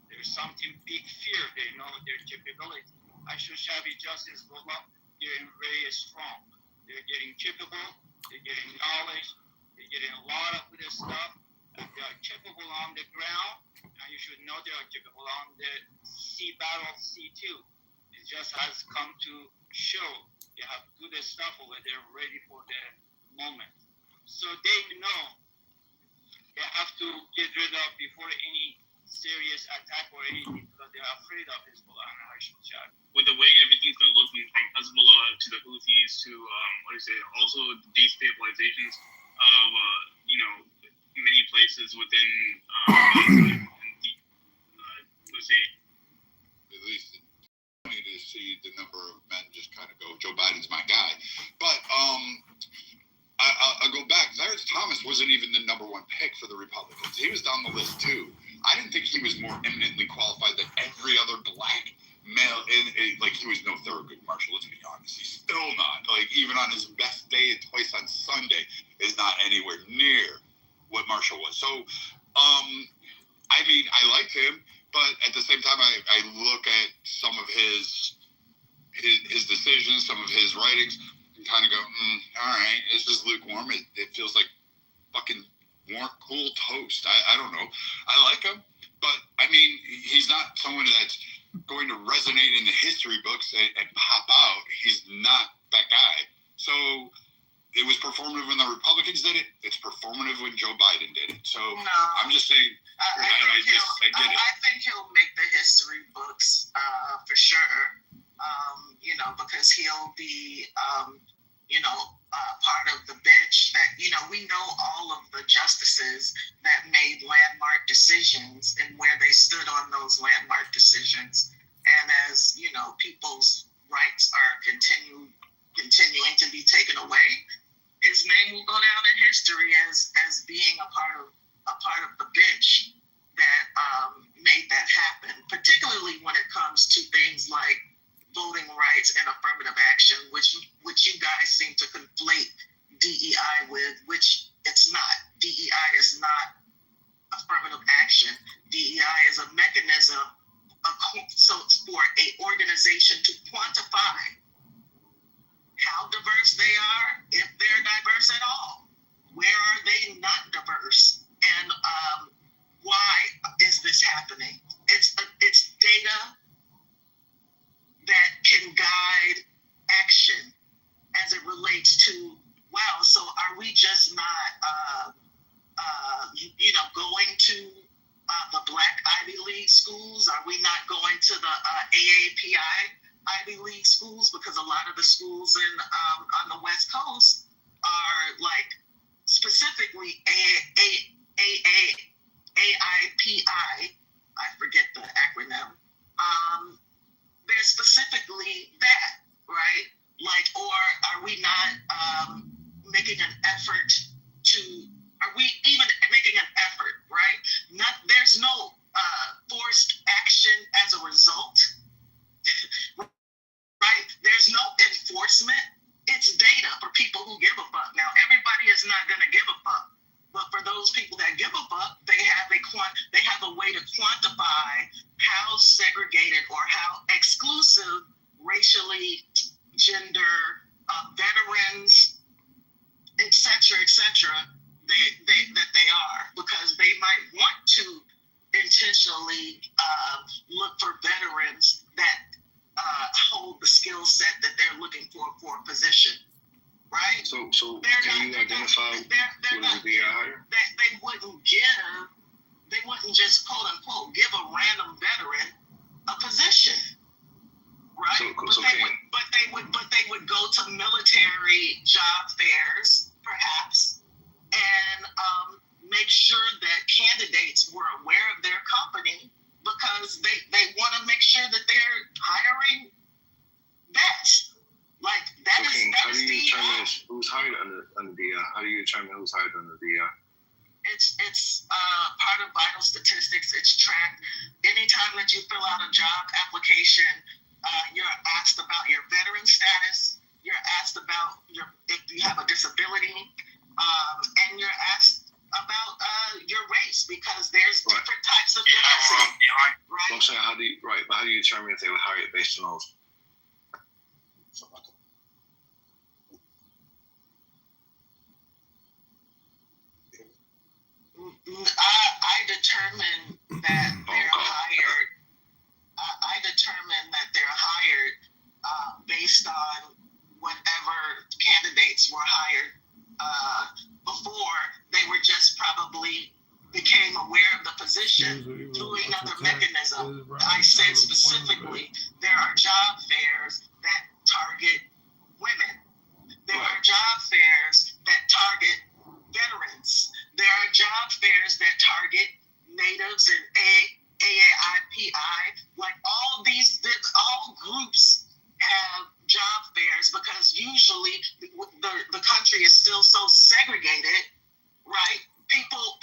There's something big fear. They know their capability. Hashid Shabi, just Hezbollah, they're very strong. They're getting capable. They're getting knowledge. They're getting a lot of good stuff. And they are capable on the ground. And you should know they are capable on the sea battle, sea too. It just has come to show they have good stuff over there ready for the moment. So they know they have to get rid of before any serious attack or anything because they are afraid of Hezbollah and Hashid Shabi. With the way everything's been looking from Hezbollah to the Houthis to also the destabilizations of many places within at least funny to see the number of men just kind of go, Joe Biden's my guy. But I'll go back. Clarence Thomas wasn't even the number one pick for the Republicans. He was down the list too. I didn't think he was more eminently qualified than every other black male. Like, he was no Thurgood Marshall, let's be honest. He's still not. Like, even on his best day and twice on Sunday is not anywhere near what Marshall was. So, I mean, I liked him, but at the same time, I look at some of his decisions, some of his writings, and kind of go, all right, this is lukewarm. It feels like fucking warm, cool toast. I don't know. I like him, but I mean, he's not someone that's going to resonate in the history books and pop out. He's not that guy. So it was performative when the Republicans did it. It's performative when Joe Biden did it. So No. I'm just saying, I get it. I think he'll make the history books for sure. Because he'll be, part of the bench that, we know all of the justices that made landmark decisions and where they stood on those landmark decisions. And as, people's rights are continuing to be taken away, his name will go down in history as being a part of the bench that made that happen, particularly when it comes to things like voting rights and affirmative action, which you guys seem to conflate DEI with, which it's not. DEI is not affirmative action. DEI is a mechanism for a organization to quantify how diverse they are, if they're diverse at all. Where are they not diverse? And why is this happening? It's data that can guide action as it relates to, wow, so are we just not, going to the Black Ivy League schools? Are we not going to the AAPI Ivy League schools? Because a lot of the schools on the West Coast are like specifically AIPI. I forget the acronym. They're specifically that, right? Like, or are we not making an effort are we even making an effort, right? There's no forced action as a result, right? There's no enforcement. It's data for people who give a fuck. Now, everybody is not going to give a fuck, but for those people that give a fuck, they have a way to quantify how segregated or how exclusive racially, gender, veterans, et cetera, that they are, because they might want to intentionally look for veterans that hold the skill set that they're looking for a position, right? So can you identify what is the hire? They wouldn't just quote unquote give a random veteran a position, right? But they would go to military job fairs, perhaps, and make sure that candidates were aware of their company, because they want to make sure that they're hiring vets. Like, that is how do you determine who's hired under DEI? How do you determine who's hired under DEI? It's part of vital statistics. It's tracked. Anytime that you fill out a job application, you're asked about your veteran status, you're asked about if you have a disability, and you're asked about your race, because there's different types of diversity. Right. So I'm saying, how do you determine if they would hire you based on those? I determine that they're hired. I determine that they're hired based on whatever candidates were hired before. They were just probably became aware of the position through another mechanism. I said specifically, there are job fairs that target women. There are job fairs that target veterans. There are job fairs that target natives and AAIPI. Like all groups have job fairs, because usually the country is still so segregated, right? People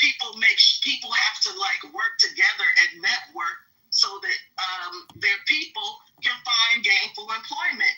have to like work together and network so that their people can find gainful employment.